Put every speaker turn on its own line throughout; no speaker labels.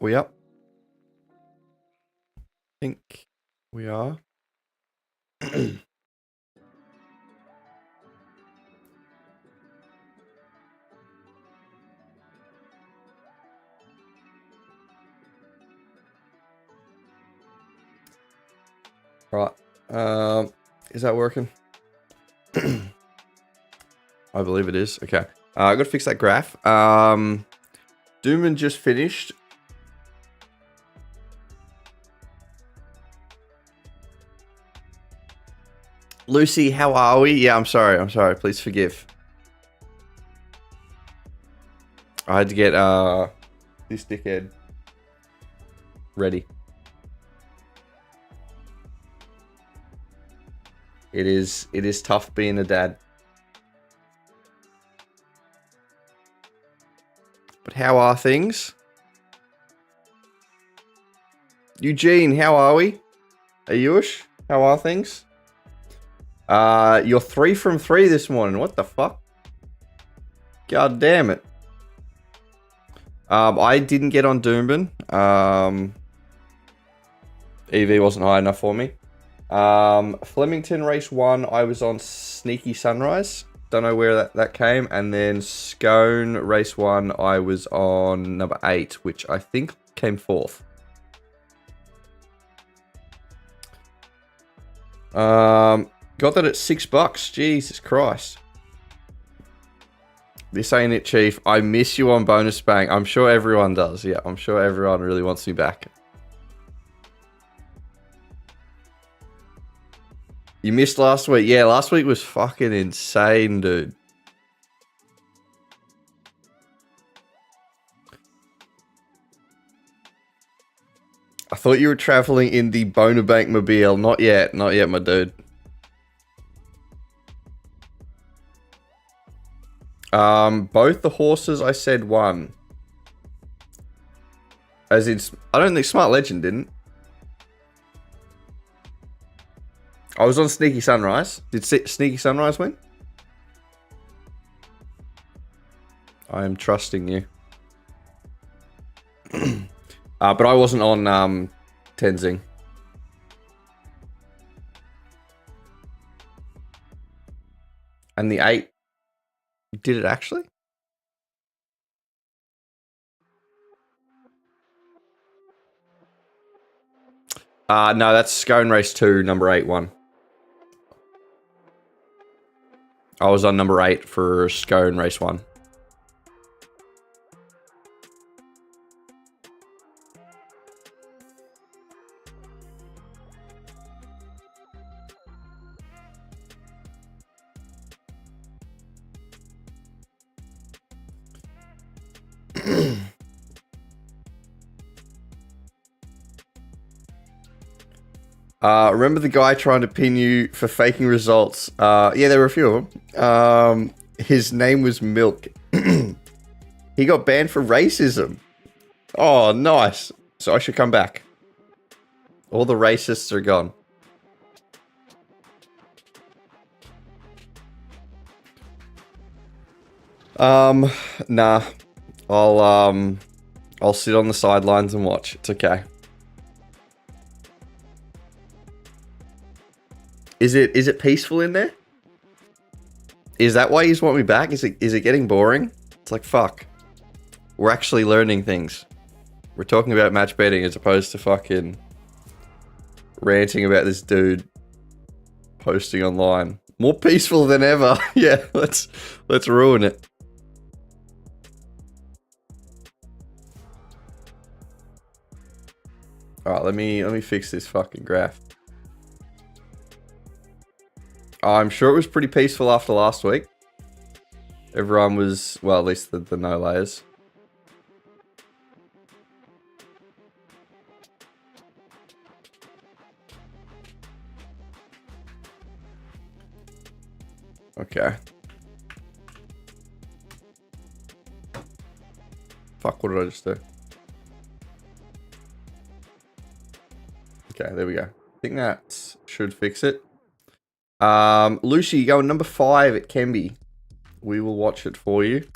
We up? I think we are. Right. Is that working? I believe it is. Okay. I gotta fix that graph. Dooman just finished. Lucy, how are we? Yeah, I'm sorry. I'm sorry. Please forgive. I had to get this dickhead ready. It is tough being a dad. But how are things? Eugene, how are we? Ayush, how are things? You're 3 from 3 this morning. What the fuck? God damn it. I didn't get on Doomben. EV wasn't high enough for me. Flemington race 1, I was on Sneaky Sunrise. Don't know where that came. And then Scone race 1, I was on number 8, which I think came 4th. Got that at $6. Jesus Christ. This ain't it, Chief. I miss you on Bonus Bang. I'm sure everyone does. Yeah, I'm sure everyone really wants me back. You missed last week. Yeah, last week was fucking insane, dude. I thought you were traveling in the Boner Bank Mobile. Not yet. Not yet, my dude. Both the horses I said won. As in, I don't think Smart Legend didn't. I was on Sneaky Sunrise. Did Sneaky Sunrise win? I am trusting you. But I wasn't on Tenzing. And the 8, did it actually? No, that's Scone Race 2, number 8 one. I was on number 8 for Scone Race 1. Remember the guy trying to pin you for faking results? Yeah, there were a few of them. His name was Milk. He got banned for racism. Oh, nice. So I should come back. All the racists are gone. Nah. I'll sit on the sidelines and watch. It's okay. Is it peaceful in there? Is that why you just want me back? Is it getting boring? It's like, fuck. We're actually learning things. We're talking about match betting as opposed to fucking ranting about this dude posting online. More peaceful than ever. Yeah, let's ruin it. Alright, let me fix this fucking graph. I'm sure it was pretty peaceful after last week. Everyone was, well, at least the no layers. Okay. Fuck, what did I just do? Okay, there we go. I think that should fix it. Lucy, going number 5 at Kemby. We will watch it for you.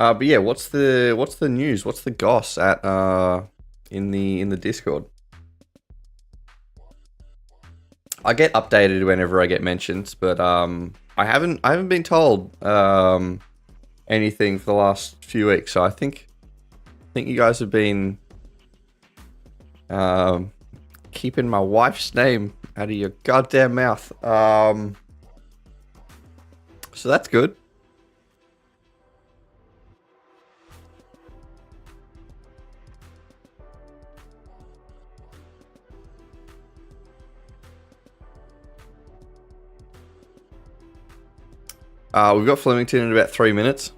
But yeah, what's the news? What's the goss at in the Discord? I get updated whenever I get mentions, but I haven't been told anything for the last few weeks. So I think you guys have been keeping my wife's name out of your goddamn mouth. So that's good. We've got Flemington in about 3 minutes.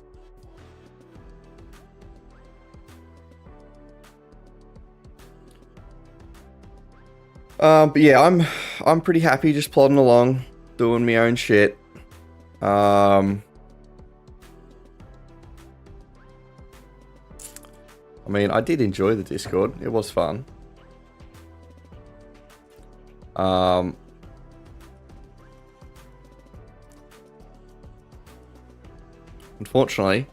But yeah, I'm pretty happy just plodding along, doing my own shit. I mean, I did enjoy the Discord. It was fun. Unfortunately,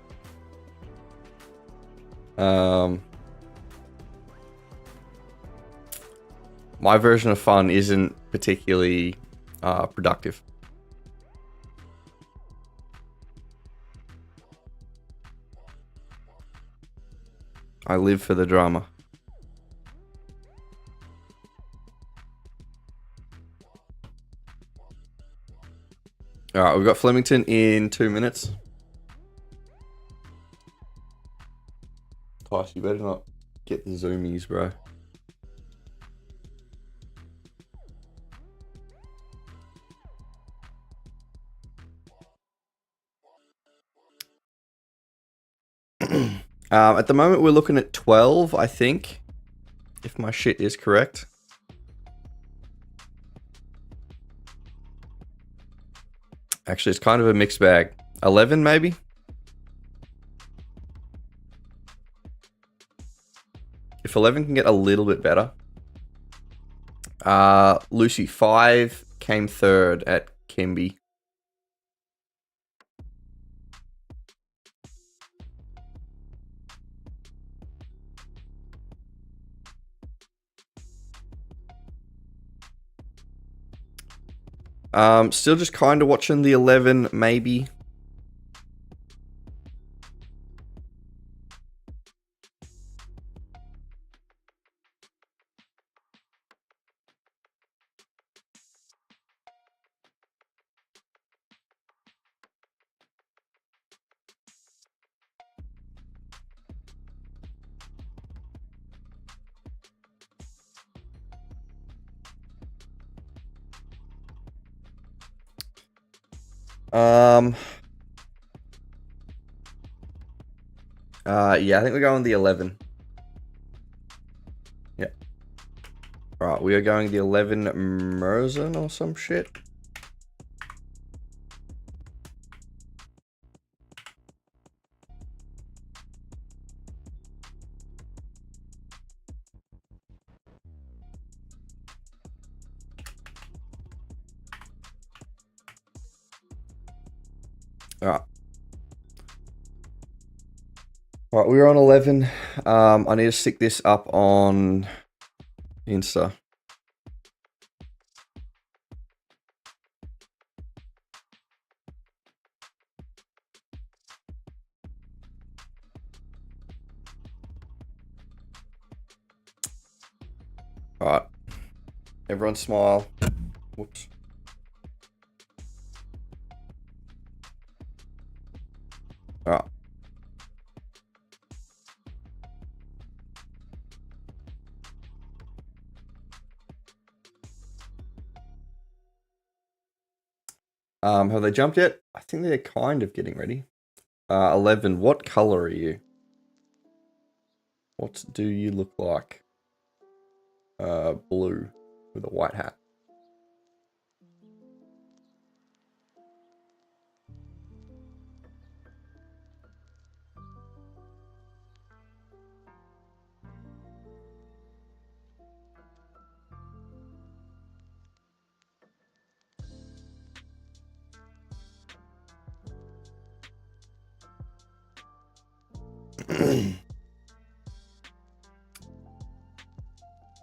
my version of fun isn't particularly productive. I live for the drama. Alright, we've got Flemington in 2 minutes. Gosh, you better not get the zoomies, bro. At the moment, we're looking at 12, I think, if my shit is correct. Actually, it's kind of a mixed bag. 11, maybe? If 11 can get a little bit better. Lucy, 5 came third at Kimby. Still just kind of watching the 11, maybe. Yeah, I think we're going the 11. Yeah. Alright, we are going the 11 Merzen or some shit. Alright. Alright, we're on 11. I need to stick this up on Insta. Alright. Everyone smile. Whoops. Alright. Have they jumped yet? I think they're kind of getting ready. 11, what color are you? What do you look like? Blue with a white hat.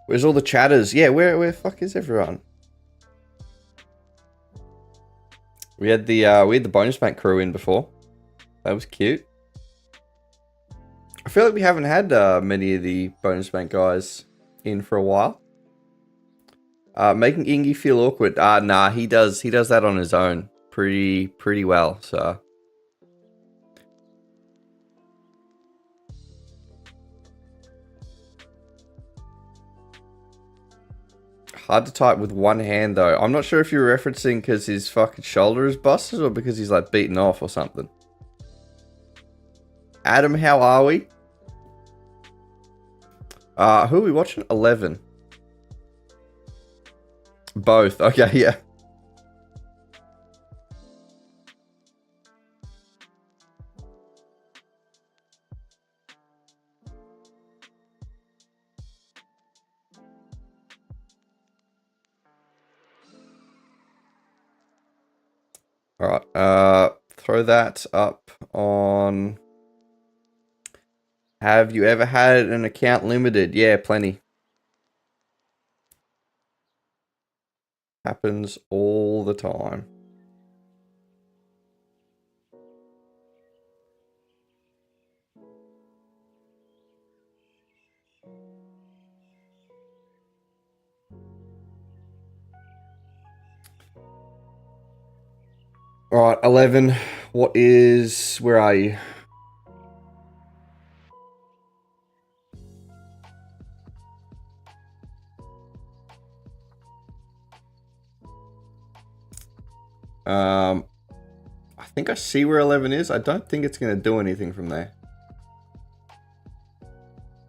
Where's all the chatters? Yeah, where fuck is everyone? We had the bonus bank crew in before. That was cute. I feel like we haven't had many of the bonus bank guys in for a while. Making Ingy feel awkward. Nah, he does that on his own pretty well, so. Hard to type with one hand, though. I'm not sure if you're referencing because his fucking shoulder is busted or because he's, like, beaten off or something. Adam, how are we? Who are we watching? 11. Both. Okay, yeah. Alright, throw that up on... Have you ever had an account limited? Yeah, plenty. Happens all the time. Alright, 11. Where are you? I think I see where 11 is. I don't think it's going to do anything from there.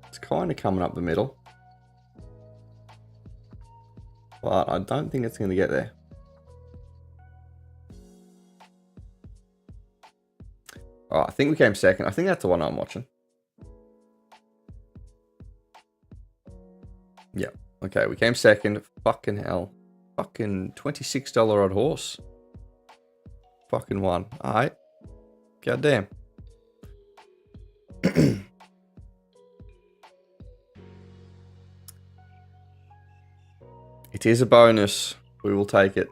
It's kind of coming up the middle. But I don't think it's going to get there. Oh, I think we came second. I think that's the one I'm watching. Yeah. Okay, we came second. Fucking hell. Fucking $26 odd horse. Fucking won. Alright. Goddamn. It is a bonus. We will take it.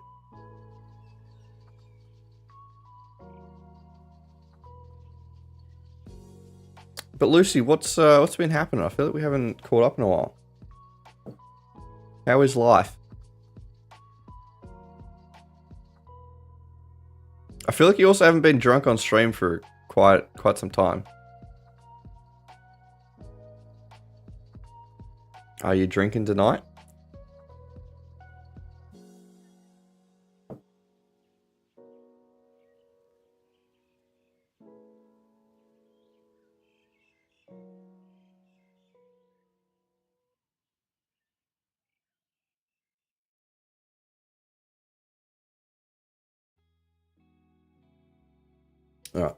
But Lucy, what's been happening? I feel like we haven't caught up in a while. How is life? I feel like you also haven't been drunk on stream for quite some time. Are you drinking tonight? Alright.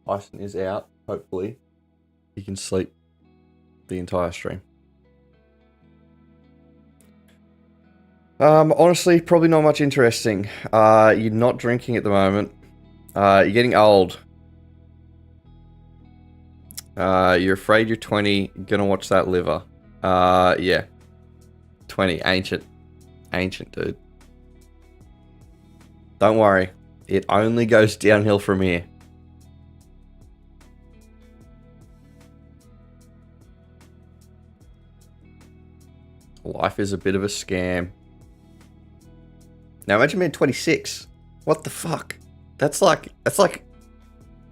Bison is out. Hopefully, he can sleep the entire stream. Honestly, probably not much interesting. You're not drinking at the moment. You're getting old. You're afraid you're 20. Gonna watch that liver. Yeah. 20. Ancient. Ancient, dude. Don't worry. It only goes downhill from here. Life is a bit of a scam. Now imagine being 26. What the fuck? That's like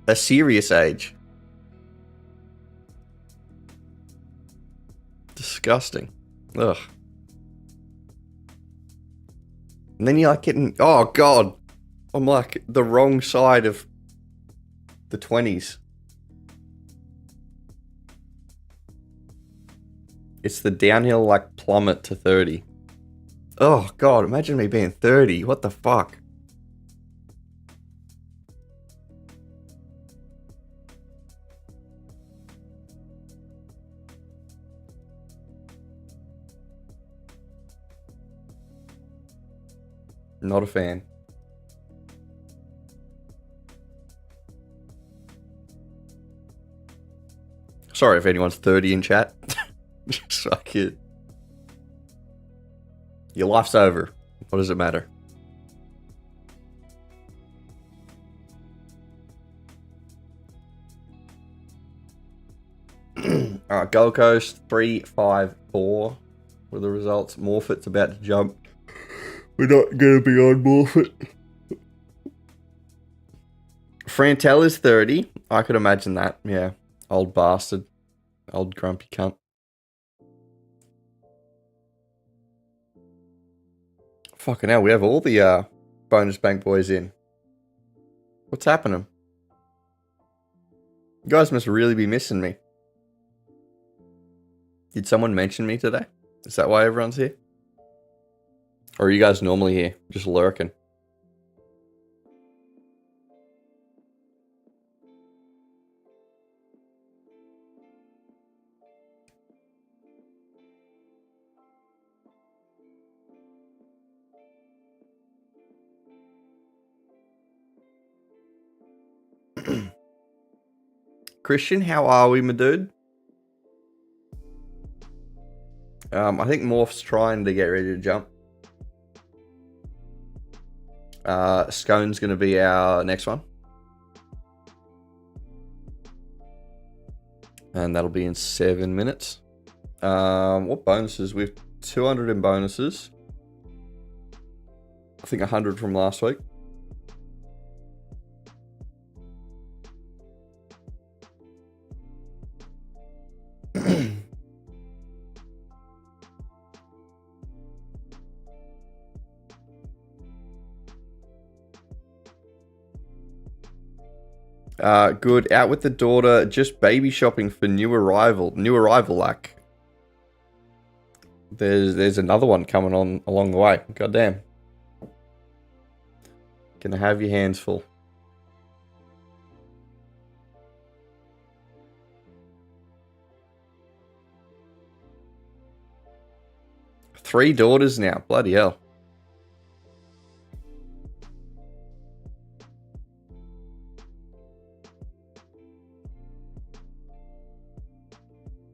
a serious age. Disgusting. Ugh. And then you're like getting, oh god. I'm like the wrong side of the 20s. It's the downhill like plummet to 30. Oh god, imagine me being 30. What the fuck? Not a fan. Sorry if anyone's 30 in chat. Just fuck it. Your life's over. What does it matter? Alright, Gold Coast 3-5-4 were the results. Morfitt's about to jump. We're not going to be on Morfitt. Frantel is 30. I could imagine that. Yeah. Old bastard. Old grumpy cunt. Fucking hell, we have all the bonus bank boys in. What's happening? You guys must really be missing me. Did someone mention me today? Is that why everyone's here? Or are you guys normally here, just lurking? Christian, how are we, my dude? I think Morph's trying to get ready to jump. Scone's going to be our next one. And that'll be in 7 minutes. What bonuses? We have 200 in bonuses. I think 100 from last week. Good. Out with the daughter. Just baby shopping for new arrival. New arrival, like. There's another one coming on along the way. Goddamn. Gonna have your hands full. Three daughters now. Bloody hell.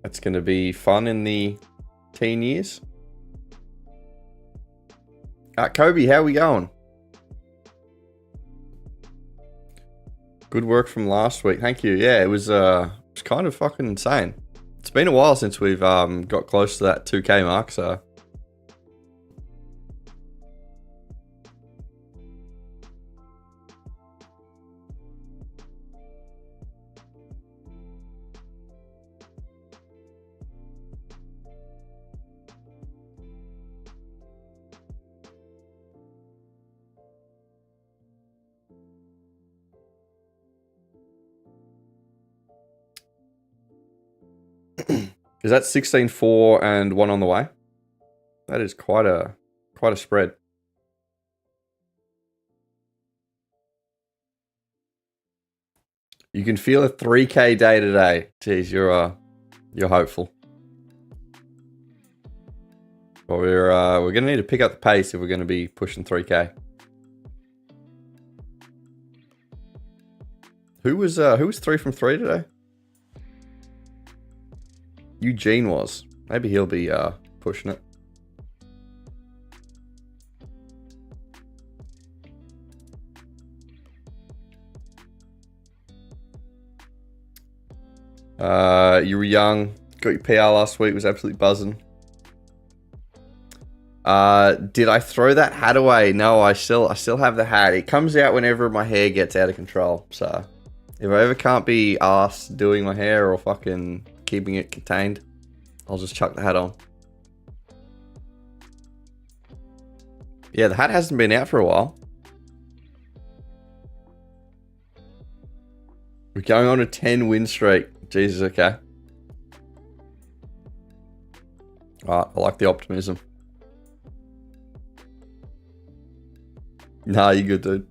That's going to be fun in the teen years. Kobe, how are we going? Good work from last week. Thank you. Yeah, it was kind of fucking insane. It's been a while since we've got close to that 2K mark, so... Is that 16-4 and one on the way? That is quite a spread. You can feel a 3K day today. Jeez, you're hopeful. Well, we're gonna need to pick up the pace if we're gonna be pushing 3K. Who was 3 from 3 today? Eugene was. Maybe he'll be pushing it. You were young. Got your PR last week. Was absolutely buzzing. Did I throw that hat away? No, I still have the hat. It comes out whenever my hair gets out of control. So if I ever can't be arsed doing my hair or fucking keeping it contained, I'll just chuck the hat on. Yeah, the hat hasn't been out for a while. We're going on a 10 win streak. Jesus, okay. Alright, I like the optimism. Nah, you good, dude.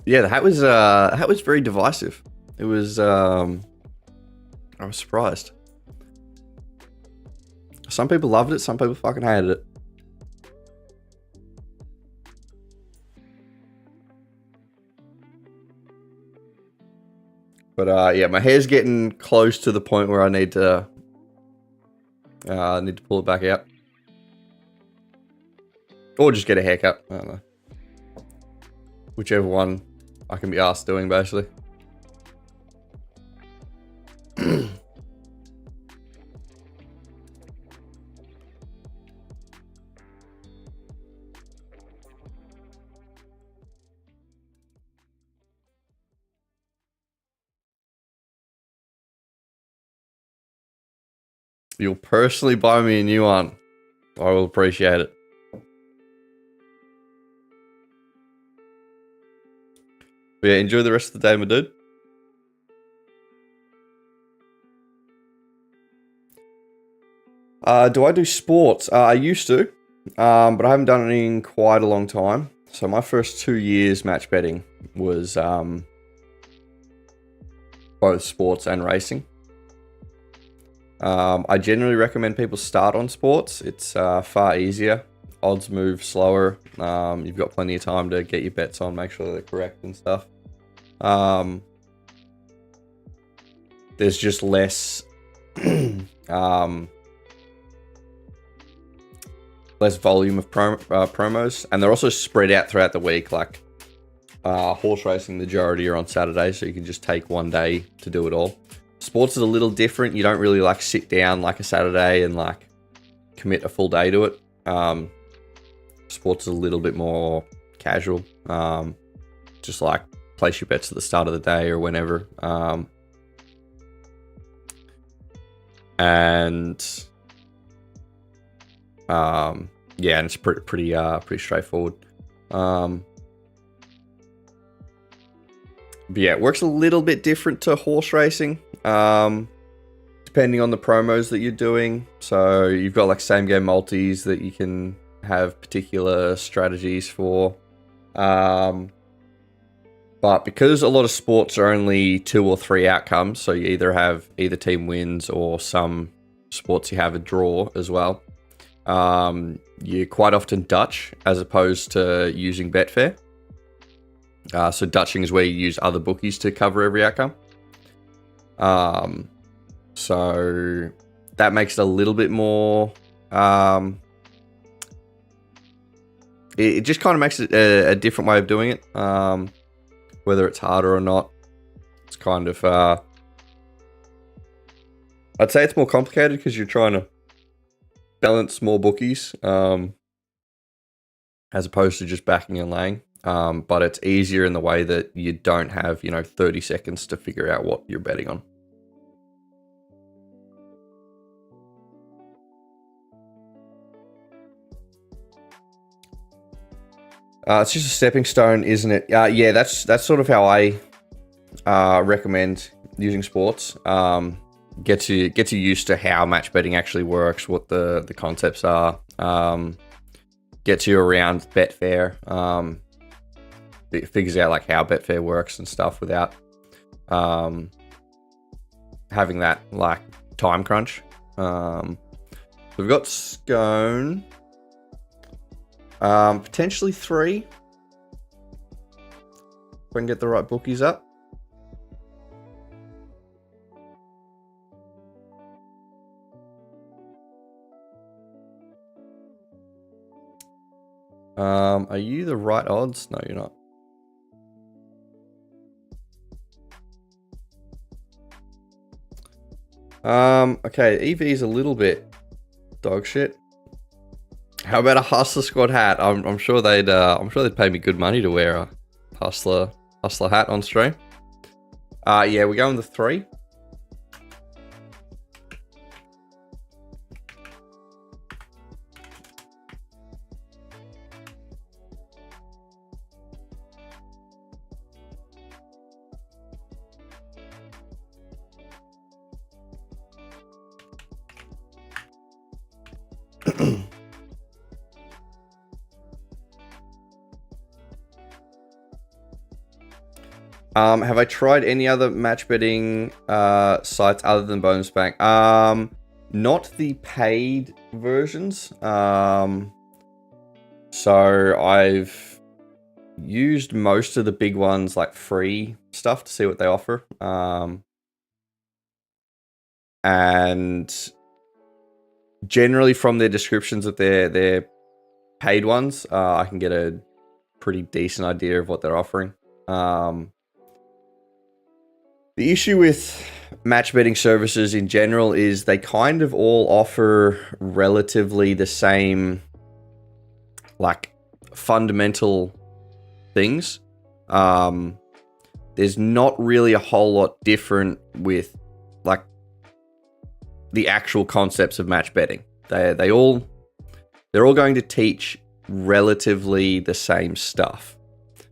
Yeah, the hat was very divisive. It was I was surprised. Some people loved it, some people fucking hated it. But yeah, my hair's getting close to the point where I need to pull it back out. Or just get a haircut. I don't know. Whichever one I can be asked doing, basically. You'll personally buy me a new one. I will appreciate it. But yeah, enjoy the rest of the day, my dude. Do I do sports? I used to, but I haven't done it in quite a long time. So my first 2 years match betting was both sports and racing. I generally recommend people start on sports. It's far easier. Odds move slower. You've got plenty of time to get your bets on, make sure they're correct and stuff. There's just less less volume of promos, and they're also spread out throughout the week. Like horse racing, majority are on Saturday, so you can just take one day to do it all. Sports is a little different. You don't really like sit down like a Saturday and like commit a full day to it. Sports is a little bit more casual. Just like place your bets at the start of the day or whenever. Yeah, and it's pretty straightforward. But yeah, it works a little bit different to horse racing, depending on the promos that you're doing. So you've got like same game multis that you can have particular strategies for. But because a lot of sports are only 2 or 3 outcomes, so you either team wins or some sports you have a draw as well. You're quite often Dutch as opposed to using Betfair. So Dutching is where you use other bookies to cover every outcome. So that makes it a little bit more. It just kind of makes it a different way of doing it. Whether it's harder or not, it's kind of. I'd say it's more complicated because you're trying to balance more bookies, as opposed to just backing and laying. But it's easier in the way that you don't have, 30 seconds to figure out what you're betting on. It's just a stepping stone, isn't it? Yeah, that's sort of how I recommend using sports. Get you used to how match betting actually works, what the concepts are. Gets you around Betfair. It figures out like how Betfair works and stuff without having that like time crunch. We've got Scone. Potentially 3. If we can get the right bookies up. Are you the right odds? No, you're not. Okay, EV is a little bit dog shit. How about a Hustler Squad hat? I'm sure they'd pay me good money to wear a Hustler hat on stream. Yeah, we're going to 3. Have I tried any other match betting sites other than Bonus Bank? Not the paid versions. So I've used most of the big ones, like free stuff, to see what they offer. And generally from their descriptions of their paid ones, I can get a pretty decent idea of what they're offering. The issue with match betting services in general is they kind of all offer relatively the same, like, fundamental things. There's not really a whole lot different with, like, the actual concepts of match betting. They're all going to teach relatively the same stuff.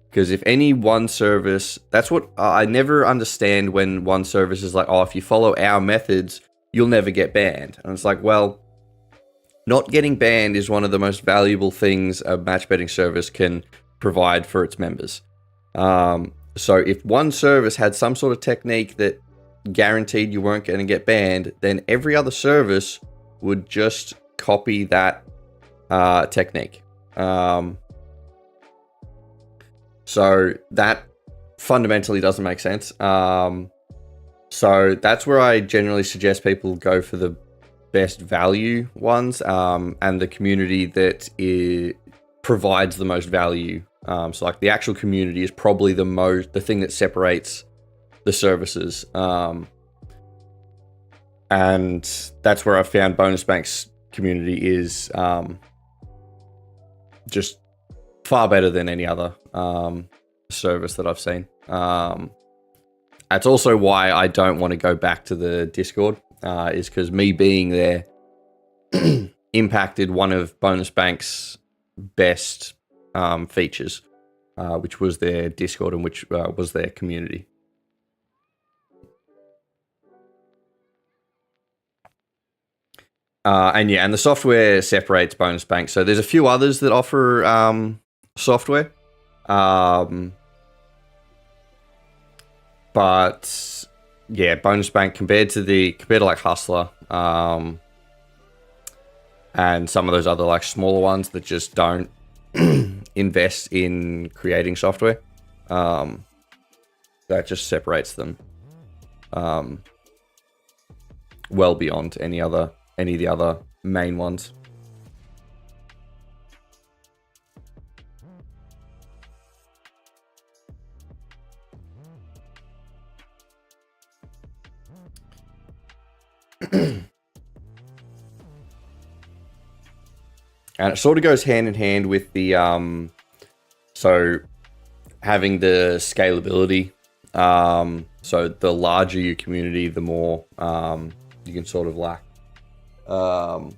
Because if any one service, that's what I never understand, when one service is like, oh, if you follow our methods, you'll never get banned. And it's like, well, not getting banned is one of the most valuable things a match betting service can provide for its members. So if one service had some sort of technique that guaranteed you weren't going to get banned, then every other service would just copy that technique. So that fundamentally doesn't make sense. So that's where I generally suggest people go for the best value ones, and the community that provides the most value. So like the actual community is probably the thing that separates the services. And that's where I found Bonus Bank's community is just far better than any other service that I've seen. That's also why I don't want to go back to the Discord, is because me being there impacted one of Bonus Bank's best features, which was their Discord, and which was their community. And the software separates Bonus Bank. So there's a few others that offer software. But yeah, Bonus Bank compared to like Hustler, and some of those other like smaller ones that just don't invest in creating software, that just separates them well beyond any of the other main ones. And it sort of goes hand in hand with the so having the scalability. So the larger your community, the more you can sort of lack, I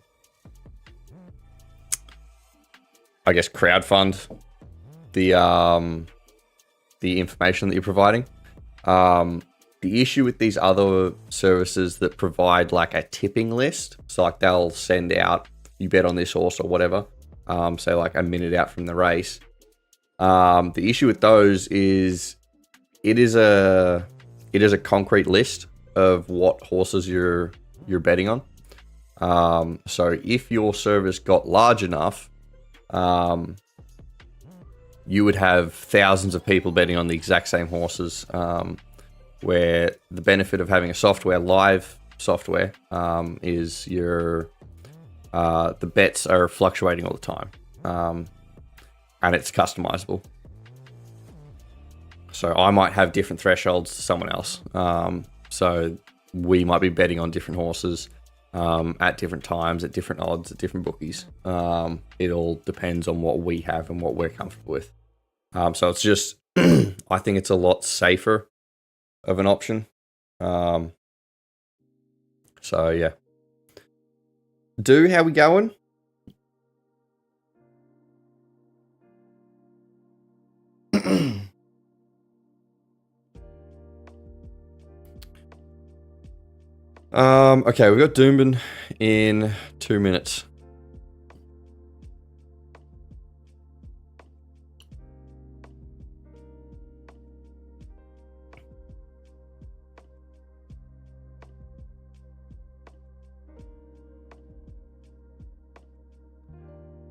guess, crowdfund the information that you're providing. The issue with these other services that provide like a tipping list, so like they'll send out, you bet on this horse or whatever, say like a minute out from the race. The issue with those is it is a concrete list of what horses you're betting on. So if your service got large enough, you would have thousands of people betting on the exact same horses, where the benefit of having a live software, is the bets are fluctuating all the time, and it's customizable. So I might have different thresholds to someone else. So we might be betting on different horses at different times, at different odds, at different bookies. It all depends on what we have and what we're comfortable with. So it's just, I think it's a lot safer of an option. So yeah. How we going? Okay, we've got Doombin in 2 minutes.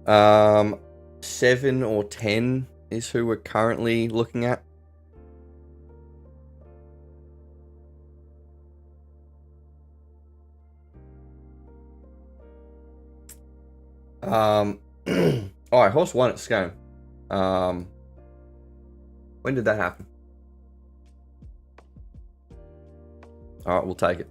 $7 or $10 is who we're currently looking at. All right, horse 1 at Scone. When did that happen? All right, we'll take it.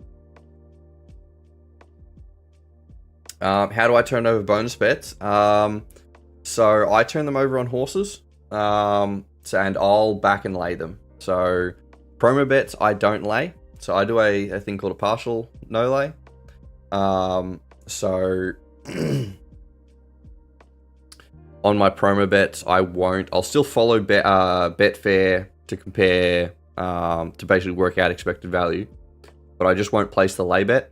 How do I turn over bonus bets? So I turn them over on horses, and I'll back and lay them. So promo bets I don't lay. So I do a thing called a partial no lay. So on my promo bets, I'll still follow Betfair to compare, to basically work out expected value, but I just won't place the lay bet.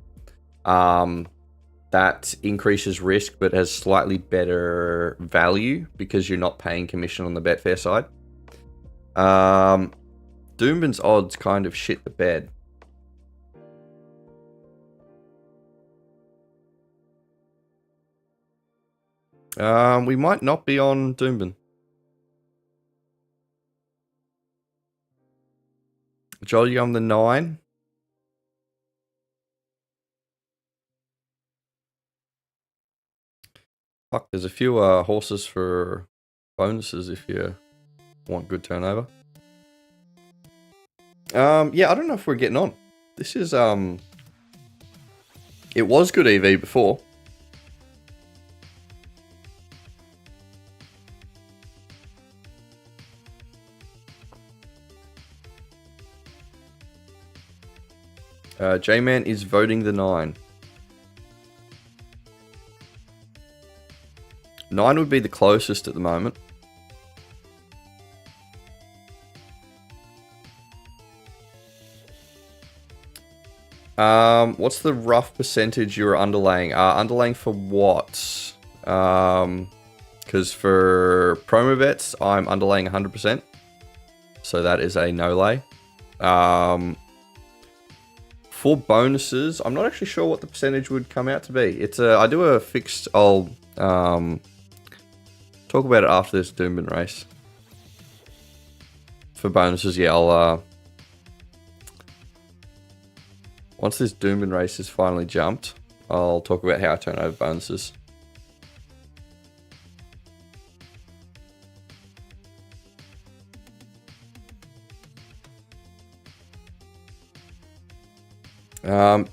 That increases risk, but has slightly better value because you're not paying commission on the Betfair side. Doombin's odds kind of shit the bed. We might not be on Doombin. Jolly on the 9. Fuck, there's a few horses for bonuses if you want good turnover. Yeah, I don't know if we're getting on. This is, it was good EV before. J-Man is voting the 9. 9 would be the closest at the moment. What's the rough percentage you're underlaying? Underlaying for what? Because for promo bets, I'm underlaying 100%. So that is a no lay. For bonuses, I'm not actually sure what the percentage would come out to be. It's I do a fixed. I'll talk about it after this Doombin race. For bonuses, yeah, I'll once this Doombin race is finally jumped, I'll talk about how I turn over bonuses.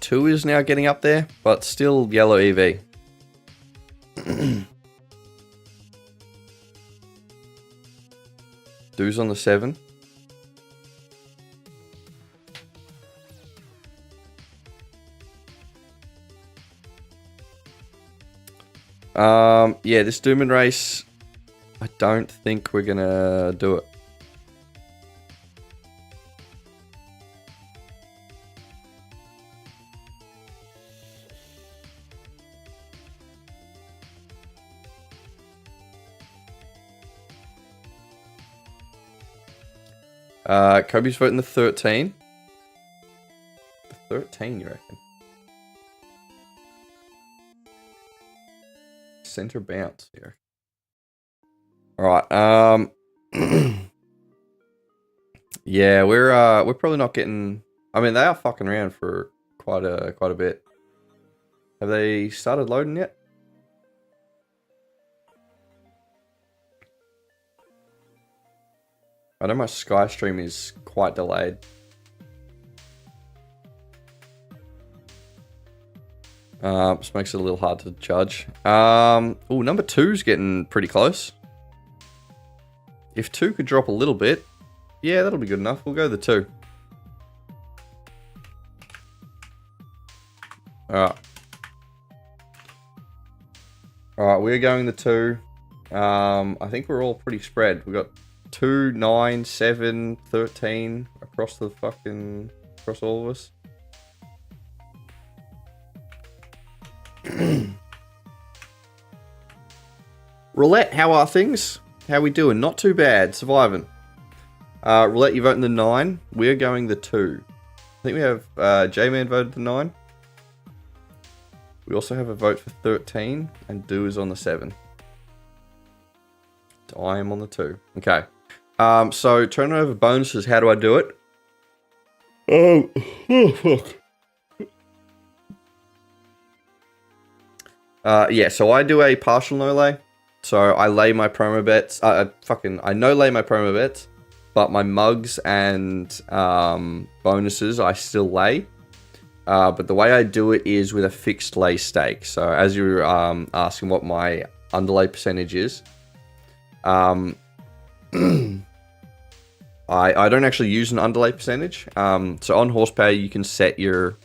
Two is now getting up there, but still yellow EV. Do's on the 7. Yeah, this Doombin race, I don't think we're gonna do it. Kobe's voting the 13. The 13, you reckon? Center bounce here. Alright, yeah, we're probably not getting. I mean, they are fucking around for quite a bit. Have they started loading yet? I know my Sky stream is quite delayed. This makes it a little hard to judge. Oh, number 2's getting pretty close. If 2 could drop a little bit, yeah, that'll be good enough. We'll go the 2. Alright. Alright, we're going the 2. I think we're all pretty spread. We've got 2, 9, 7, 13 across all of us. Roulette, how are things? How we doing? Not too bad. Surviving. Roulette, you voting the 9. We're going the 2. I think we have J-Man voted the 9. We also have a vote for 13, and Do is on the 7. I am on the 2. Okay. So turnover bonuses, how do I do it? Oh, fuck. Yeah, so I do a partial no-lay. So I lay my promo bets. I no-lay my promo bets, but my mugs and bonuses I still lay. But the way I do it is with a fixed lay stake. So as you're asking what my underlay percentage is, I don't actually use an underlay percentage. So on Horsepower, you can set your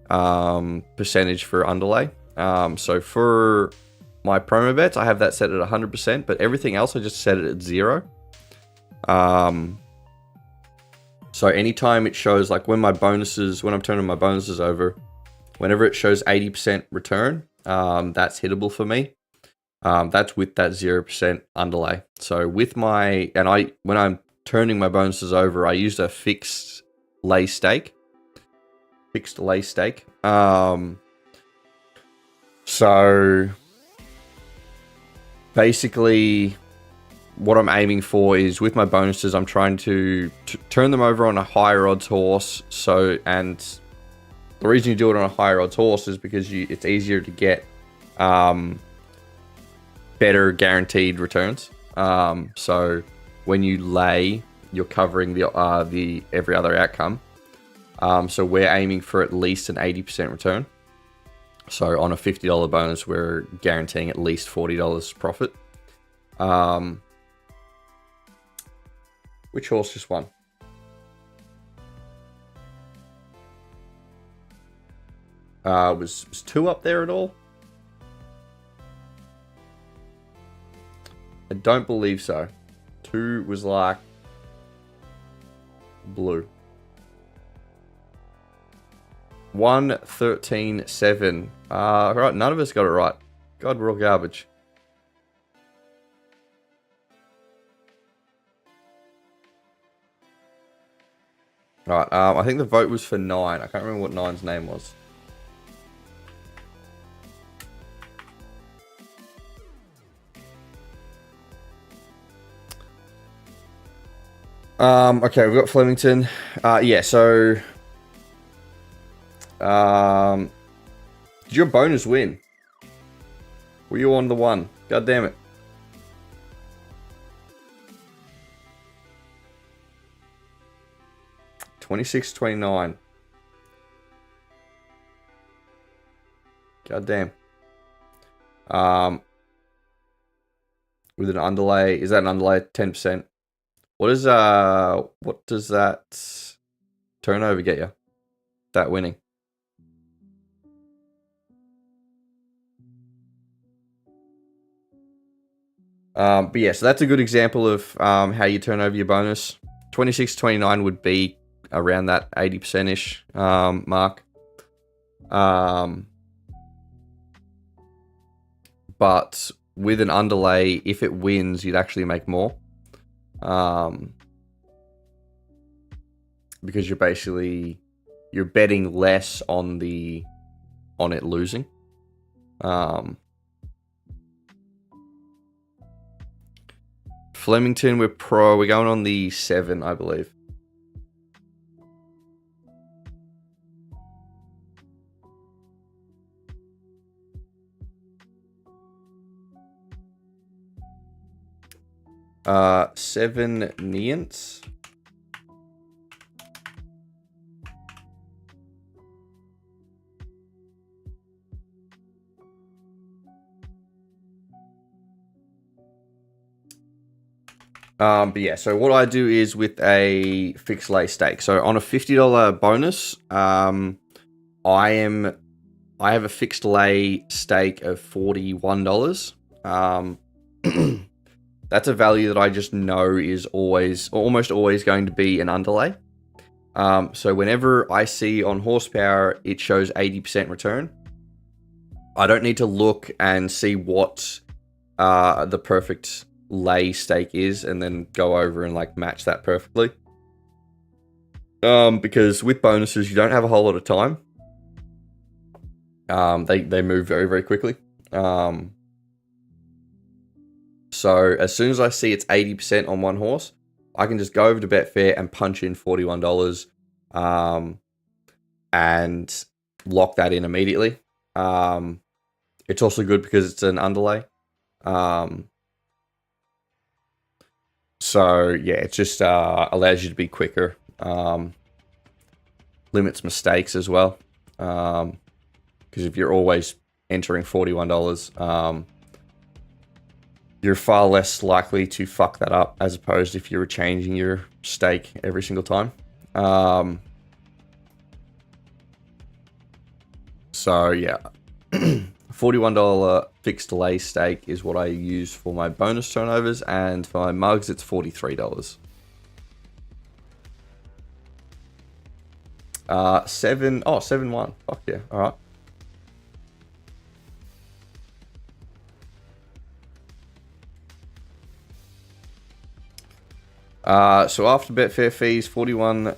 percentage for underlay. So for my promo bets, I have that set at 100%, but everything else I just set it at 0. So anytime it shows, like when I'm turning my bonuses over, whenever it shows 80% return, that's hittable for me. That's with that 0% underlay. So when I'm turning my bonuses over, I used a fixed lay stake. So basically what I'm aiming for is with my bonuses, I'm trying to turn them over on a higher odds horse. And the reason you do it on a higher odds horse is because it's easier to get better guaranteed returns. So when you lay, you're covering the every other outcome. So we're aiming for at least an 80% return. So on a $50 bonus, we're guaranteeing at least $40 profit. Which horse just won? Was 2 up there at all? I don't believe so. 2 was like blue. 1, 13, 7. Right, none of us got it right. God, we're all garbage. Alright, I think the vote was for 9. I can't remember what 9's name was. Okay, we've got Flemington. Yeah, so... did your bonus win? Were you on the 1? God damn it. $26.29. God damn. With an underlay, is that an underlay 10%? What does that turnover get you? That winning. But yeah, so that's a good example of how you turn over your bonus. 26.29 would be around that 80%-ish mark. But with an underlay, if it wins, you'd actually make more. Because you're betting less on it losing. Flemington, we're going on the 7, I believe. Seven Nients. But yeah, so what I do is with a fixed lay stake. So on a $50 bonus, I have a fixed lay stake of $41. That's a value that I just know is almost always going to be an underlay. So whenever I see on Horsepower, it shows 80% return, I don't need to look and see what the perfect lay stake is and then go over and like match that perfectly. Because with bonuses, you don't have a whole lot of time. They move very, very quickly. So as soon as I see it's 80% on one horse, I can just go over to Betfair and punch in $41 and lock that in immediately. It's also good because it's an underlay. So yeah, it just allows you to be quicker. Limits mistakes as well. Because if you're always entering $41, you're far less likely to fuck that up as opposed if you were changing your stake every single time. So yeah, $41 fixed delay stake is what I use for my bonus turnovers, and for my mugs it's $43. 7-1. Fuck yeah. All right. So after Betfair fees, $41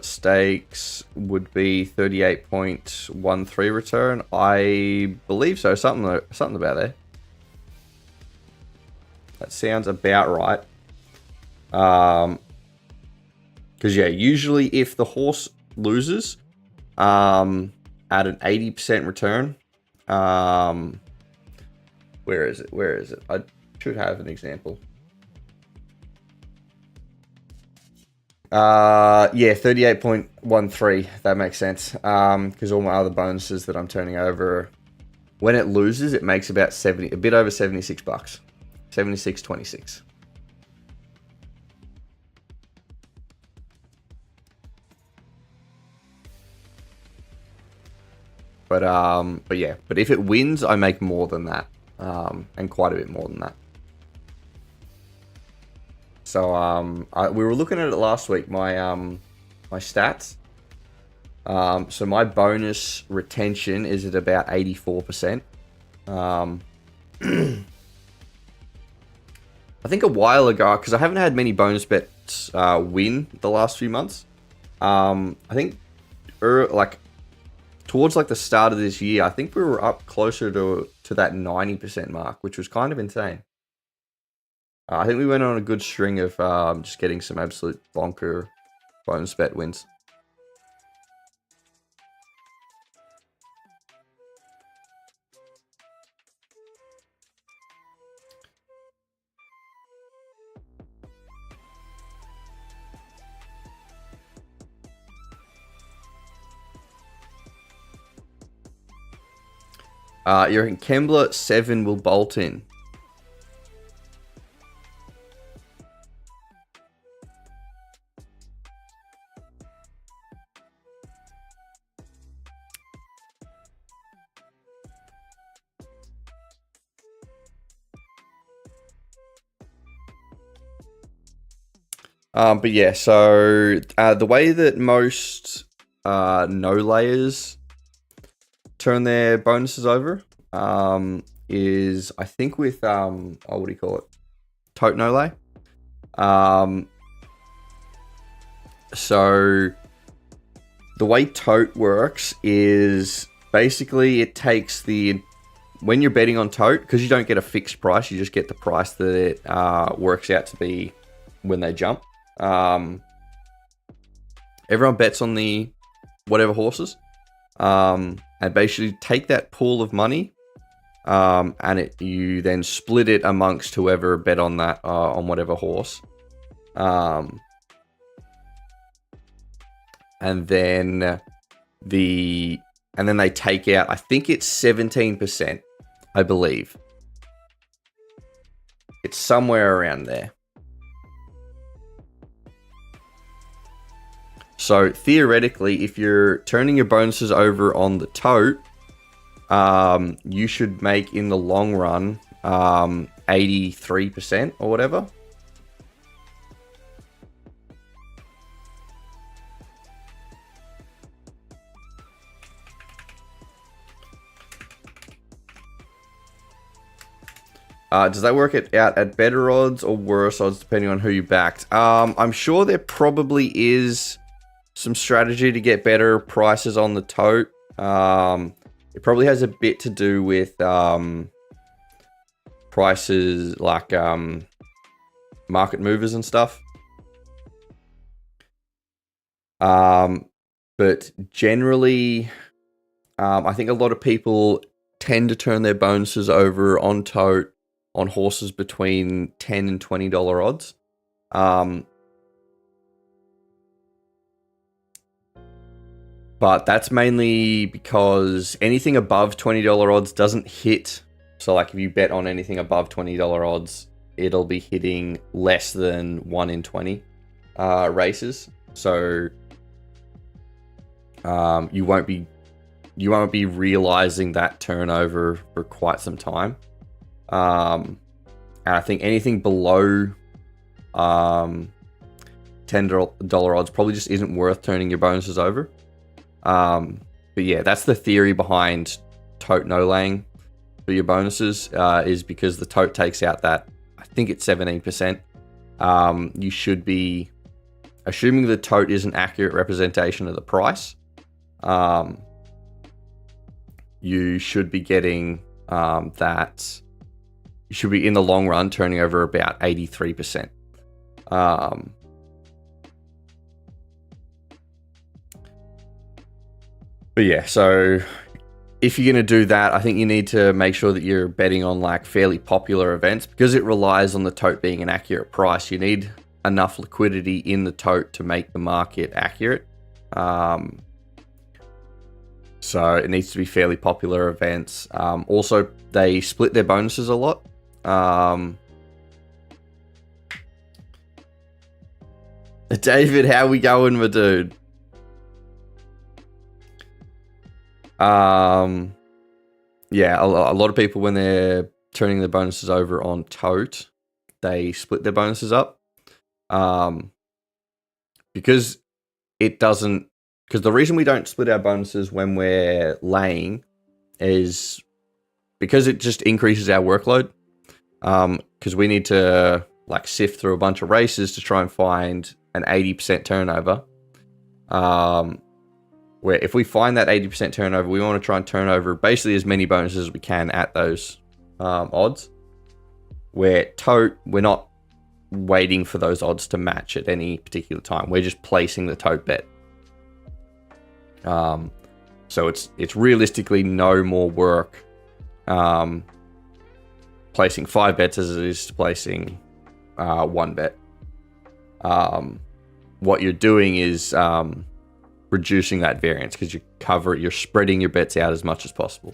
stakes would be 38.13 return. I believe so. Something about there. That sounds about right. Because yeah, usually if the horse loses, at an 80% return, where is it? I should have an example. Yeah, 38.13. That makes sense. Because all my other bonuses that I'm turning over, when it loses, it makes about a bit over $76. 76.26. But yeah, but if it wins, I make more than that, and quite a bit more than that. So we were looking at it last week. My my stats. So my bonus retention is at about 84%. I think a while ago, because I haven't had many bonus bets win the last few months. I think towards like the start of this year, I think we were up closer to that 90% mark, which was kind of insane. I think we went on a good string of just getting some absolute bonker bonus bet wins. You're in Kembler 7 will bolt in. But yeah, so the way that most no layers turn their bonuses over is, I think, with what do you call it? Tote no lay. So the way Tote works is basically it takes when you're betting on Tote, because you don't get a fixed price, you just get the price that it works out to be when they jump. Everyone bets on the whatever horses, and basically take that pool of money, and you then split it amongst whoever bet on that on whatever horse, and then they take out, I think it's 17%, I believe. It's somewhere around there. So theoretically, if you're turning your bonuses over on the Tote, you should make in the long run 83% or whatever. Does that work out at better odds or worse odds depending on who you backed? I'm sure there probably is some strategy to get better prices on the Tote. It probably has a bit to do with prices like market movers and stuff. But generally, I think a lot of people tend to turn their bonuses over on Tote on horses between $10 and $20 odds. But that's mainly because anything above $20 odds doesn't hit. So like if you bet on anything above $20 odds, it'll be hitting less than 1 in 20 races. So you won't be realizing that turnover for quite some time. And I think anything below $10 odds probably just isn't worth turning your bonuses over. But yeah, that's the theory behind Tote no laying for your bonuses, is because the Tote takes out that, I think it's 17%. You should be, assuming the Tote is an accurate representation of the price, you should be getting that, you should be in the long run turning over about 83%. But yeah, so if you're going to do that, I think you need to make sure that you're betting on like fairly popular events, because it relies on the Tote being an accurate price. You need enough liquidity in the Tote to make the market accurate. So it needs to be fairly popular events. Also, they split their bonuses a lot. David, how we going, my dude? Yeah, a lot of people, when they're turning their bonuses over on Tote, they split their bonuses up. Because it doesn't, because the reason we don't split our bonuses when we're laying is because it just increases our workload. Because we need to like sift through a bunch of races to try and find an 80% turnover. Where if we find that 80% turnover, we want to try and turn over basically as many bonuses as we can at those odds. Where Tote, we're not waiting for those odds to match at any particular time. We're just placing the Tote bet. So it's realistically no more work placing 5 bets as it is placing 1 bet. What you're doing is reducing that variance, because you're spreading your bets out as much as possible.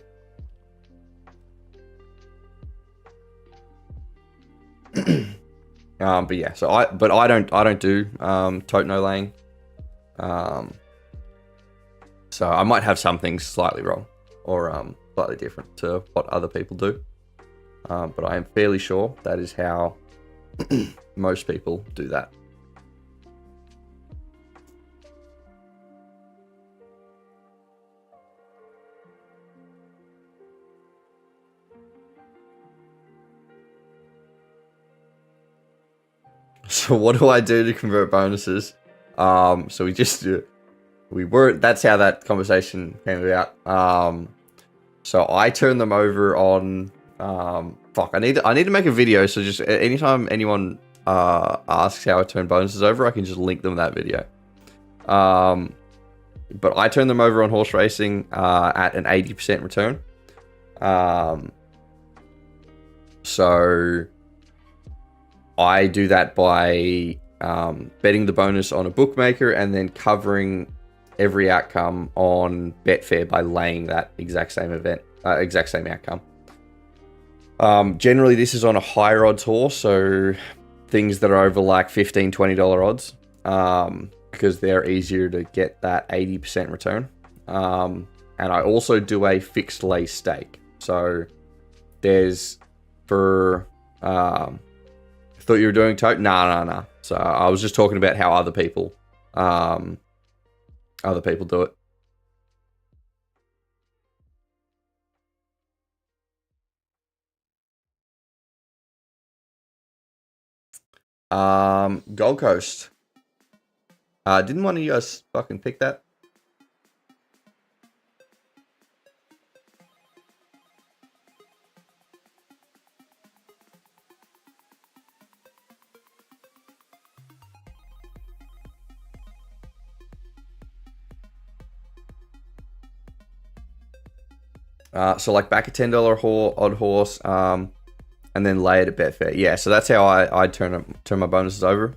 But yeah, so I don't do Tote no laying. So I might have some things slightly wrong or slightly different to what other people do. But I am fairly sure that is how most people do that. So what do I do to convert bonuses? So that's how that conversation came about. So I turn them over on, I need to make a video. So just anytime anyone asks how I turn bonuses over, I can just link them that video. But I turn them over on horse racing at an 80% return. So I do that by betting the bonus on a bookmaker and then covering every outcome on Betfair by laying that exact same outcome. Generally, this is on a higher odds horse, so things that are over like $15, $20 odds, because they're easier to get that 80% return. And I also do a fixed lay stake. So there's for... thought you were doing Tote? Nah. So I was just talking about how other people do it. Gold Coast. Didn't one of you guys fucking pick that? So like back a $10 odd horse, and then lay it at Betfair. Yeah, so that's how I turn my bonuses over.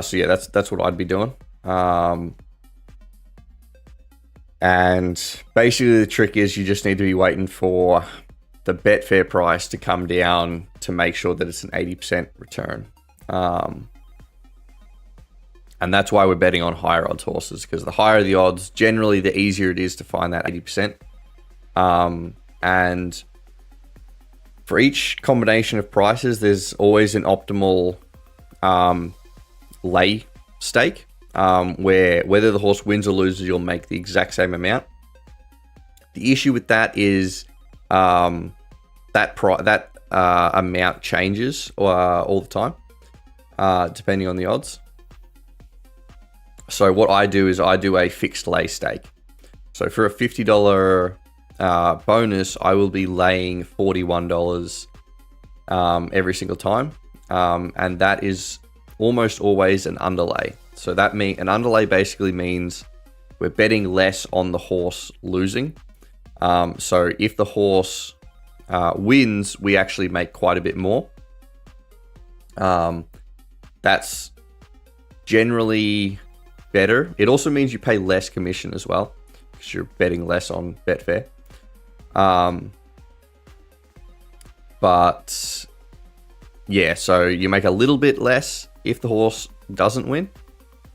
So yeah, that's what I'd be doing. And basically the trick is you just need to be waiting for the Betfair price to come down to make sure that it's an 80% return. And that's why we're betting on higher odds horses, because the higher the odds, generally the easier it is to find that 80%. And for each combination of prices, there's always an optimal lay stake, where whether the horse wins or loses, you'll make the exact same amount. The issue with that is that amount changes all the time, depending on the odds. So what I do is I do a fixed lay stake. So for a $50 bonus, I will be laying $41 every single time, and that is almost always an underlay. So an underlay basically means we're betting less on the horse losing. So if the horse wins, we actually make quite a bit more. That's generally better. It also means you pay less commission as well, because you're betting less on Betfair. But yeah, so you make a little bit less if the horse doesn't win,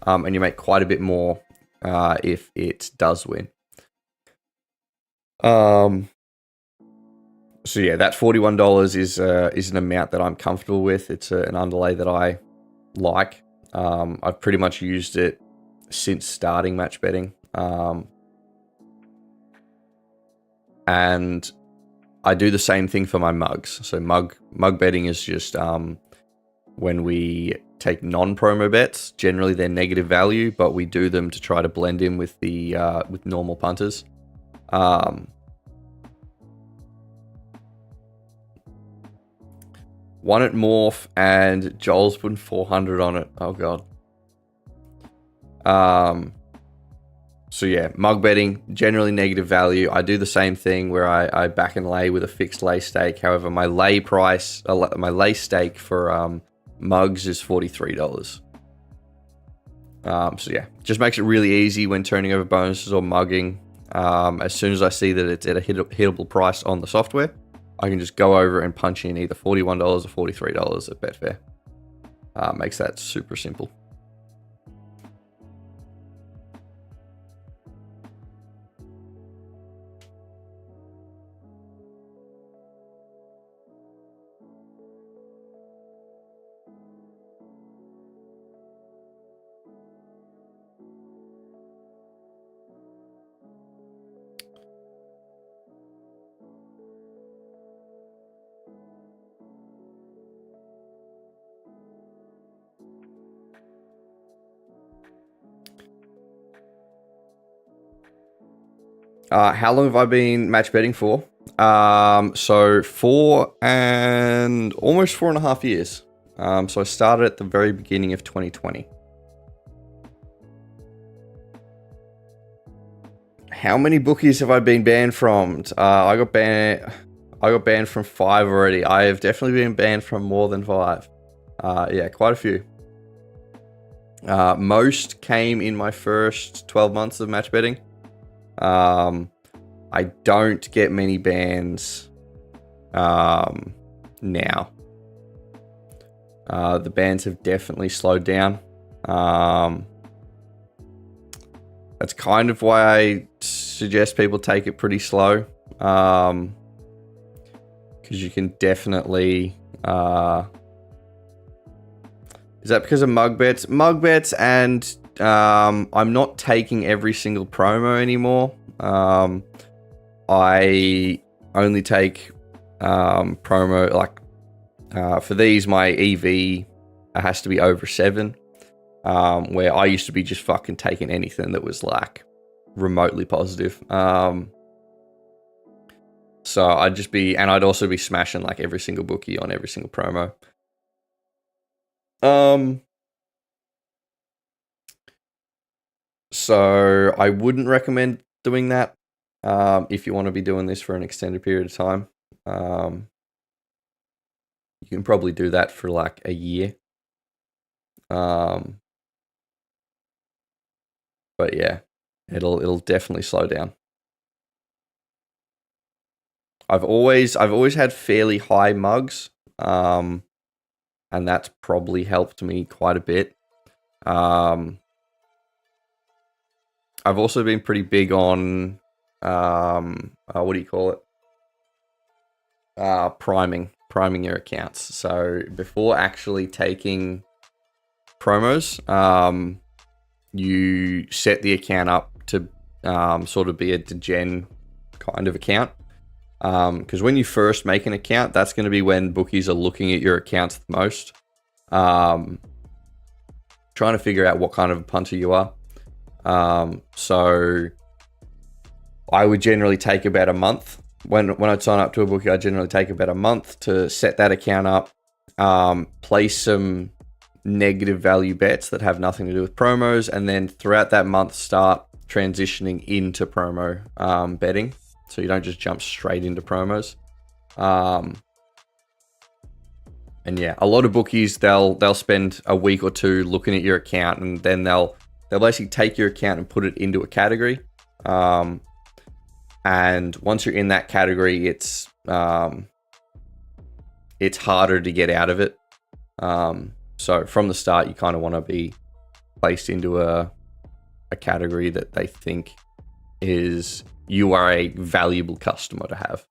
and you make quite a bit more if it does win. So yeah, that $41 is an amount that I'm comfortable with. It's an underlay that I like. I've pretty much used it since starting match betting. And I do the same thing for my mugs. So mug betting is just when we take non-promo bets. Generally they're negative value, but we do them to try to blend in with the with normal punters. One at Morph, and Joel's putting 400 on it. Oh god. So yeah, mug betting, generally negative value. I do the same thing where I back and lay with a fixed lay stake. However, my lay stake for mugs is $43. So yeah, just makes it really easy when turning over bonuses or mugging. As soon as I see that it's at a hittable price on the software, I can just go over and punch in either $41 or $43 at Betfair. Makes that super simple. How long have I been match betting for? So almost 4.5 years. So I started at the very beginning of 2020. How many bookies have I been banned from? I got banned from 5 already. I have definitely been banned from more than 5. Yeah, quite a few. Most came in my first 12 months of match betting. I don't get many bans now. The bans have definitely slowed down. That's kind of why I suggest people take it pretty slow, because you can definitely... Is that because of mug bets? Mug bets, and I'm not taking every single promo anymore. I only take promo, like for these, my EV has to be over 7, where I used to be just fucking taking anything that was like remotely positive. So I'd just be, and I'd also be smashing like every single bookie on every single promo. So I wouldn't recommend doing that if you want to be doing this for an extended period of time. You can probably do that for like a year. But yeah, it'll definitely slow down. I've always had fairly high mugs, and that's probably helped me quite a bit. I've also been pretty big on what do you call it? Priming your accounts. So before actually taking promos, you set the account up to sort of be a degen kind of account. Because when you first make an account, that's going to be when bookies are looking at your accounts the most. Trying to figure out what kind of a punter you are. So I would generally take about a month. When I'd sign up to a bookie, I generally take about a month to set that account up, place some negative value bets that have nothing to do with promos, and then throughout that month start transitioning into promo betting. So you don't just jump straight into promos. And yeah, a lot of bookies, they'll spend a week or two looking at your account, and then they'll basically take your account and put it into a category. And once you're in that category, it's harder to get out of it. So from the start, you kind of want to be placed into a category that they think is you are a valuable customer to have.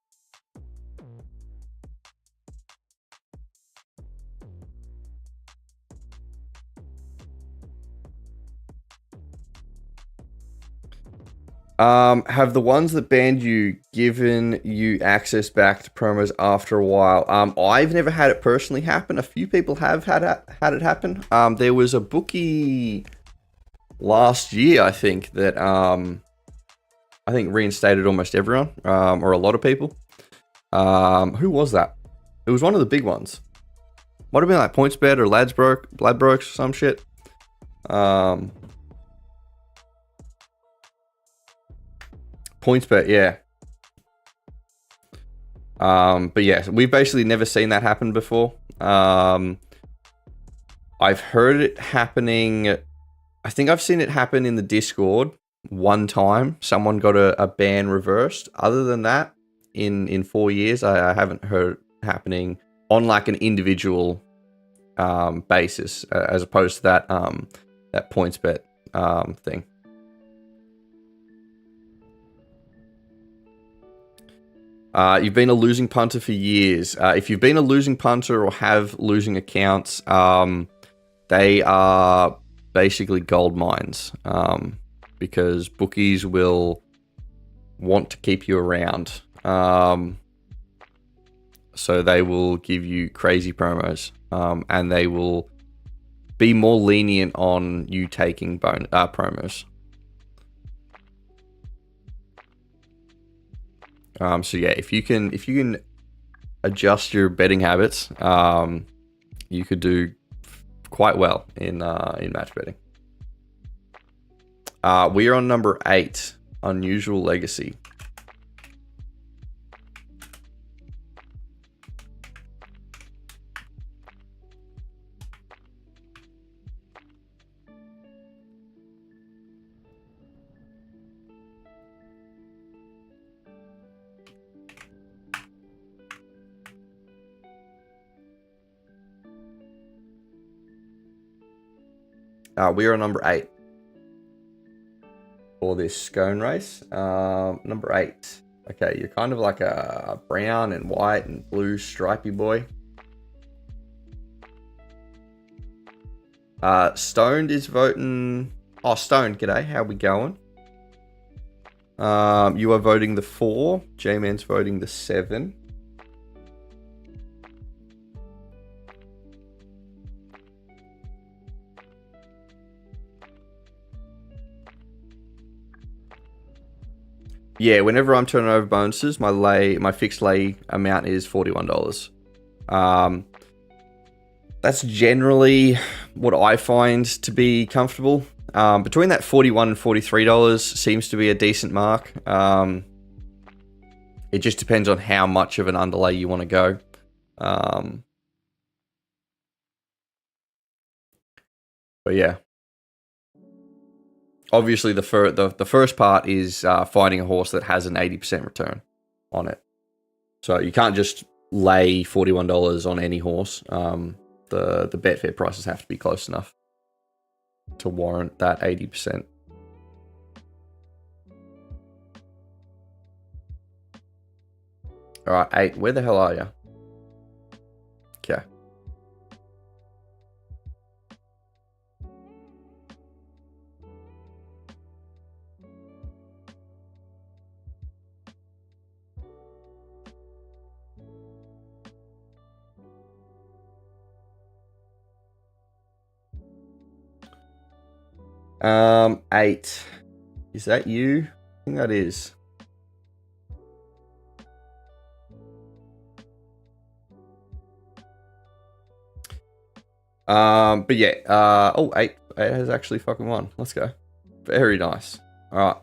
Have the ones that banned you given you access back to promos after a while? I've never had it personally happen. A few people have had it happen. There was a bookie last year, I think, that reinstated almost everyone, or a lot of people. Who was that? It was one of the big ones. Might have been like PointsBet or Ladbrokes or some shit. PointsBet, yeah. But yeah, we've basically never seen that happen before. I've heard it happening. I think I've seen it happen in the Discord one time. Someone got a ban reversed. Other than that, in 4 years, I haven't heard it happening on like an individual basis, as opposed to that PointsBet thing. You've been a losing punter for years. If you've been a losing punter or have losing accounts, they are basically gold mines, because bookies will want to keep you around. So they will give you crazy promos, and they will be more lenient on you taking promos. So yeah, if you can adjust your betting habits, you could do quite well in match betting. We are on number 8, Unusual Legacy. We are on number 8 for this scone race. Number 8. Okay, you're kind of like a brown and white and blue stripy boy. Stoned is voting. Oh, Stoned, g'day. How we going? You are voting the 4. J-Man's voting the 7. Yeah, whenever I'm turning over bonuses, my fixed lay amount is $41. That's generally what I find to be comfortable. Between that $41 and $43 seems to be a decent mark. It just depends on how much of an underlay you want to go. But yeah. Obviously, the first part is finding a horse that has an 80% return on it. So you can't just lay $41 on any horse. The Betfair prices have to be close enough to warrant that 80%. All right, 8. Where the hell are you? Okay. Eight. Is that you? I think that is. But yeah, eight has actually fucking won. Let's go. Very nice. All right.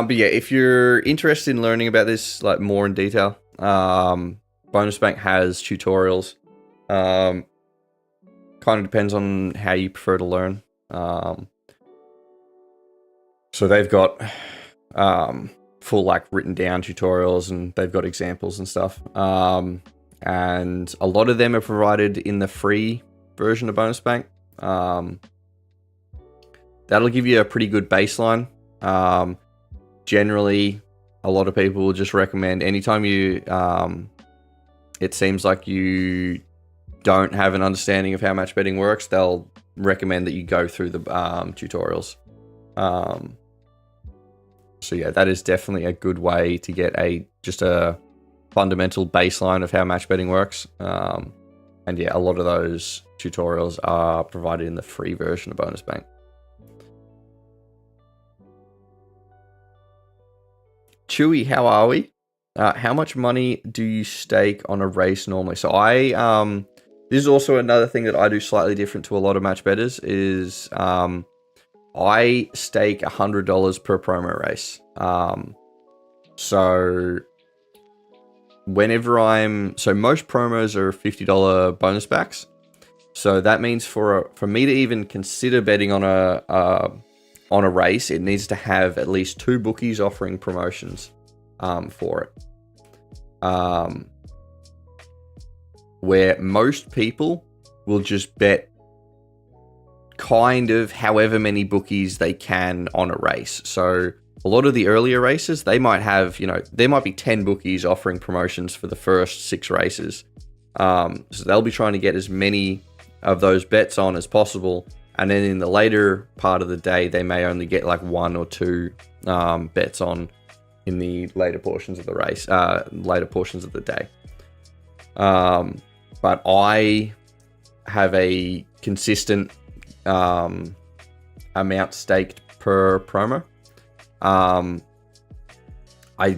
But yeah, if you're interested in learning about this like more in detail, Bonus Bank has tutorials. Kind of depends on how you prefer to learn. So they've got full like written down tutorials, and they've got examples and stuff. And a lot of them are provided in the free version of Bonus Bank. That'll give you a pretty good baseline. Generally, a lot of people will just recommend anytime you, it seems like you don't have an understanding of how match betting works, they'll recommend that you go through the tutorials. So yeah, that is definitely a good way to get just a fundamental baseline of how match betting works. And yeah, a lot of those tutorials are provided in the free version of Bonus Bank. Chewy, how are we? How much money do you stake on a race normally? So this is also another thing that I do slightly different to a lot of match bettors is I stake $100 per promo race. So most promos are $50 bonus backs. So that means for me to even consider betting on a race, it needs to have at least 2 bookies offering promotions for it. Where most people will just bet kind of however many bookies they can on a race. So a lot of the earlier races, they might have, there might be 10 bookies offering promotions for the first 6 races. So they'll be trying to get as many of those bets on as possible. And then in the later part of the day, they may only get like 1 or 2 bets on in the later portions of the race, later portions of the day. But I have a consistent amount staked per promo. I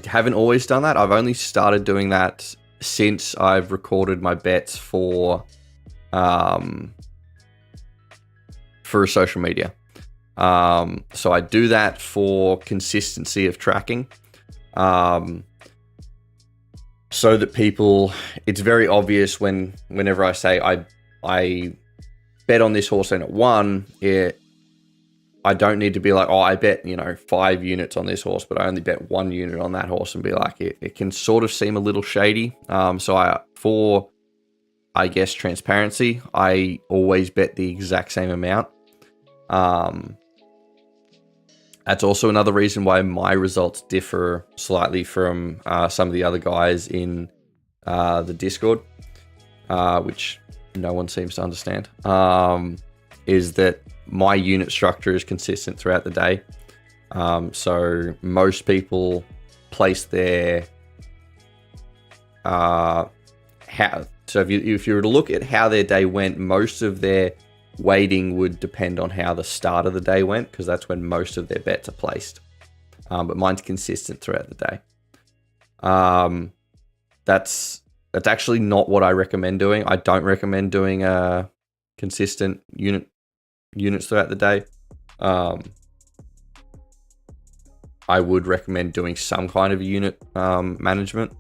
haven't always done that. I've only started doing that since I've recorded my bets for social media. So I do that for consistency of tracking. So that it's very obvious whenever I say I bet on this horse and it won, I don't need to be like, I bet, 5 units on this horse, but I only bet 1 unit on that horse and be like, it can sort of seem a little shady. So for transparency, I always bet the exact same amount. That's also another reason why my results differ slightly from some of the other guys in the Discord, which no one seems to understand, is that my unit structure is consistent throughout the day. So most people place their... so if you were to look at how their day went, most of their weighting would depend on how the start of the day went, because that's when most of their bets are placed. But mine's consistent throughout the day. That's actually not what I recommend doing. I don't recommend doing a consistent units throughout the day, I would recommend doing some kind of unit management.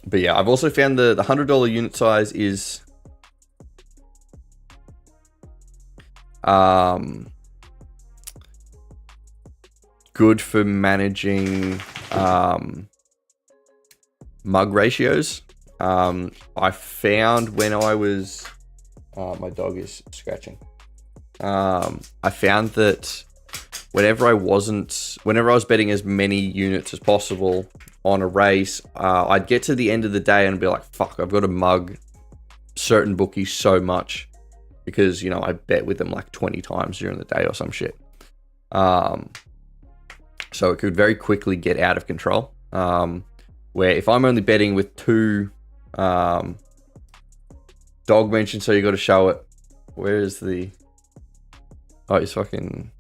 But yeah, I've also found the $100 unit size is good for managing mug ratios. I found when I was my dog is scratching. I found that whenever I was betting as many units as possible on a race, I'd get to the end of the day and be like, fuck, I've got to mug certain bookies so much because, I bet with them like 20 times during the day or some shit. So it could very quickly get out of control. Where if I'm only betting with 2 dog mentions, so you got to show it. Where is the... Oh, he's fucking...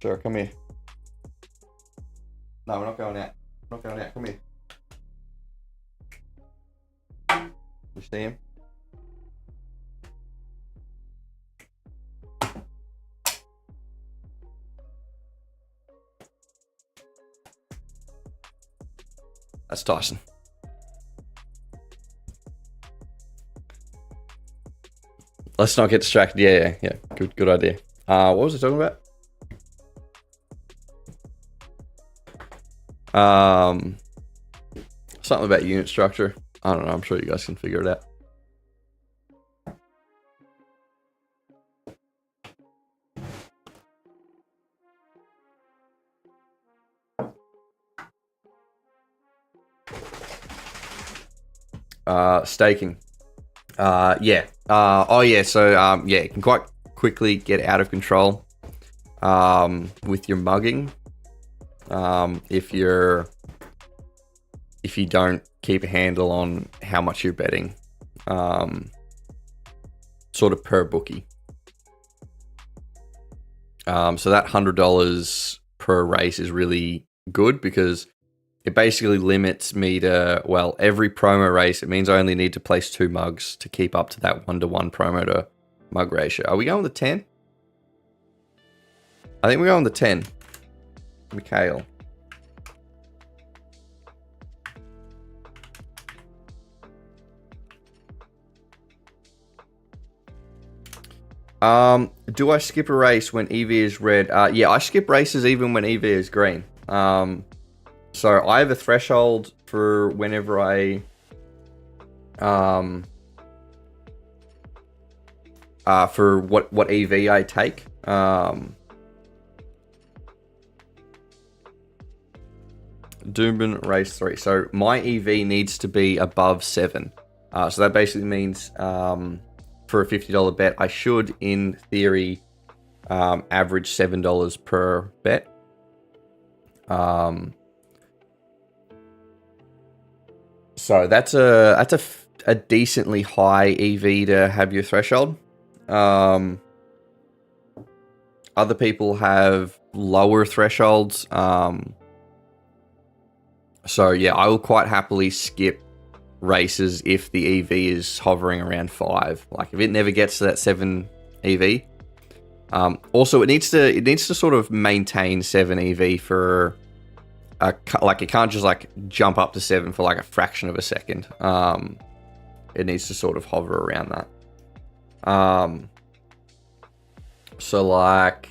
Sure, come here. No, we're not going out. We're not going out. Come here. You see him? That's Tyson. Let's not get distracted. Yeah. Good idea. What was I talking about? Something about unit structure. I don't know. I'm sure you guys can figure it out. Staking. Yeah. So it can quite quickly get out of control with your mugging. If you don't keep a handle on how much you're betting, sort of per bookie. So that $100 per race is really good because it basically limits me to, every promo race, it means I only need to place 2 mugs to keep up to that 1-to-1 promo to mug ratio. Are we going with the 10? I think we're going with the 10. Mikhail. Do I skip a race when EV is red? Yeah, I skip races even when EV is green. So I have a threshold for whenever I for what EV I take. Doomben race 3. So my EV needs to be above 7. So that basically means for a $50 bet, I should, in theory, average $7 per bet. So that's a decently high EV to have your threshold. Other people have lower thresholds. So yeah, I will quite happily skip races if the EV is hovering around 5. Like if it never gets to that 7 EV. Also, it needs to sort of maintain 7 EV for it can't just like jump up to 7 for like a fraction of a second. It needs to sort of hover around that. So like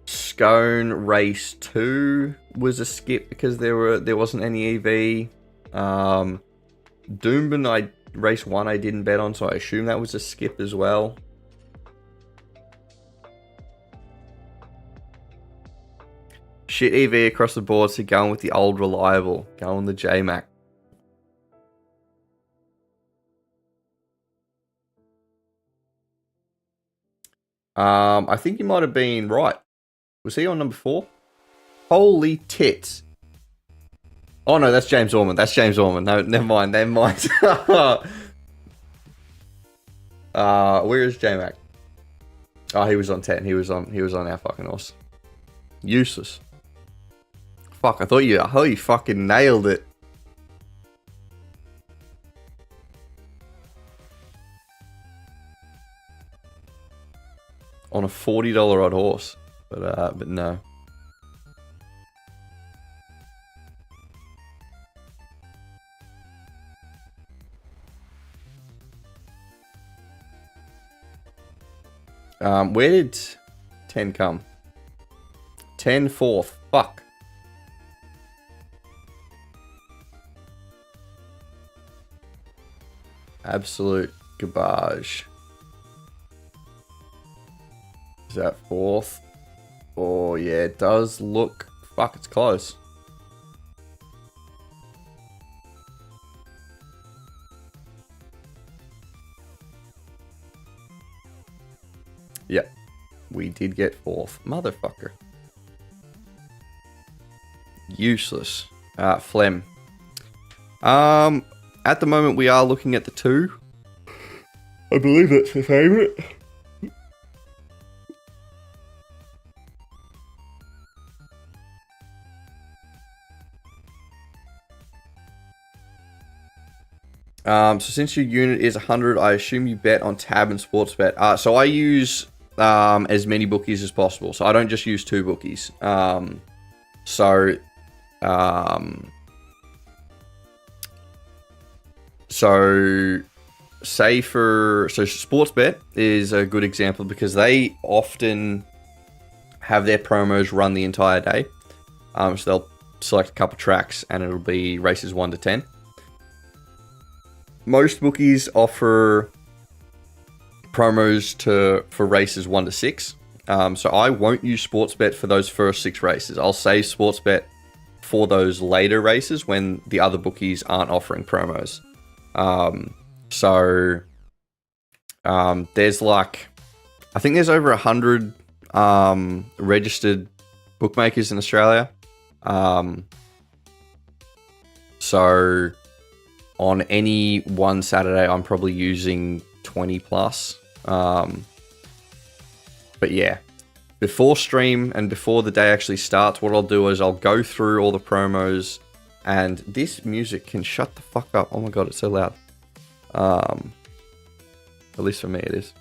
Scone race 2 was a skip because there wasn't any EV. Doomben race 1 I didn't bet on, so I assume that was a skip as well. Shit EV across the board, so going with the old reliable. Going the JMac. I think you might have been right. Was he on number 4? Holy tits. Oh no, that's James Orman. No, never mind. Where is JMac? Oh, he was on 10. He was on our fucking horse. Useless. Fuck, I thought you fucking nailed it. on a $40 odd horse, but no. Where did 10 come? 10 fourth. Fuck. Absolute garbage. Is that fourth? Oh, yeah, it does look... Fuck, it's close. Yep. We did get fourth. Motherfucker. Useless. Phlegm. At the moment, we are looking at the 2. I believe that's the favourite. So since your unit is 100, I assume you bet on tab and sports bet. So I use as many bookies as possible. So I don't just use 2 bookies. So sports bet is a good example because they often have their promos run the entire day. So they'll select a couple tracks and it'll be races 1 to 10. Most bookies offer promos for races 1 to 6. So I won't use Sportsbet for those first 6 races. I'll save Sportsbet for those later races when the other bookies aren't offering promos. There's like, I think there's over 100 registered bookmakers in Australia. So on any one Saturday, I'm probably using 20 plus. But yeah, before stream and before the day actually starts, what I'll do is I'll go through all the promos, and this music can shut the fuck up. Oh my god, it's so loud. At least for me it is.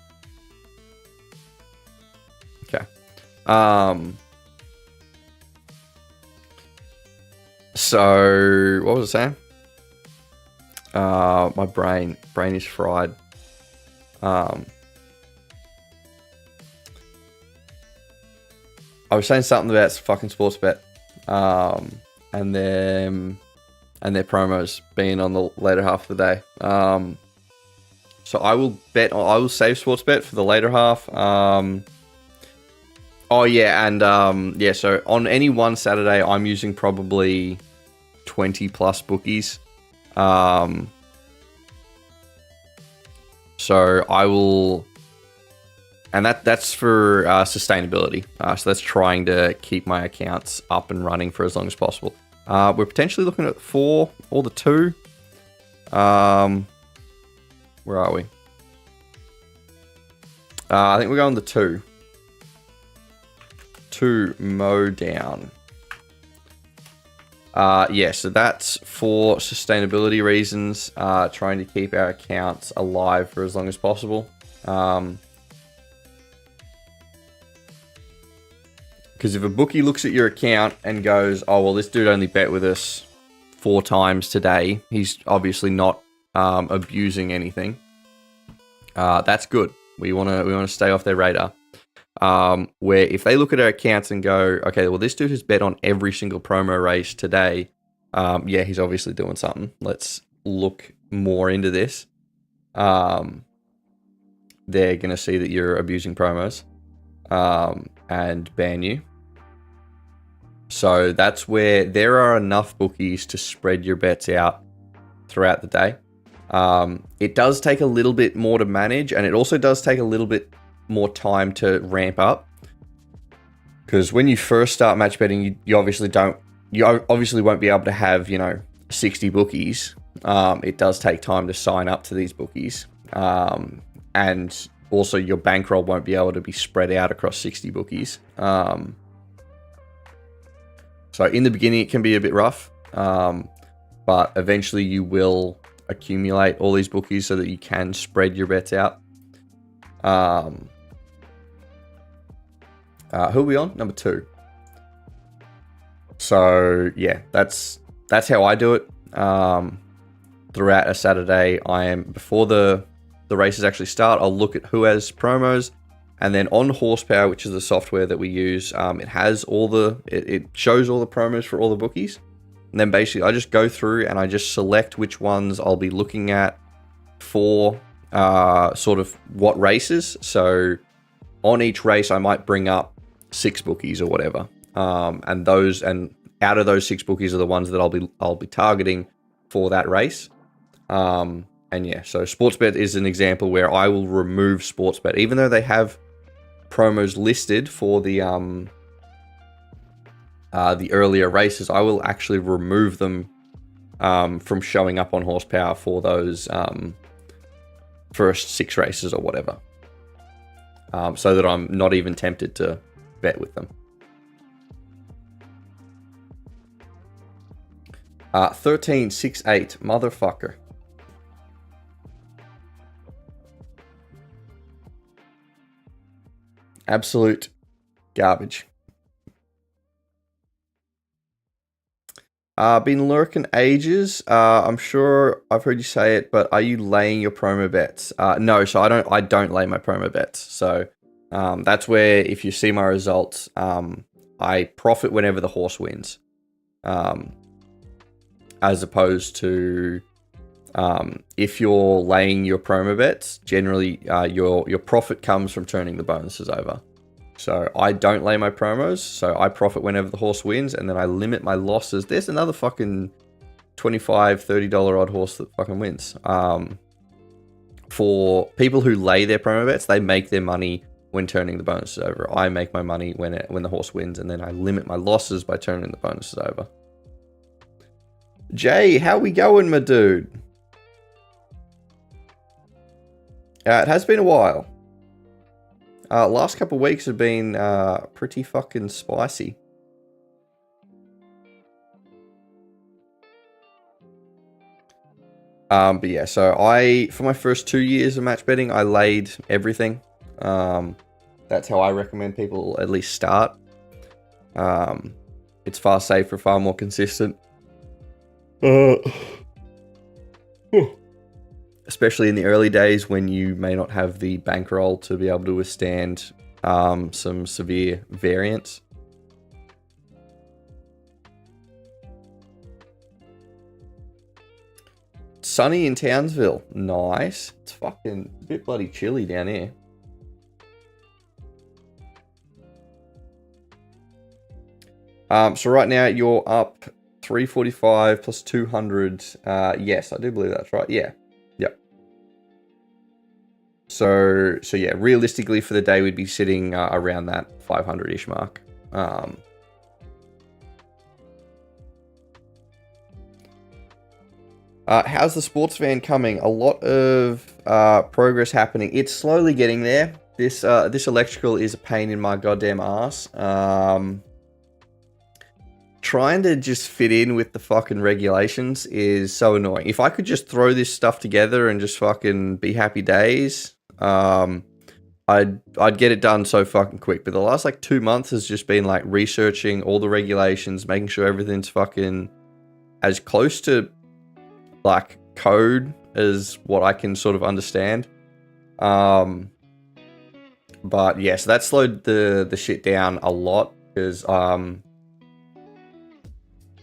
Okay. So what was I saying? My brain is fried. I was saying something about fucking Sportsbet, and their promos being on the later half of the day. So I will save Sportsbet for the later half. Oh yeah, and so on any one Saturday, I'm using probably 20 plus bookies. So I will, and that's for sustainability. So that's trying to keep my accounts up and running for as long as possible. We're potentially looking at 4 or the 2. Where are we? I think we're going the 2. 2 mow down. So that's for sustainability reasons, trying to keep our accounts alive for as long as possible. Because if a bookie looks at your account and goes, oh, well, this dude only bet with us 4 times today, he's obviously not abusing anything. That's good. We want to stay off their radar. Where if they look at our accounts and go, okay, well, this dude has bet on every single promo race today. Yeah, he's obviously doing something. Let's look more into this. They're going to see that you're abusing promos and ban you. So that's where there are enough bookies to spread your bets out throughout the day. It does take a little bit more to manage, and it also does take a little bit more time to ramp up, because when you first start match betting, you obviously won't be able to have 60 bookies. It does take time to sign up to these bookies, and also your bankroll won't be able to be spread out across 60 bookies. So in the beginning it can be a bit rough, but eventually you will accumulate all these bookies so that you can spread your bets out. Who are we on? Number 2. So yeah, that's how I do it. Throughout a Saturday, before the races actually start, I'll look at who has promos, and then on Horsepower, which is the software that we use, it has it shows all the promos for all the bookies. And then basically I just go through and I just select which ones I'll be looking at for sort of what races. So on each race, I might bring up 6 bookies or whatever. And out of those 6 bookies are the ones that I'll be targeting for that race. And yeah, so Sportsbet is an example where I will remove Sportsbet, even though they have promos listed for the earlier races. I will actually remove them from showing up on Horsepower for those first 6 races or whatever, so that I'm not even tempted to bet with them. 1368, motherfucker. Absolute garbage. Been lurking ages. I'm sure I've heard you say it, but are you laying your promo bets? No, so I don't lay my promo bets. So that's where, if you see my results, I profit whenever the horse wins. As opposed to if you're laying your promo bets, generally your profit comes from turning the bonuses over. So I don't lay my promos, so I profit whenever the horse wins, and then I limit my losses. There's another fucking $25, $30 odd horse that fucking wins. For people who lay their promo bets, they make their money when turning the bonuses over. I make my money when the horse wins, and then I limit my losses by turning the bonuses over. Jay, how we going, my dude? It has been a while. Last couple of weeks have been pretty fucking spicy. But yeah, so for my first 2 years of match betting, I laid everything. That's how I recommend people at least start. It's far safer, far more consistent. Especially in the early days when you may not have the bankroll to be able to withstand some severe variance. Sunny in Townsville. Nice. It's fucking a bit bloody chilly down here. So right now you're up 345 plus 200. Yes, I do believe that's right. Yeah. Yep. So yeah, realistically for the day, we'd be sitting around that 500-ish mark. How's the sports van coming? A lot of progress happening. It's slowly getting there. This electrical is a pain in my goddamn ass. Trying to just fit in with the fucking regulations is so annoying. If I could just throw this stuff together and just fucking be happy days, I'd get it done so fucking quick. But the last like 2 months has just been like researching all the regulations, making sure everything's fucking as close to like code as what I can sort of understand. But yeah, so that slowed the shit down a lot because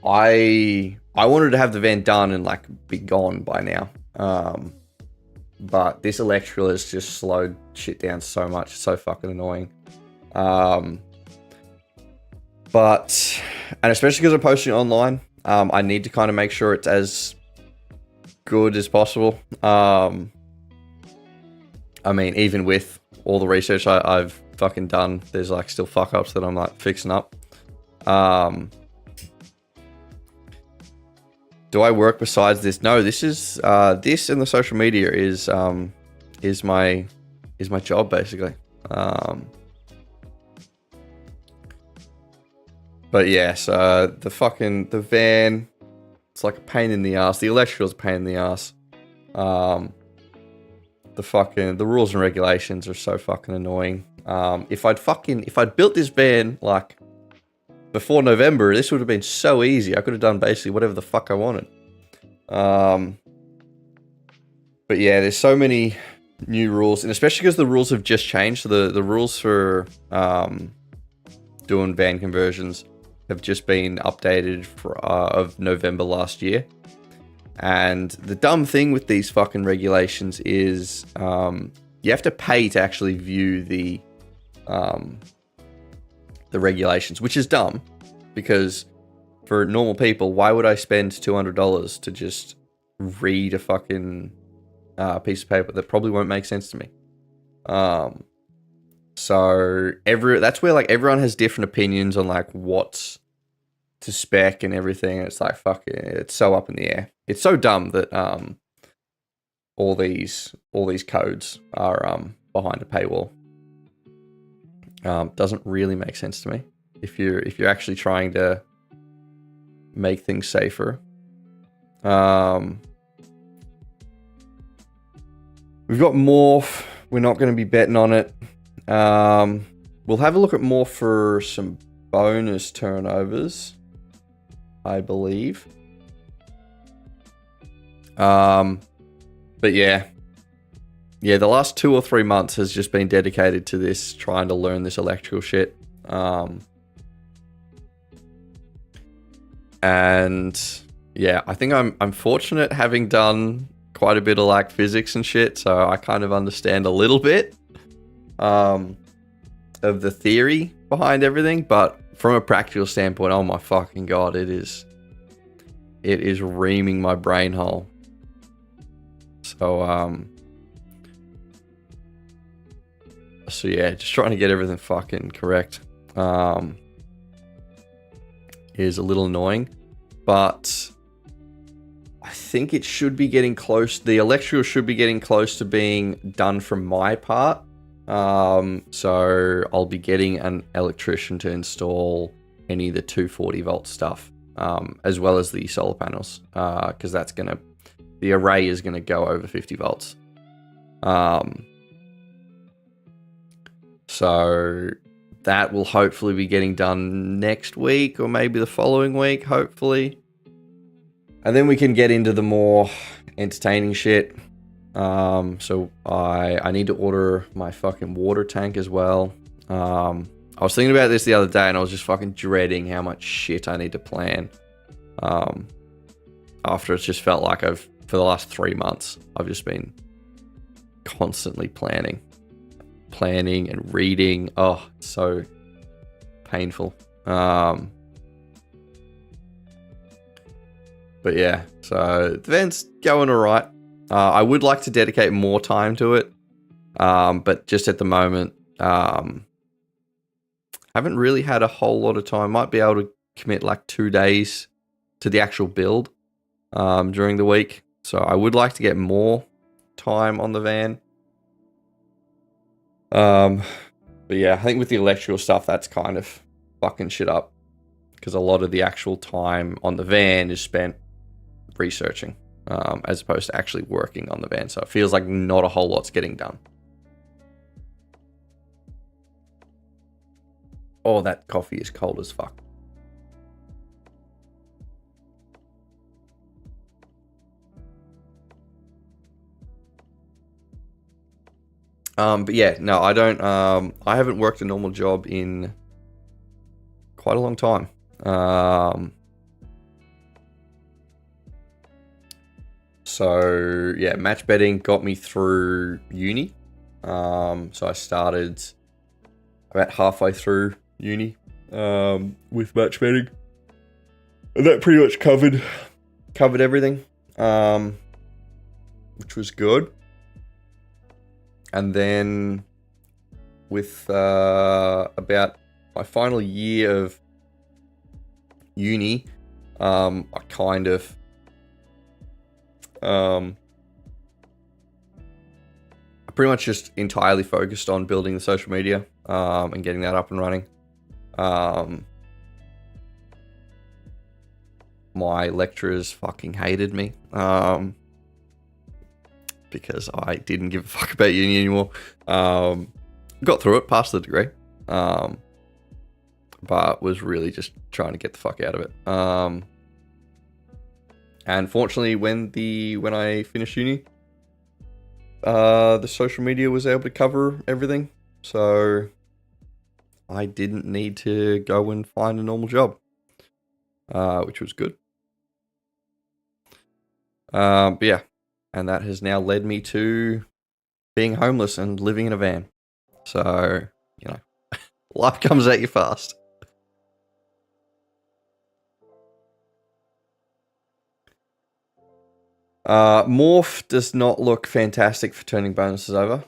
I wanted to have the van done and like be gone by now. But this electrical has just slowed shit down so much. It's so fucking annoying. And especially because I'm posting online, I need to kind of make sure it's as good as possible. I mean, even with all the research I've fucking done, there's like still fuck ups that I'm like fixing up. Do I work besides this? No, this is this and the social media is my job basically. But yes, the van, it's like a pain in the ass. The electrical's a pain in the ass. The rules and regulations are so fucking annoying. If I'd built this van like before November, this would have been so easy. I could have done basically whatever the fuck I wanted. But yeah, there's so many new rules, and especially because the rules have just changed. So the rules for doing van conversions have just been updated of November last year. And the dumb thing with these fucking regulations is you have to pay to actually view the regulations, which is dumb, because for normal people, why would I spend $200 to just read a fucking piece of paper that probably won't make sense to me? So that's where like everyone has different opinions on like what's to spec and everything. It's like fuck it, it's so up in the air. It's so dumb that all these codes are behind a paywall. Doesn't really make sense to me if you're actually trying to make things safer. We've got Morph. We're not going to be betting on it. We'll have a look at Morph for some bonus turnovers, I believe. But yeah, the last 2 or 3 months has just been dedicated to this, trying to learn this electrical shit. And yeah, I think I'm fortunate having done quite a bit of like physics and shit, so I kind of understand a little bit of the theory behind everything. But from a practical standpoint, oh my fucking god, it is reaming my brain hole. So yeah, just trying to get everything fucking correct is a little annoying, but I think it should be getting close. The electrical should be getting close to being done from my part. So I'll be getting an electrician to install any of the 240 volt stuff, as well as the solar panels, because the array is gonna go over 50 volts. So that will hopefully be getting done next week or maybe the following week, hopefully. And then we can get into the more entertaining shit. So I need to order my fucking water tank as well. I was thinking about this the other day and I was just fucking dreading how much shit I need to plan. After it's just felt like for the last 3 months, I've just been constantly planning and reading. Oh, it's so painful. But yeah, so the van's going all right. I would like to dedicate more time to it, but just at the moment, haven't really had a whole lot of time. Might be able to commit like 2 days to the actual build during the week. So I would like to get more time on the van. But yeah, I think with the electrical stuff, that's kind of fucking shit up, because a lot of the actual time on the van is spent researching, as opposed to actually working on the van. So it feels like not a whole lot's getting done. Oh, that coffee is cold as fuck. But yeah, no, I don't, I haven't worked a normal job in quite a long time. So yeah, match betting got me through uni. So I started about halfway through uni, with match betting. And that pretty much covered everything, which was good. And then with about my final year of uni, I kind of I pretty much just entirely focused on building the social media and getting that up and running. My lecturers fucking hated me. Because I didn't give a fuck about uni anymore. got through it, passed the degree. But was really just trying to get the fuck out of it. And fortunately, when I finished uni, the social media was able to cover everything, so I didn't need to go and find a normal job, which was good. But yeah, and that has now led me to being homeless and living in a van. So, you know, life comes at you fast. Morph does not look fantastic for turning bonuses over.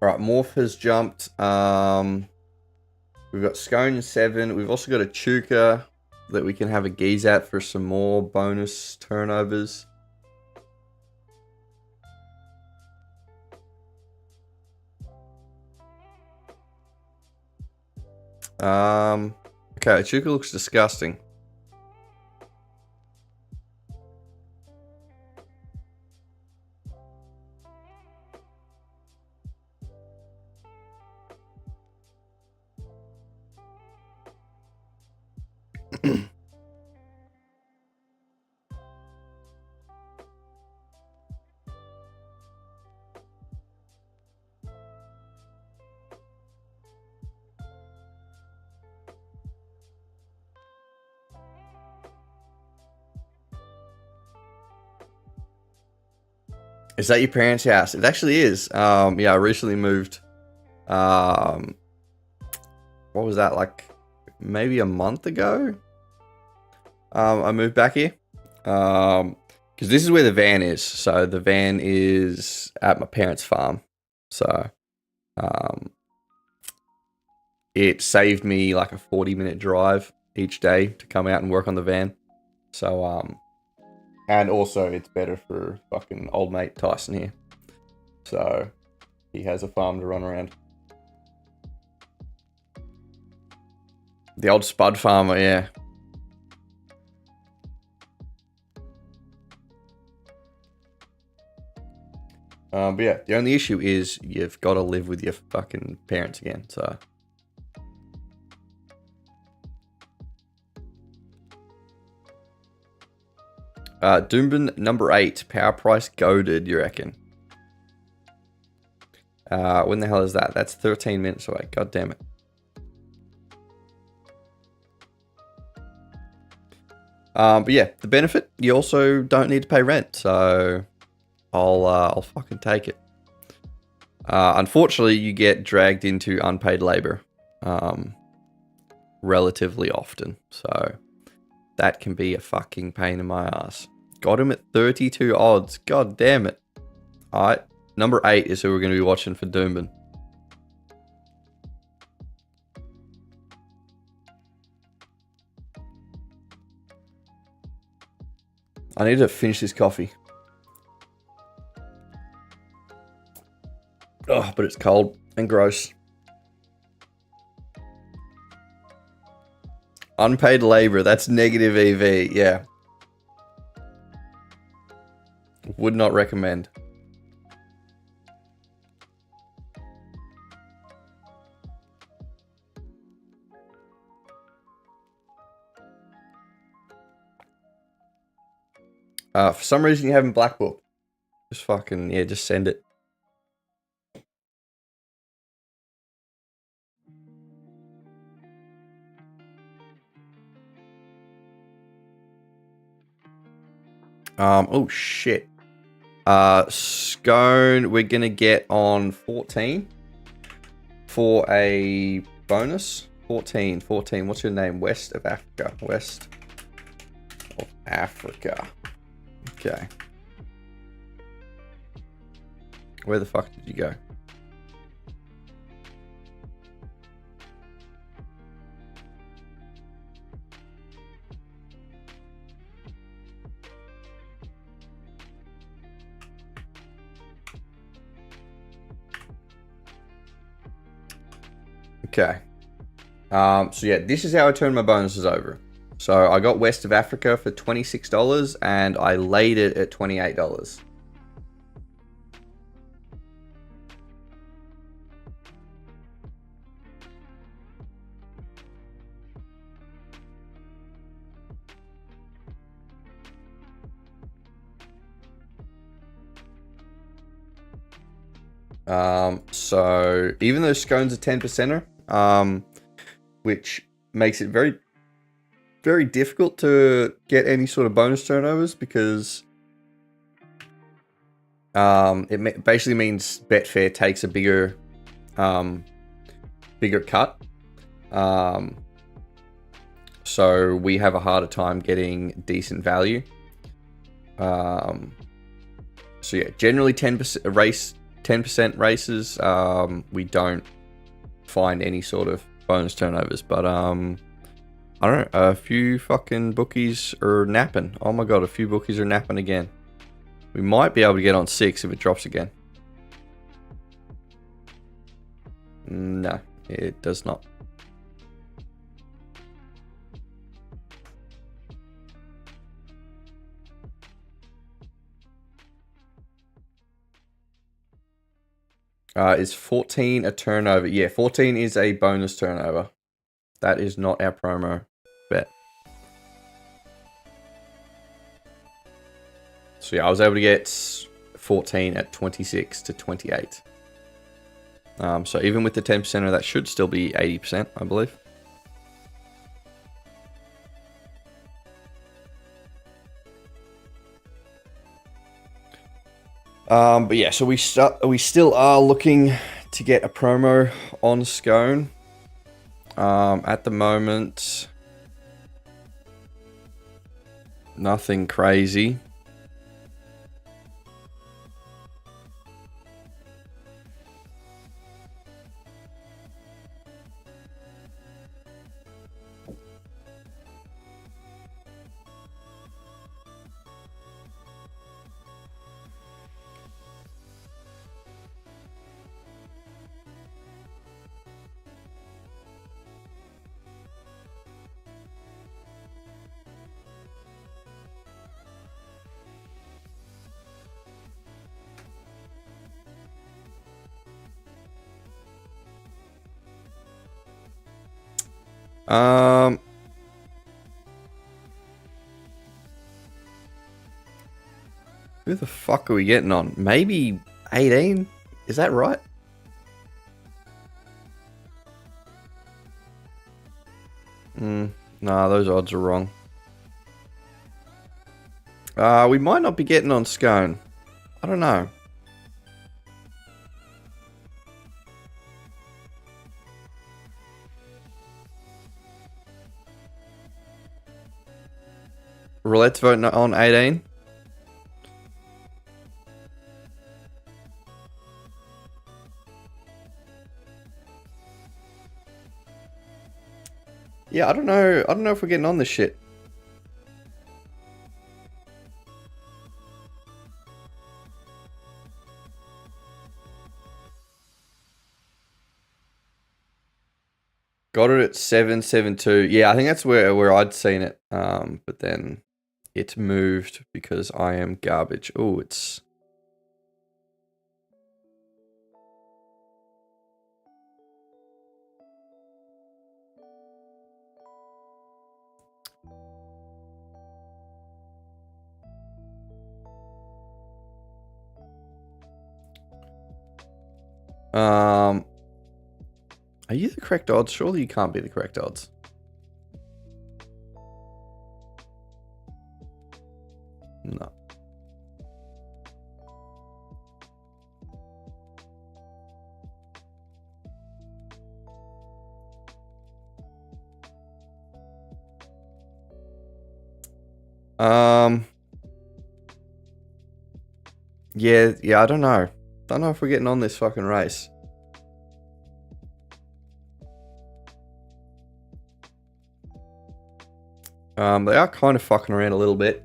Alright, Morph has jumped. We've got Scone 7. We've also got a Chuka that we can have a gaze at for some more bonus turnovers. Okay, Chuka looks disgusting. Is that your parents' house? It actually is. Yeah, I recently moved. What was that, like maybe a month ago? I moved back here. Because this is where the van is. So the van is at my parents' farm. So it saved me like a 40-minute drive each day to come out and work on the van. So and also, it's better for fucking old mate Tyson here. So, he has a farm to run around. The old Spud farmer, yeah. But yeah, the only issue is you've got to live with your fucking parents again, so... Doomben number 8, power price goaded, you reckon? When the hell is that? That's 13 minutes away. God damn it. But yeah, the benefit, you also don't need to pay rent, so I'll fucking take it. Unfortunately, you get dragged into unpaid labor relatively often, so that can be a fucking pain in my ass. Got him at 32 odds. God damn it. Alright, number 8 is who we're going to be watching for Doomben. I need to finish this coffee. Oh, but it's cold and gross. Unpaid labor, that's negative EV, yeah. Would not recommend. For some reason you haven't Black Book. Just fucking, yeah, just send it. Oh shit. Scone, we're gonna get on 14 for a bonus. 14. 14. What's your name? West of Africa. West of Africa. Okay. Where the fuck did you go? Okay. So yeah, this is how I turned my bonuses over. So I got West of Africa for $26 and I laid it at $28. So even though scones are 10%er, which makes it very, very difficult to get any sort of bonus turnovers because it basically means Betfair takes a bigger cut. So we have a harder time getting decent value. So yeah, generally 10% races, we don't find any sort of bonus turnovers, but I don't know, a few fucking bookies are napping. Oh my god, a few bookies are napping again. We might be able to get on 6 if it drops again. No, it does not. Is 14 a turnover? Yeah, 14 is a bonus turnover. That is not our promo bet. So yeah, I was able to get 14 at 26 to 28. So even with the 10%, that should still be 80%, I believe. But yeah, so we still are looking to get a promo on Scone. At the moment, nothing crazy. Who the fuck are we getting on? Maybe 18? Is that right? Nah, those odds are wrong. We might not be getting on Scone. I don't know. Roulette's voting on 18. Yeah, I don't know. I don't know if we're getting on this shit. Got it at 772. Yeah, I think that's where I'd seen it. But then it moved because I am garbage. Oh, it's are you the correct odds? Surely you can't be the correct odds. No. Yeah, I don't know. Don't know if we're getting on this fucking race. They are kind of fucking around a little bit.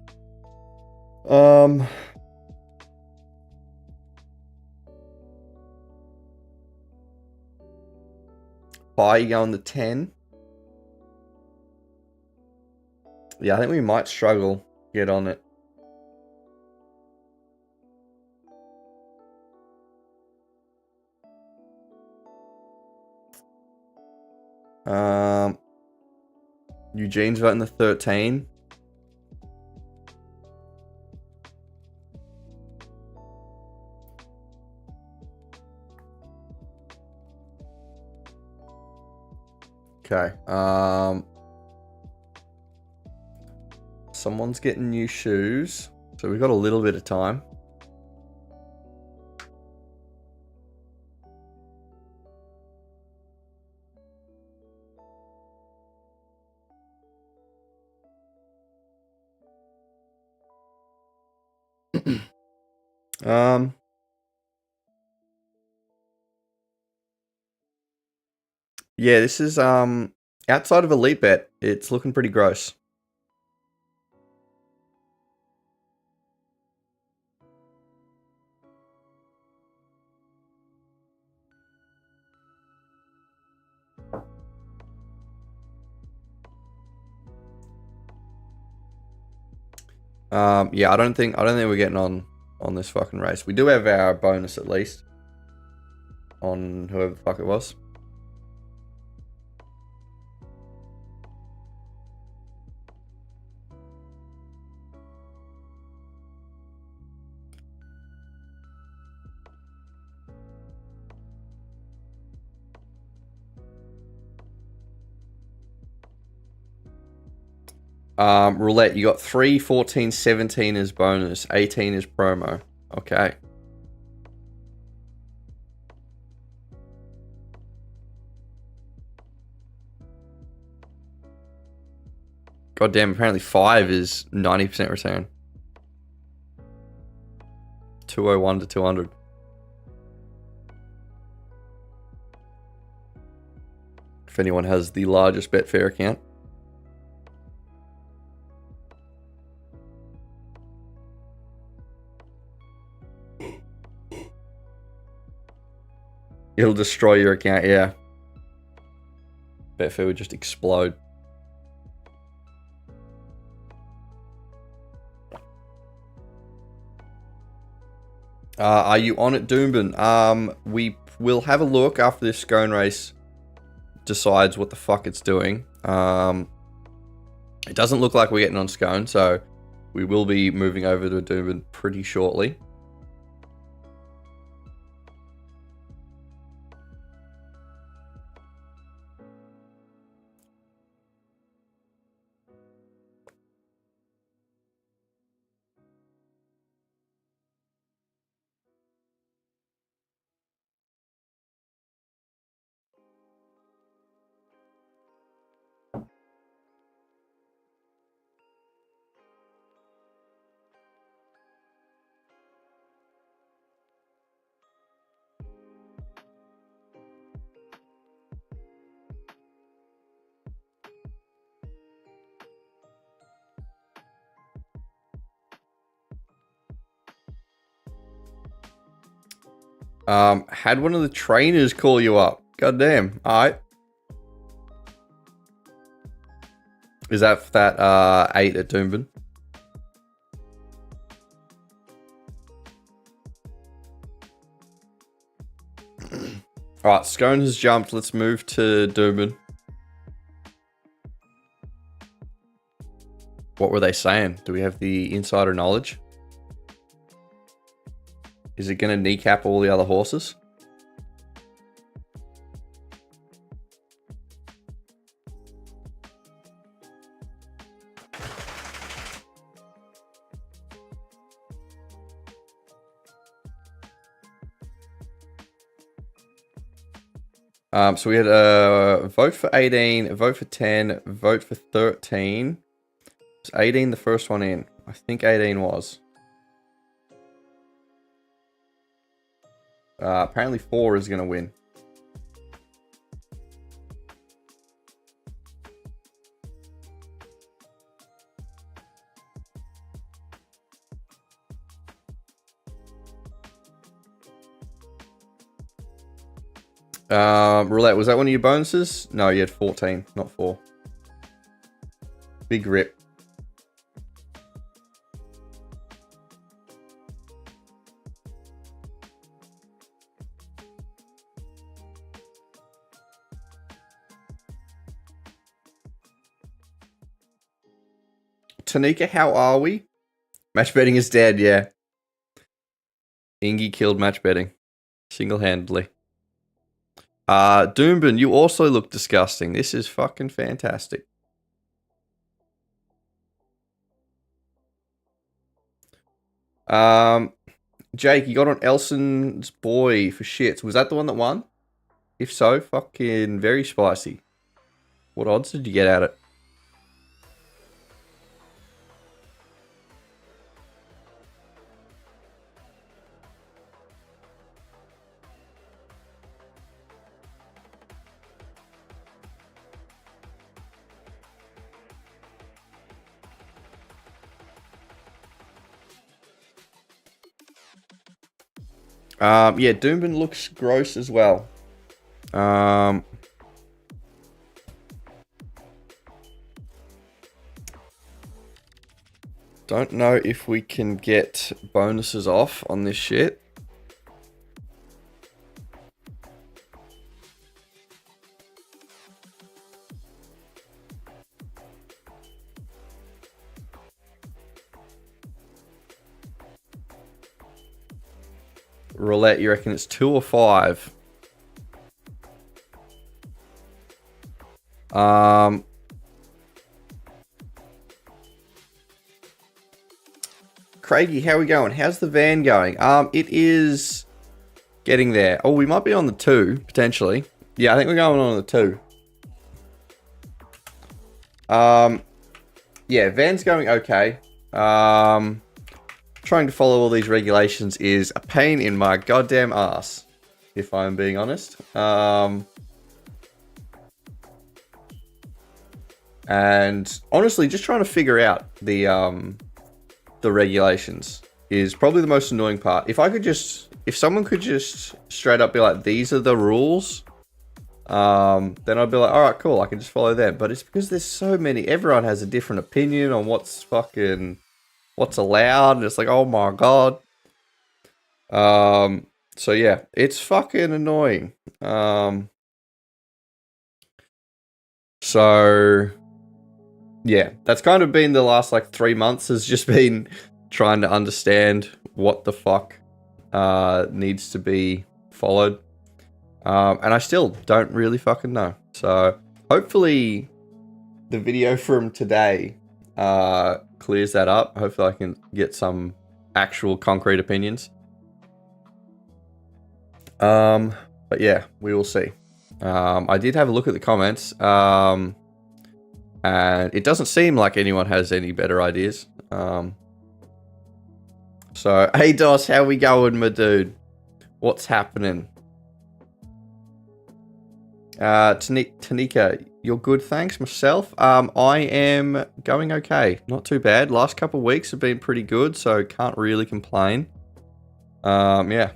Pie, you going to 10? Yeah, I think we might struggle to get on it. Eugene's voting the 13. Okay. Someone's getting new shoes, so we've got a little bit of time. Yeah, this is outside of Elite Bet, it's looking pretty gross. Yeah, I don't think we're getting on this fucking race. We do have our bonus at least on whoever the fuck it was. Roulette, you got 3, 14, 17 as bonus, 18 as promo. Okay. Goddamn, apparently 5 is 90% return. 201 to 200. If anyone has the largest Betfair account. It'll destroy your account, yeah. Betfair would just explode. Are you on it, Doomben? We will have a look after this scone race decides what the fuck it's doing. It doesn't look like we're getting on scone, so we will be moving over to Doomben pretty shortly. Had one of the trainers call you up. Goddamn. Alright. Is that 8 at Doomben? Alright, Scone has jumped. Let's move to Doomben. What were they saying? Do we have the insider knowledge? Is it going to kneecap all the other horses? So we had a vote for 18, a vote for 10, a vote for 13. Is 18 the first one in? I think 18 was. Apparently 4 is going to win. Roulette, was that one of your bonuses? No, you had 14, not 4. Big rip. Tanika, how are we? Match betting is dead, yeah. Ingy killed match betting. Single-handedly. Doombin, you also look disgusting. This is fucking fantastic. Jake, you got on Elson's boy for shits. Was that the one that won? If so, fucking very spicy. What odds did you get at it? Yeah, Doombin looks gross as well. Don't know if we can get bonuses off on this shit. Roulette, you reckon it's 2 or 5? Craigie, how are we going? How's the van going? It is getting there. Oh, we might be on the 2, potentially. Yeah, I think we're going on the 2. Yeah, van's going okay. Trying to follow all these regulations is a pain in my goddamn ass, if I'm being honest. And honestly, just trying to figure out the regulations is probably the most annoying part. If someone could just straight up be like, these are the rules, then I'd be like, all right, cool, I can just follow them. But it's because there's so many. Everyone has a different opinion on what's allowed, and it's like, oh my god. So yeah, it's fucking annoying. So yeah, that's kind of been the last like 3 months, has just been trying to understand what the fuck needs to be followed. And I still don't really fucking know. So hopefully the video from today clears that up. Hopefully I can get some actual concrete opinions. But yeah, we will see. I did have a look at the comments, and it doesn't seem like anyone has any better ideas. So, hey Dos, how we going, my dude? What's happening? Tanika, you're good, thanks. Myself, I am going okay. Not too bad. Last couple of weeks have been pretty good, so can't really complain. Yeah.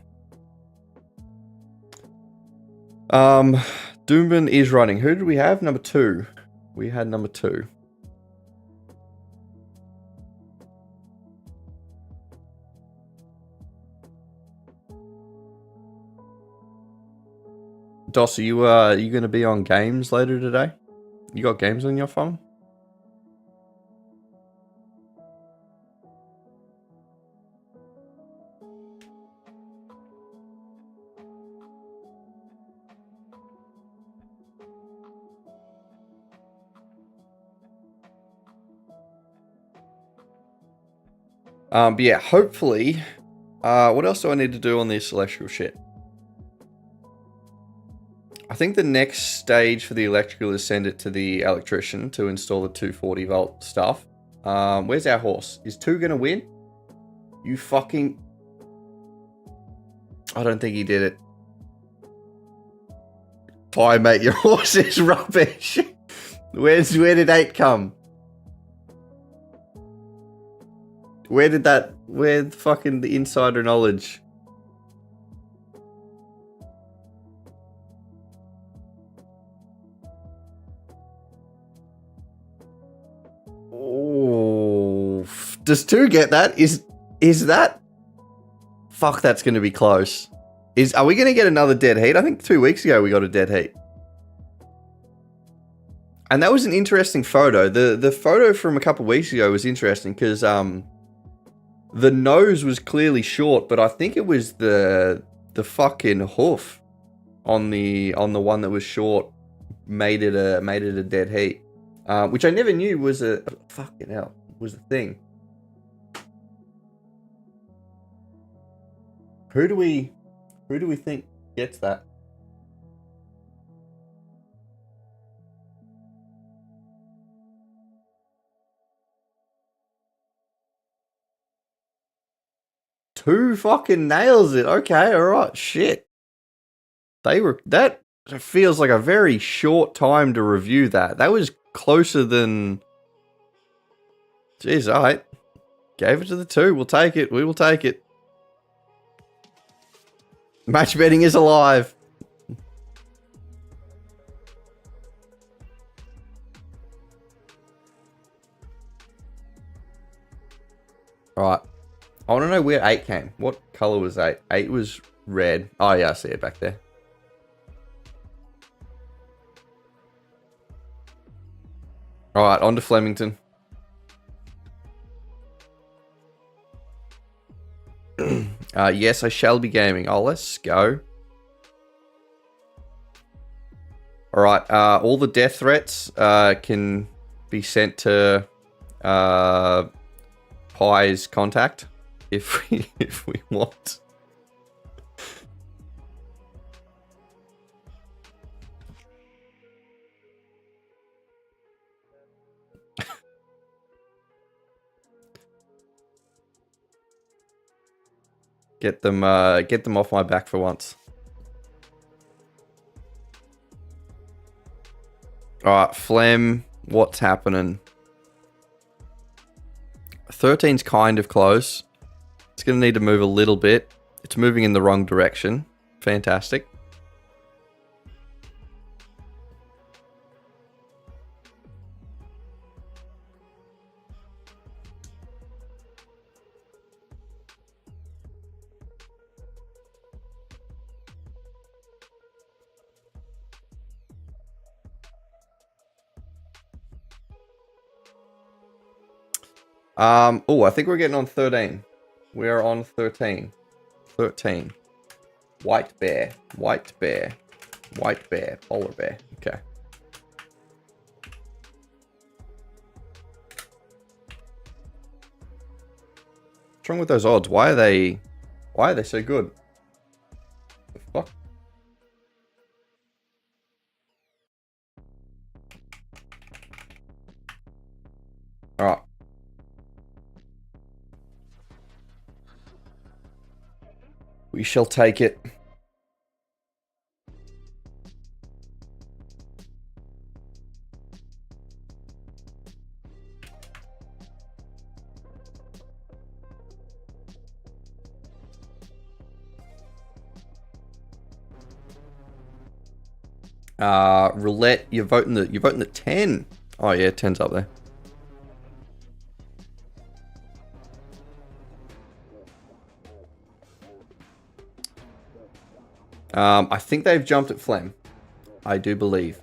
Doombin is running. Who did we have? Number 2. We had number 2. Dos, are you going to be on games later today? You got games on your phone? But yeah, hopefully, what else do I need to do on this electrical shit? I think the next stage for the electrical is send it to the electrician to install the 240 volt stuff. Where's our horse? Is 2 gonna win? You fucking... I don't think he did it. Fine, mate. Your horse is rubbish. Where did 8 come? Where fucking the insider knowledge? Oh, does 2 get that? Is that? Fuck, that's going to be close. Are we going to get another dead heat? I think 2 weeks ago we got a dead heat. And that was an interesting photo. The photo from a couple of weeks ago was interesting because the nose was clearly short, but I think it was the fucking hoof on the one that was short made it a dead heat, which I never knew was a fucking hell was a thing. Who do we think gets that? Two fucking nails it. Okay, alright, shit. That feels like a very short time to review that. That was closer than... Jeez, alright. Gave it to the 2. We'll take it. We will take it. Match betting is alive. Alright. I want to know where 8 came. What color was 8? 8 was red. Oh, yeah, I see it back there. Alright, on to Flemington. Yes, I shall be gaming. Oh, let's go. Alright, all the death threats can be sent to Pi's contact if we want. Get them off my back for once. Alright, Flem, what's happening? 13's kind of close. It's going to need to move a little bit. It's moving in the wrong direction. Fantastic. Oh, I think we're getting on 13. We're on 13. 13. White bear. White bear. White bear. Polar bear. Okay. What's wrong with those odds? Why are they so good? The fuck? Alright. We shall take it. Roulette, you're voting the 10. Oh yeah, 10's up there. I think they've jumped at Flem. I do believe.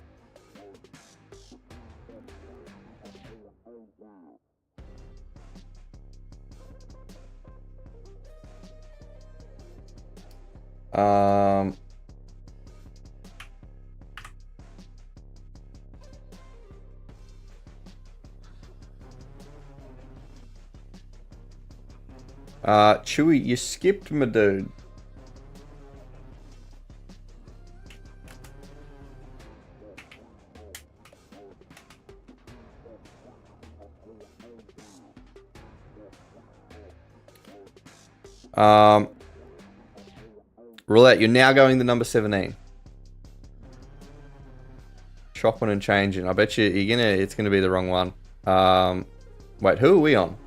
Chewy, you skipped my dude. Roulette, you're now going the number 17. Chopping and changing. I bet it's gonna be the wrong one. Wait, who are we on?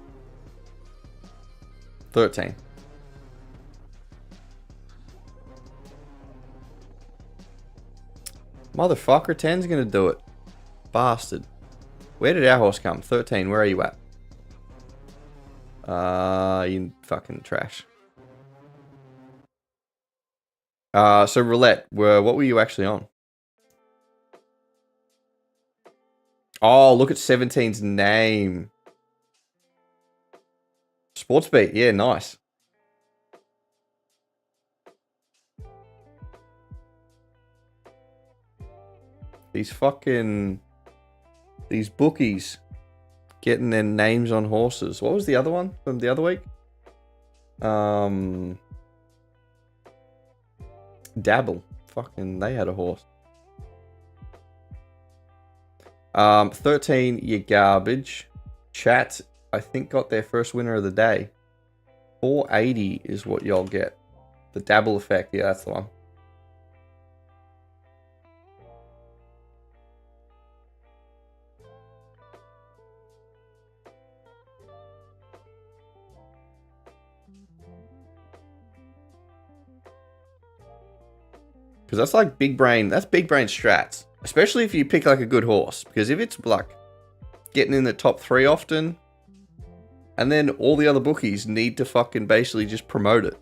13. Motherfucker, 10's gonna do it. Bastard. Where did our horse come? 13, where are you at? You fucking trash. So roulette, what were you actually on? Oh, look at 17's name. Sportsbeat, yeah, nice. These bookies getting their names on horses. What was the other one from the other week? Dabble. Fucking, they had a horse. 13, you garbage. Chat, I think, got their first winner of the day. 480 is what y'all get. The Dabble effect, yeah, that's the one. Because that's like big brain strats. Especially if you pick like a good horse. Because if it's like getting in the top 3 often, and then all the other bookies need to fucking basically just promote it.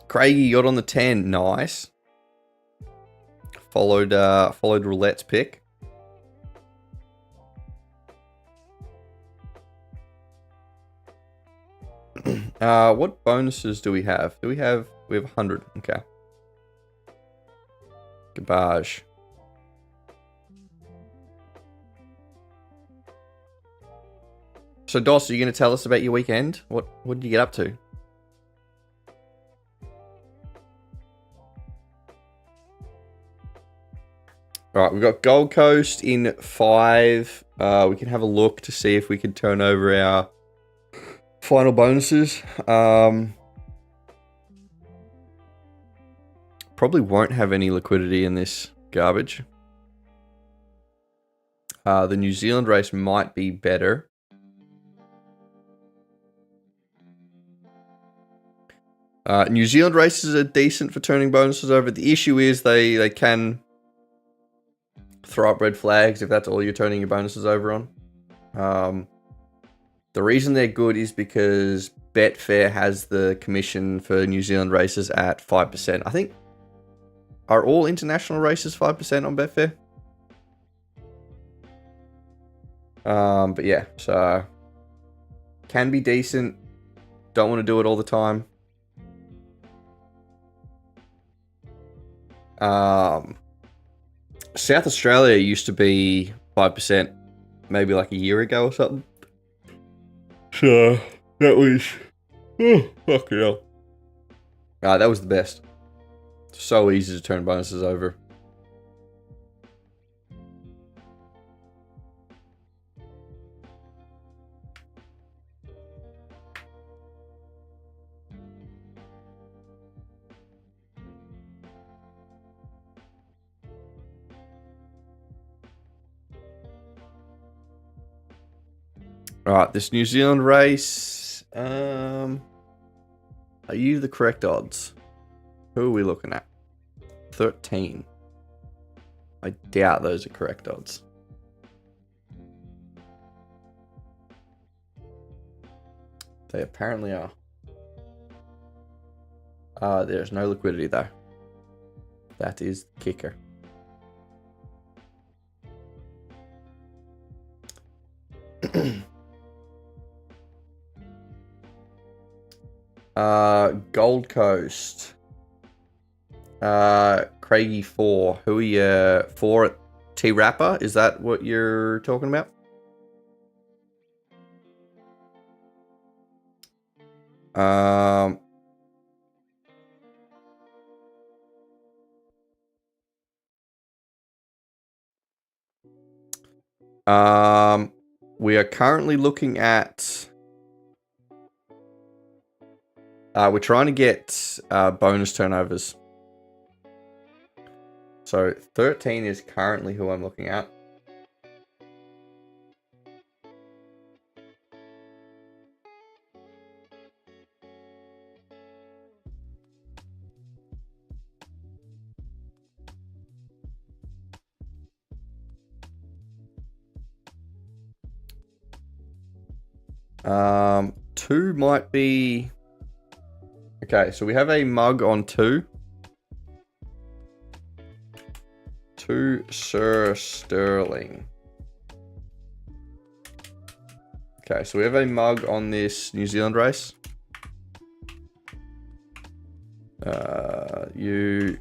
Craigie got on the 10, nice. Followed Roulette's pick. What bonuses do we have? We have 100. Okay. Garbage. So Doss, are you going to tell us about your weekend? What did you get up to? All right, we've got Gold Coast in 5. We can have a look to see if we can turn over our final bonuses. Probably won't have any liquidity in this garbage. The New Zealand race might be better. New Zealand races are decent for turning bonuses over. The issue is they can throw up red flags if that's all you're turning your bonuses over on. The reason they're good is because Betfair has the commission for New Zealand races at 5%. I think, are all international races 5% on Betfair? But yeah, so can be decent. Don't want to do it all the time. South Australia used to be 5% maybe like a year ago or something. So that was fucking hell. That was the best. So easy to turn bonuses over. Alright, this New Zealand race. Are you the correct odds? Who are we looking at? 13. I doubt those are correct odds. They apparently are. There's no liquidity though. That is the kicker. Gold Coast. Craigie 4. Who are you? 4 at T-Rapper? Is that what you're talking about? We are currently looking at. We're trying to get bonus turnovers. So 13 is currently who I'm looking at. Two might be. Okay, so we have a mug on 2. 2 Sir Sterling. Okay, so we have a mug on this New Zealand race. You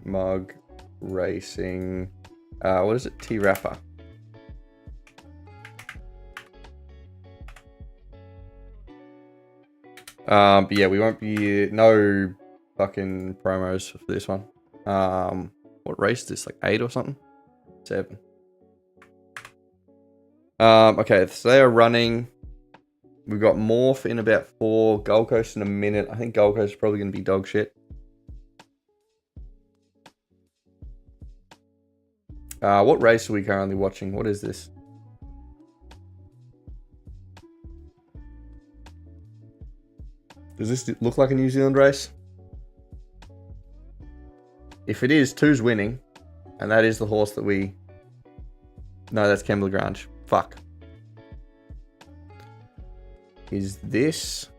mug racing. What is it? T Rapper. But yeah, we won't be no fucking promos for this one. What race is this? Like 8 or something? 7. Okay, so they are running. We've got Morph in about 4, Gold Coast in a minute. I think Gold Coast is probably going to be dog shit. What race are we currently watching? What is this? Does this look like a New Zealand race? If it is, 2's winning. And that is the horse that we... No, that's Kembla Grange. Fuck. Is this...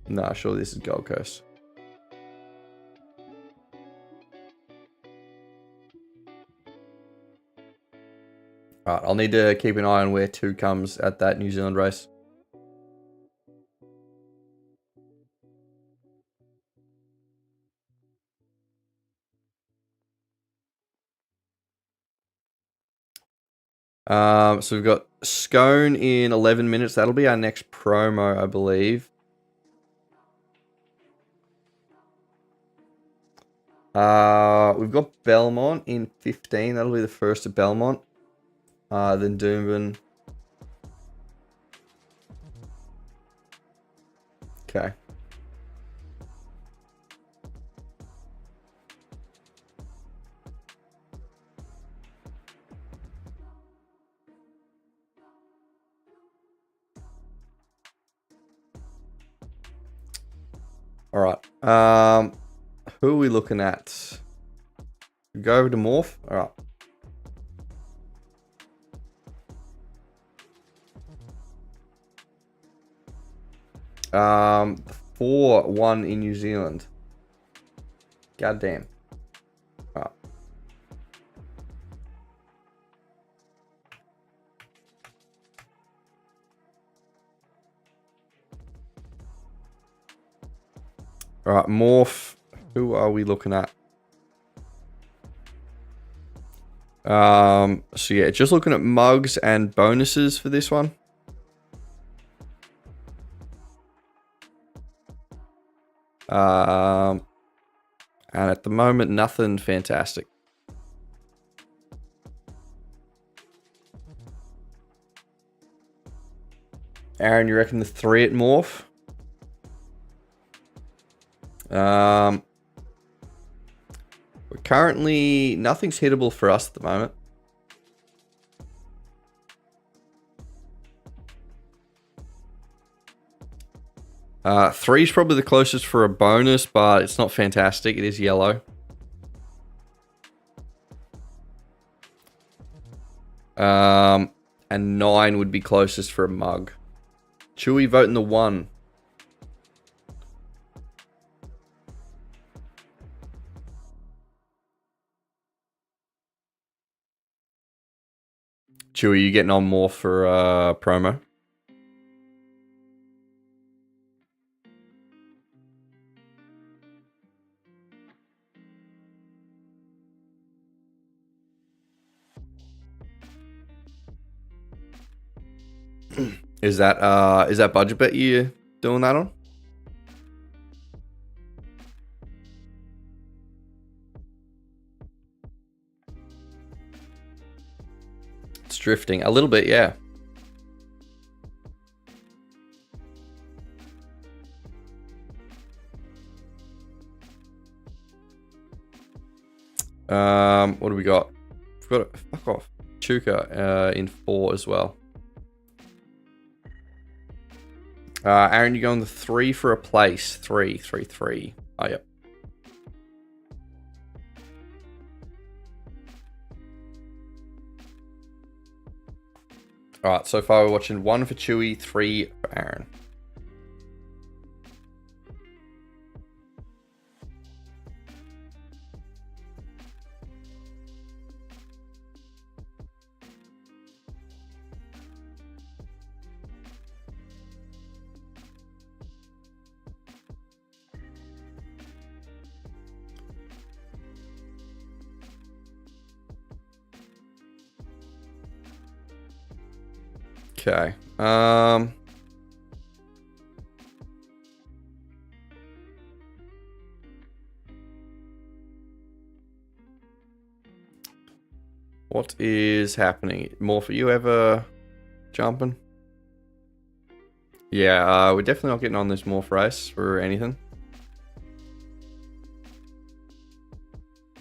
No, sure this is Gold Coast. Alright, I'll need to keep an eye on where 2 comes at that New Zealand race. So we've got Scone in 11 minutes. That'll be our next promo, I believe. We've got Belmont in 15. That'll be the first of Belmont. Then Doomben. Okay. All right. Who are we looking at? Go over to Morph. All right. 4-1 in New Zealand. Goddamn. All right. All right, Morph. Who are we looking at? So yeah, just looking at mugs and bonuses for this one. And at the moment, nothing fantastic. Aaron, you reckon the 3 at Morph? We're currently, nothing's hittable for us at the moment. Three's probably the closest for a bonus, but it's not fantastic. It is yellow. And 9 would be closest for a mug. Chewy voting the 1. Chewy, you getting on more for promo? Is that budget bet you doing that on? drifting. A little bit, yeah. What do we got? We've got fuck off. Chuka in 4 as well. Aaron, you go on the 3 for a place. 3, 3, 3. Oh, yep. Alright, so far we're watching 1 for Chewy, 3 for Aaron. Okay. What is happening? More for you ever jumping? Yeah, we're definitely not getting on this morph race for anything.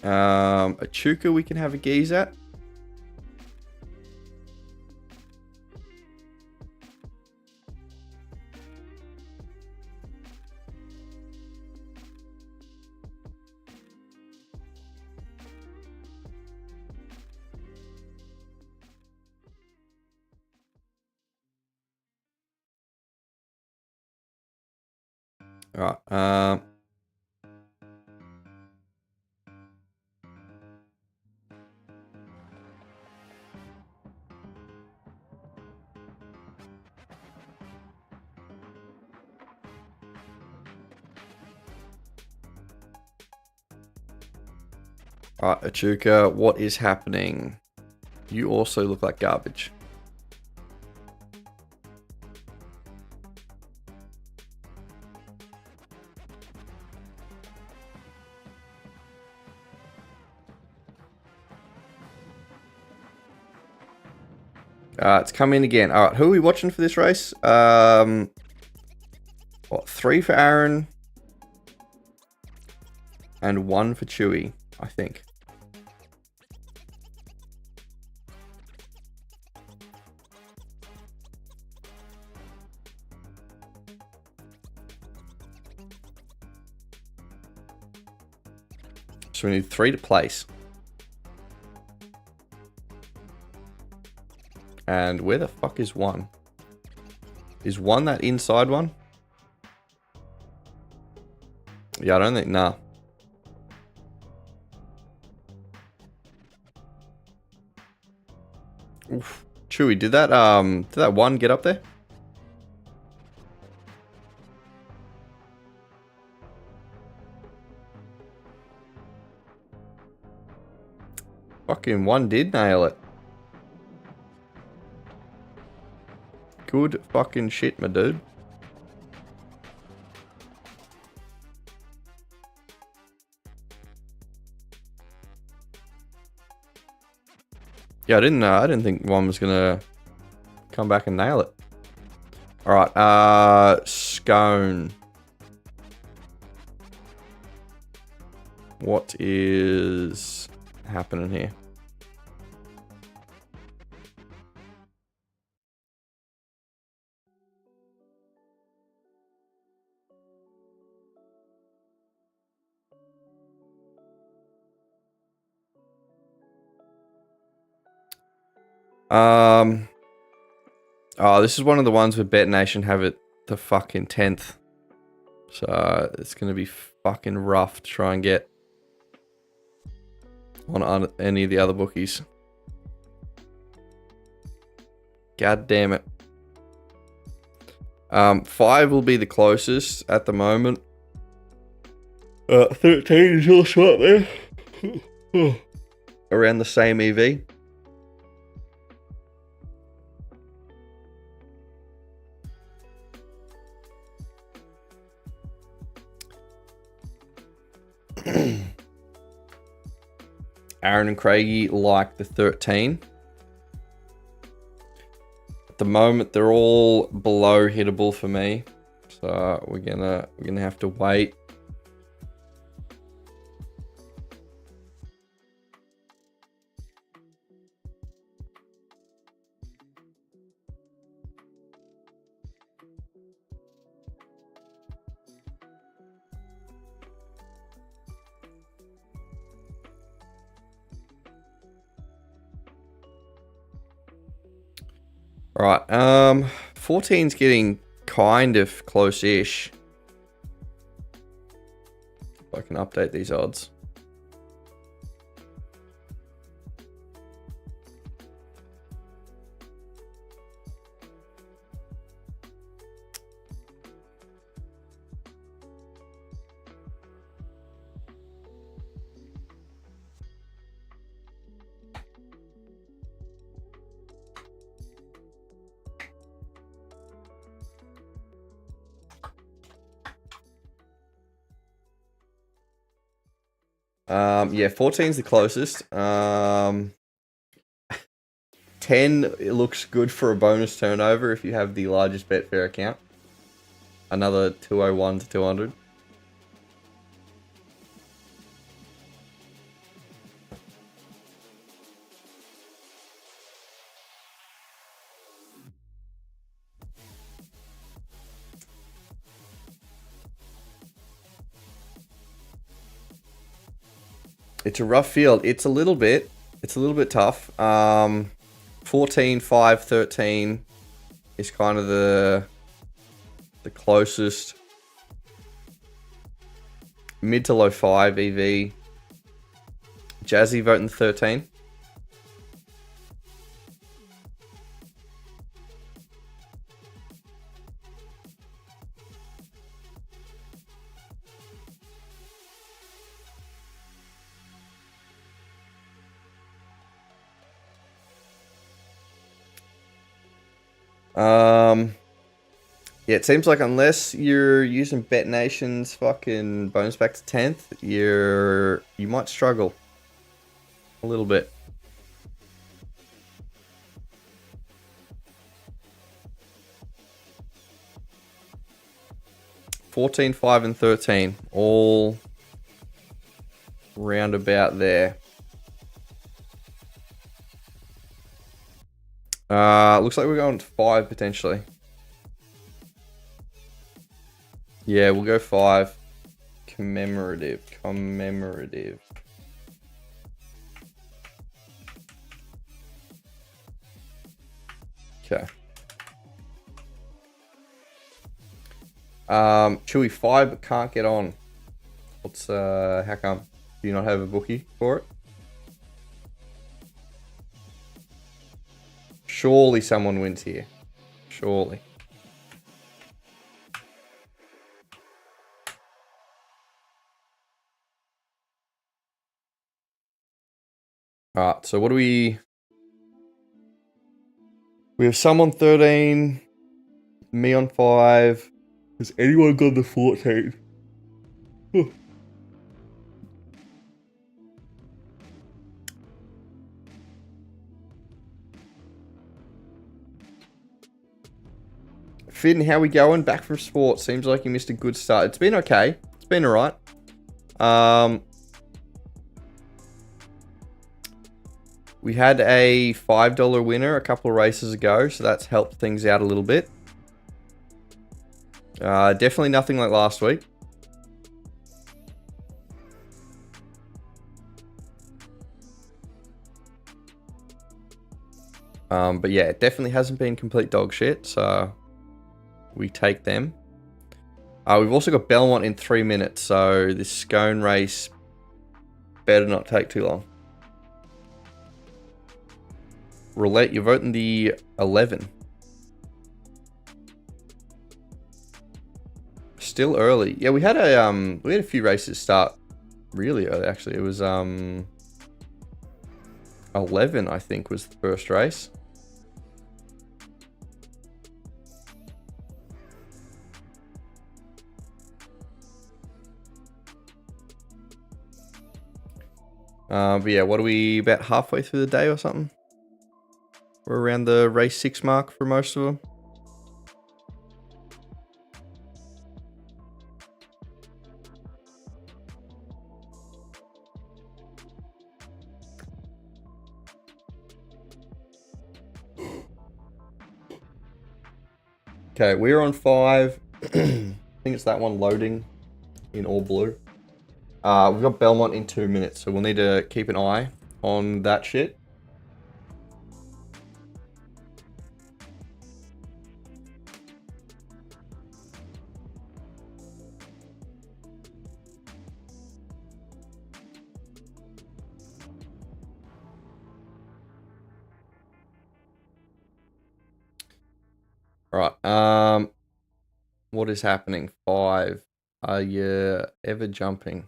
A Chuka we can have a geese at. Alright, Alright, Achuka, what is happening? You also look like garbage. It's come in again. Alright, who are we watching for this race? What, 3 for Aaron? And 1 for Chewy, I think. So we need 3 to place. And where the fuck is 1? Is 1 that inside one? Yeah, I don't think, nah. Oof. Chewy, did that 1 get up there? Fucking 1 did nail it. Good fucking shit, my dude. Yeah, I didn't think 1 was gonna come back and nail it. Alright, Scone. What is happening here? Oh, this is one of the ones where Bet Nation have it the fucking 10th. So it's gonna be fucking rough to try and get on any of the other bookies. God damn it. 5 will be the closest at the moment. 13 is also up there. Around the same EV. Aaron and Craigie like the 13. the moment, they're all below hittable for me. So we're gonna have to wait. All right, 14's getting kind of close-ish. If I can update these odds. Yeah, 14's the closest. 10, it looks good for a bonus turnover if you have the largest Betfair account. Another 201 to 200. It's a rough field. It's a little bit tough. 14, 5, 13 is kind of the closest. Mid to low 5 EV. Jazzy voting 13. Yeah, it seems like unless you're using Bet Nation's fucking bonus back to 10th, you might struggle a little bit. $14, 5, and 13, all round about there. Looks like we're going to 5 potentially. Yeah, we'll go 5. Commemorative. Okay. Chewy 5 but can't get on. What's how come? Do you not have a bookie for it? Surely someone wins here. Surely. Alright, so what do we... We have someone 13, me on 5. Has anyone got the 14? Finn, how we going? Back from sports. Seems like you missed a good start. It's been okay. It's been alright. We had a $5 winner a couple of races ago, so that's helped things out a little bit. Definitely nothing like last week. But yeah, it definitely hasn't been complete dog shit, so we take them. We've also got Belmont in 3 minutes, so this scone race better not take too long. Roulette, you're voting the 11. Still early. Yeah, we had a few races start really early actually. It was 11 I think was the first race. But yeah, what are we, about halfway through the day or something? We're around the race 6 mark for most of them. Okay, we're on 5. I think it's that one loading in all blue. We've got Belmont in 2 minutes, so we'll need to keep an eye on that shit. Alright, what is happening? 5. Are you ever jumping?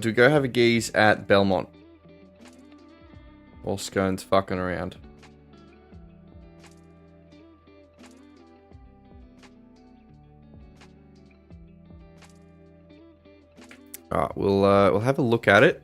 Do we go have a geese at Belmont? While Scone's fucking around. Alright, we'll have a look at it.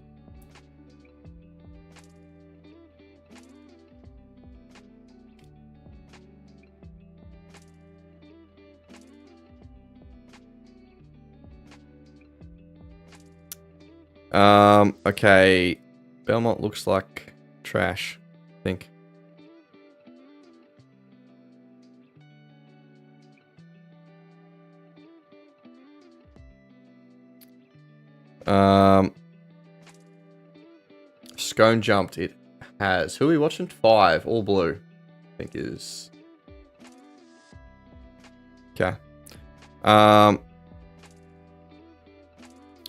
Okay. Belmont looks like trash, I think. Scone jumped. It has. Who are we watching? 5, all blue. I think is. Okay.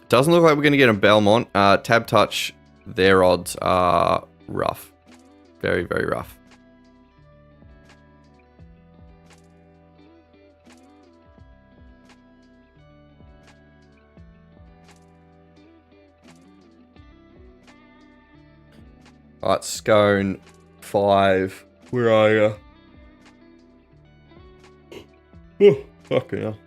Doesn't look like we're going to get a Belmont. Tab Touch, their odds are rough. Very, very rough. Alright, Scone, 5. Where are you? Oh, fucking hell.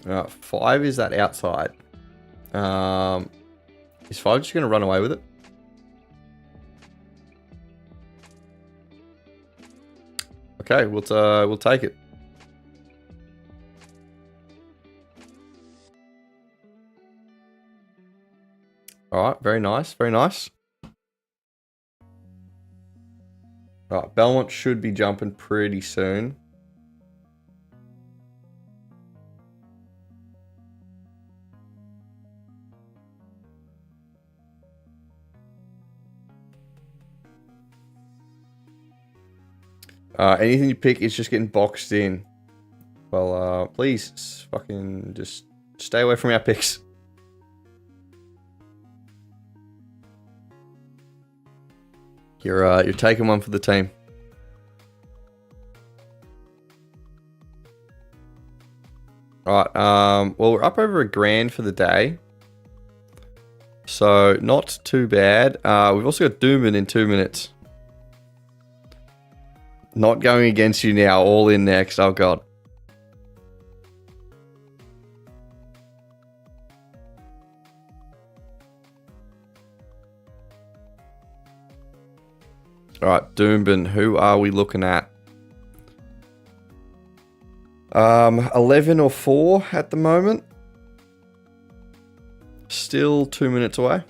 Alright, 5 is that outside. Is 5 just going to run away with it? Okay, we'll take it. Alright, very nice, very nice. Alright, Belmont should be jumping pretty soon. Anything you pick is just getting boxed in. Well, please, fucking just stay away from our picks. You're taking one for the team. Alright, well, we're up over $1,000 for the day. So, not too bad. We've also got Doomman in 2 minutes. Not going against you now, all in next. Oh, God. Alright, Doomban, who are we looking at? 11 or 4 at the moment. Still 2 minutes away.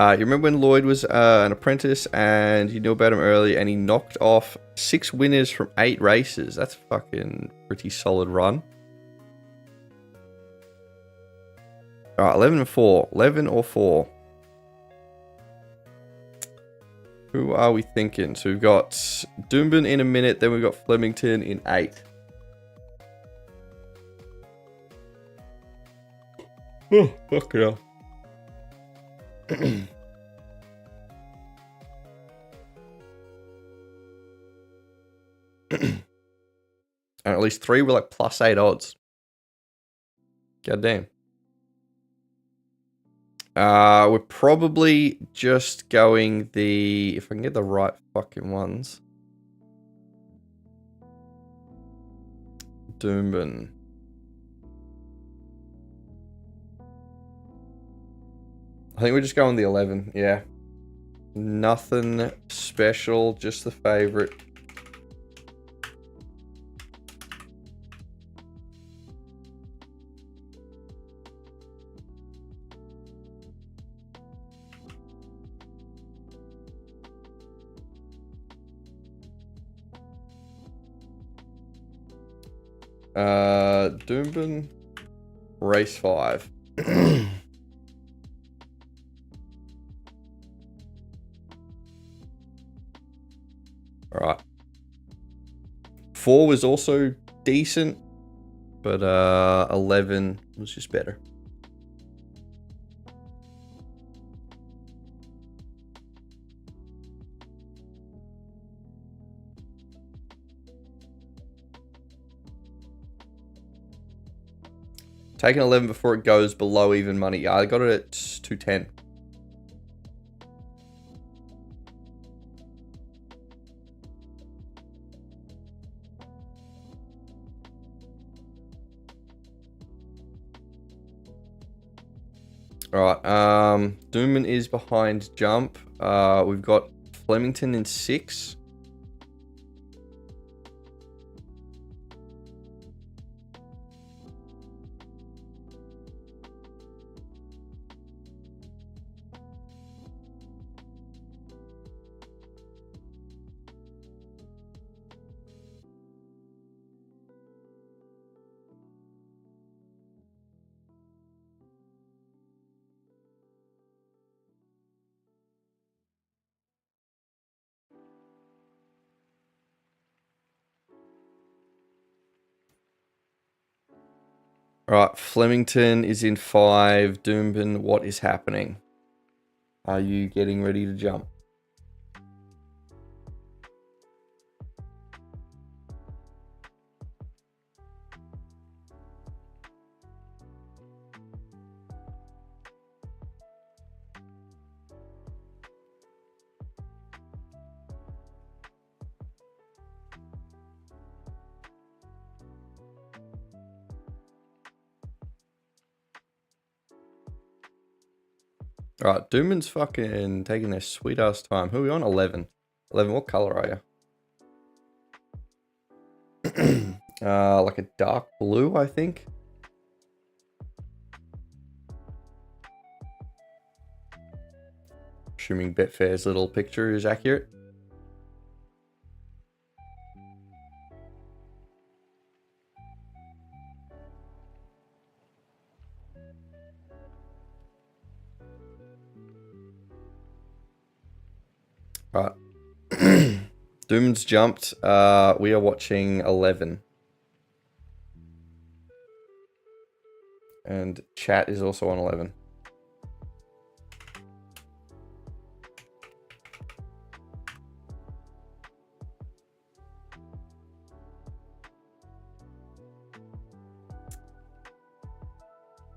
You remember when Lloyd was an apprentice and you knew about him early and he knocked off 6 winners from 8 races? That's a fucking pretty solid run. Alright, 11 or 4. 11 or 4. Who are we thinking? So we've got Doomben in a minute, then we've got Flemington in 8. Oh, fuck hell. And at least 3 were like +8 odds. God damn. We're probably just going the... If I can get the right fucking ones. Doomben. I think we're just going the 11, yeah. Nothing special, just the favorite. Doomben, race 5. Alright. 4 was also decent, but 11 was just better. Taking 11 before it goes below even money. Yeah, I got it at 210. Alright, Dooman is behind Jump. We've got Flemington in 6. Alright, Flemington is in 5. Doomben, what is happening? Are you getting ready to jump? Alright, Dooman's fucking taking their sweet ass time. Who are we on? 11. 11, what color are you? Like a dark blue, I think. Assuming Betfair's little picture is accurate. Right. Doom's jumped. We are watching 11. And chat is also on 11.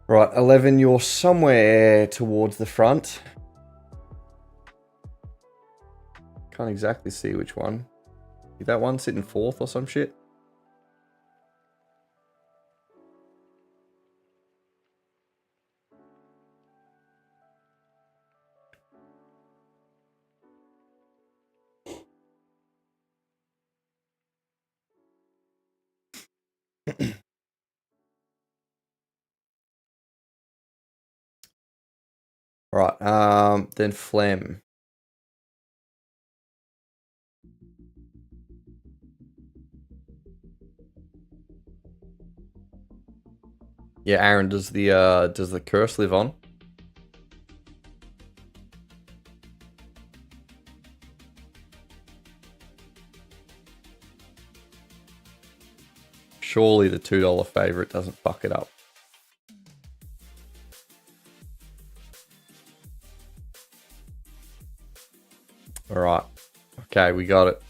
Right, 11, you're somewhere towards the front. Can't exactly see which one. Is that one sitting 4th or some shit? Right, then Flem. Yeah, Aaron, does the curse live on? Surely the $2 favorite doesn't fuck it up. All right. Okay, we got it.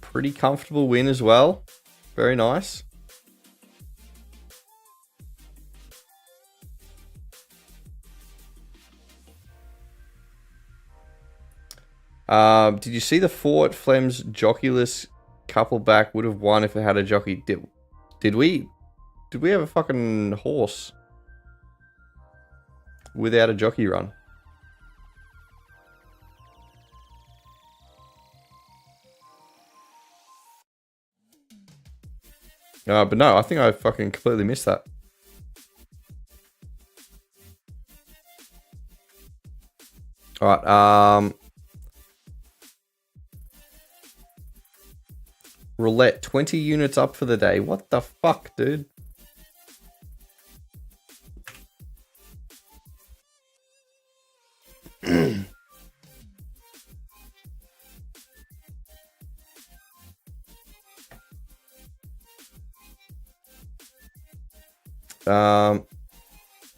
Pretty comfortable win as well. Very nice. Did you see the 4 at Flem's jockeyless couple back would have won if it had a jockey? Did we have a fucking horse without a jockey run? But no, I think I fucking completely missed that. All right. Roulette, 20 units up for the day. What the fuck, dude?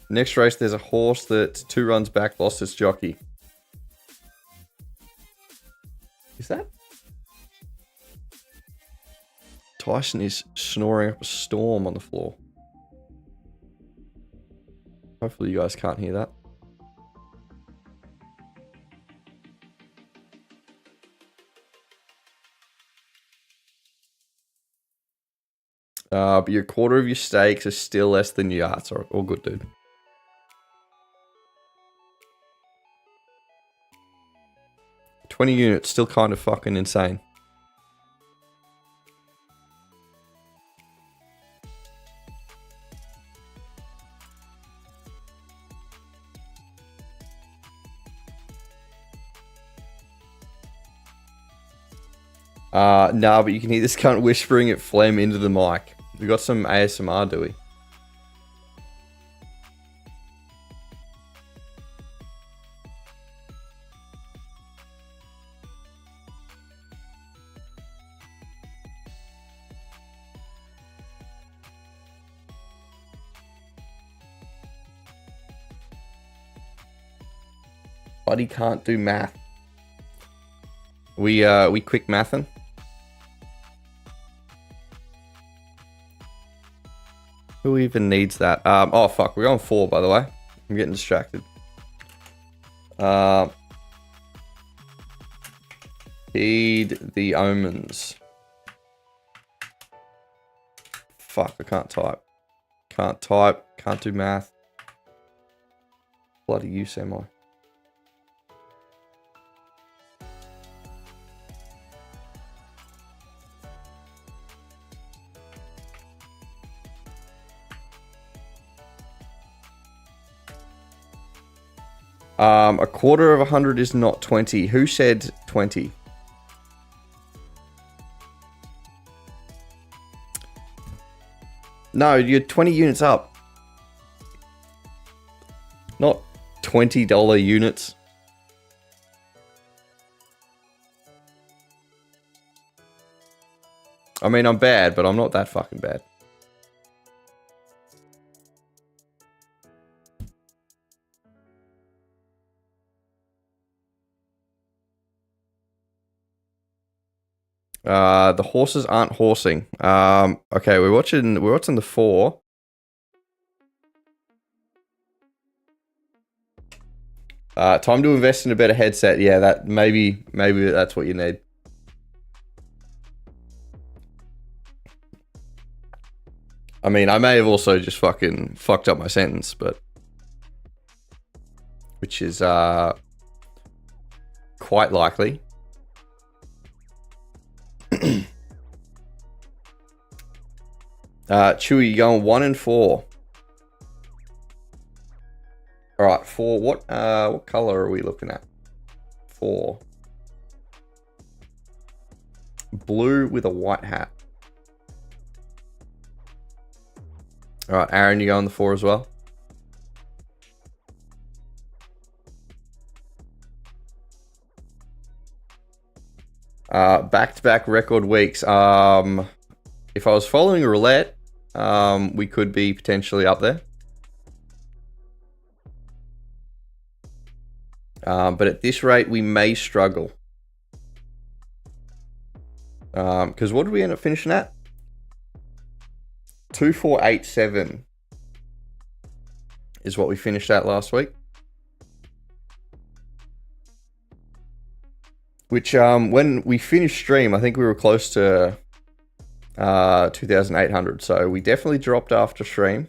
Next race, there's a horse that 2 runs back lost its jockey. Is that? Tyson is snoring up a storm on the floor. Hopefully you guys can't hear that. But your quarter of your stakes is still less than your yards. All good, dude. $20 units, still kind of fucking insane. Nah, but you can hear this cunt whispering at Flem into the mic. We got some ASMR, do we? Buddy can't do math. We quick mathin'. Who even needs that? Oh fuck, we're on 4 by the way. I'm getting distracted. Heed the omens. Fuck, I can't type. Can't type, can't do math. Bloody use am I? A quarter of 100 is not 20. Who said 20? No, you're 20 units up. Not $20 units. I mean, I'm bad, but I'm not that fucking bad. The horses aren't horsing. Okay, we're watching the 4. Time to invest in a better headset. Yeah, that maybe that's what you need. I mean, I may have also just fucking fucked up my sentence, but which is quite likely. Chewy, you're going 1 and 4. All right, 4. What color are we looking at? 4. Blue with a white hat. All right, Aaron, you go on the 4 as well. Back-to-back record weeks. If I was following roulette, we could be potentially up there. But at this rate, we may struggle. Because what did we end up finishing at? 2487 is what we finished at last week. Which, when we finished stream, I think we were close to 2,800. So we definitely dropped after stream.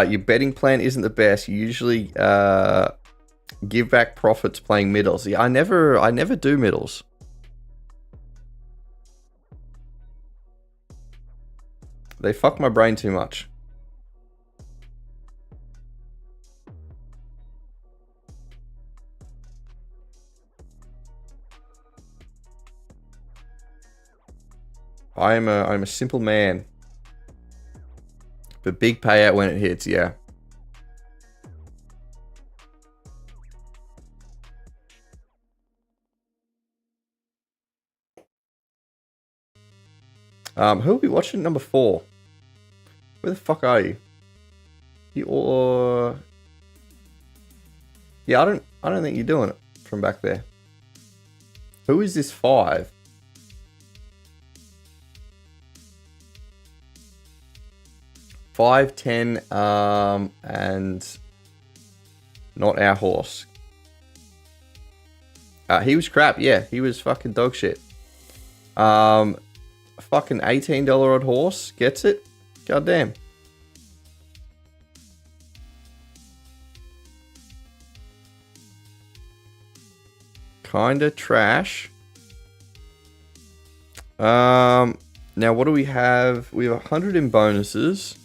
Your betting plan isn't the best. You usually give back profits playing middles. Yeah, I never do middles. They fuck my brain too much. I'm a simple man. But big payout when it hits, yeah. Who are we watching? Number 4. Where the fuck are you? You or yeah, I don't think you're doing it from back there. Who is this 5? Five, 10, and not our horse. He was crap, yeah. He was fucking dog shit. Fucking $18 odd horse gets it. Goddamn. Kinda trash. Now what do we have? We have 100 in bonuses.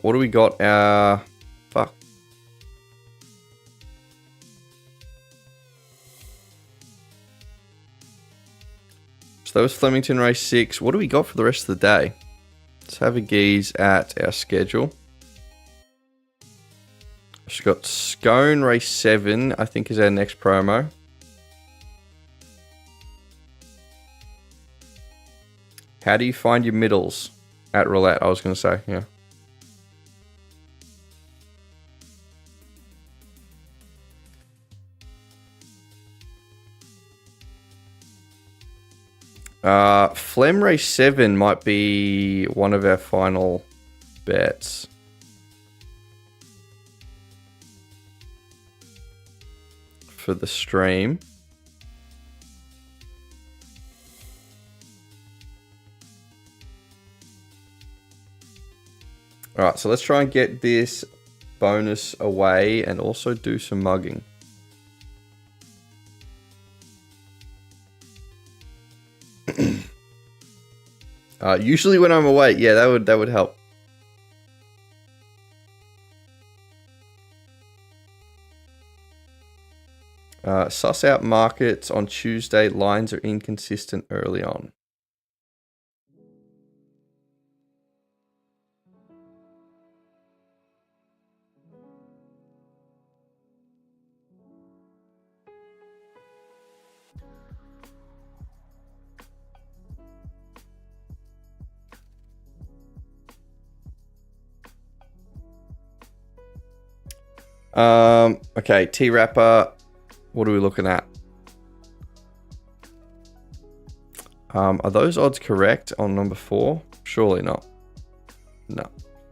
What do we got? Fuck. So that was Flemington race 6. What do we got for the rest of the day? Let's have a gaze at our schedule. We've got Scone race 7, I think is our next promo. How do you find your middles? At roulette, I was going to say, yeah. Flem race 7 might be one of our final bets. For the stream. Alright, so let's try and get this bonus away and also do some mugging. Usually when I'm awake, yeah, that would help. Suss out markets on Tuesday. Lines are inconsistent early on. Okay, T-Rapper, what are we looking at? Are those odds correct on number 4? Surely not. No.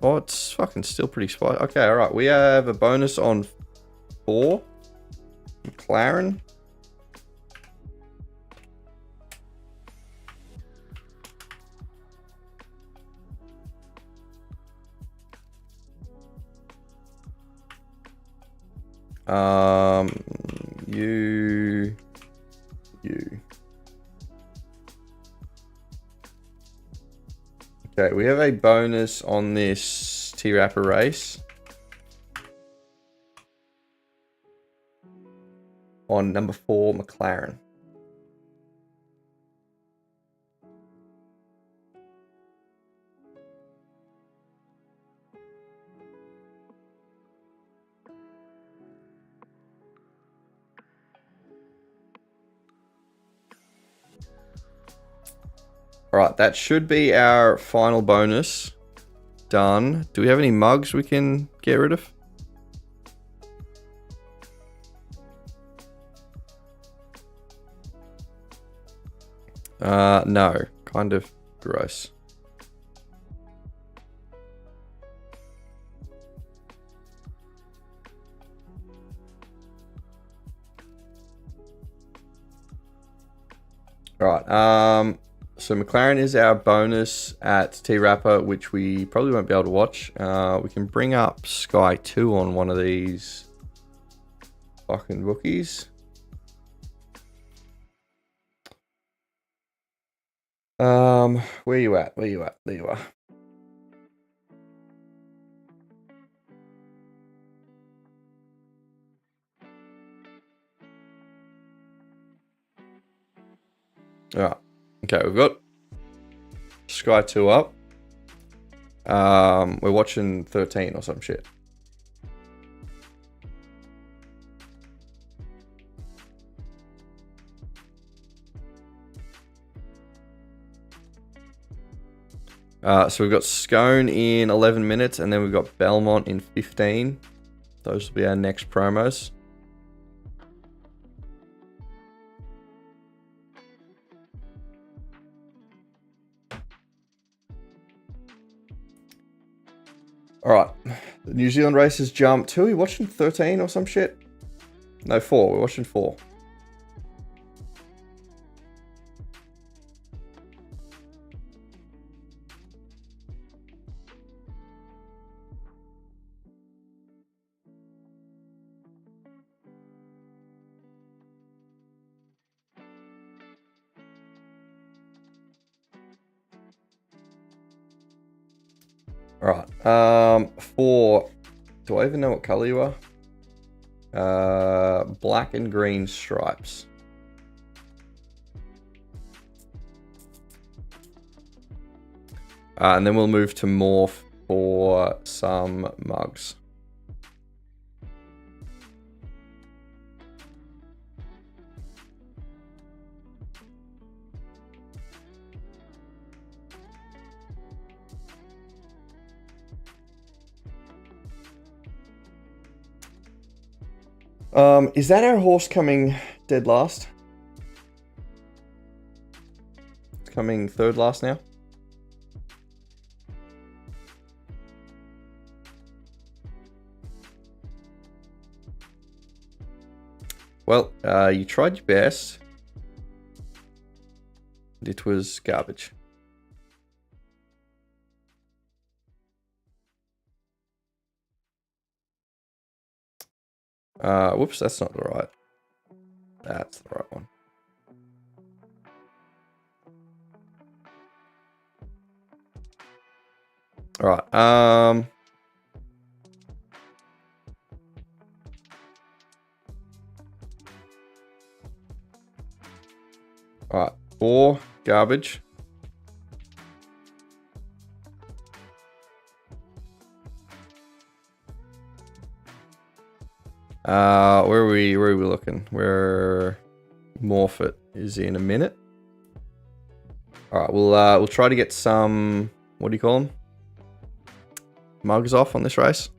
Oh, it's fucking still pretty spicy. Okay, alright, we have a bonus on 4. McLaren. You. Okay, we have a bonus on this T-Rapper race. on number 4, McLaren. Alright, that should be our final bonus. Done. Do we have any mugs we can get rid of? No. Kind of gross. Alright, so McLaren is our bonus at T-Rapper, which we probably won't be able to watch. We can bring up Sky 2 on one of these fucking bookies. Where you at? Where you at? There you are. Alright. Okay, we've got Sky 2 up. We're watching 13 or some shit. So we've got Scone in 11 minutes, and then we've got Belmont in 15. Those will be our next promos. Alright, the New Zealand race has jumped. Who are we watching? 13 or some shit? No, 4. We're watching 4. Alright, 4. Do I even know what color you are? Black and green stripes. And then we'll move to Morph for some mugs. Is that our horse coming dead last? It's coming third last now. Well, you tried your best. It was garbage. Whoops, that's not the right. That's the right one. All right. All right. 4 garbage. Where are we looking? Where Morphet is in a minute. All right, we'll try to get some, what do you call them? Mugs off on this race.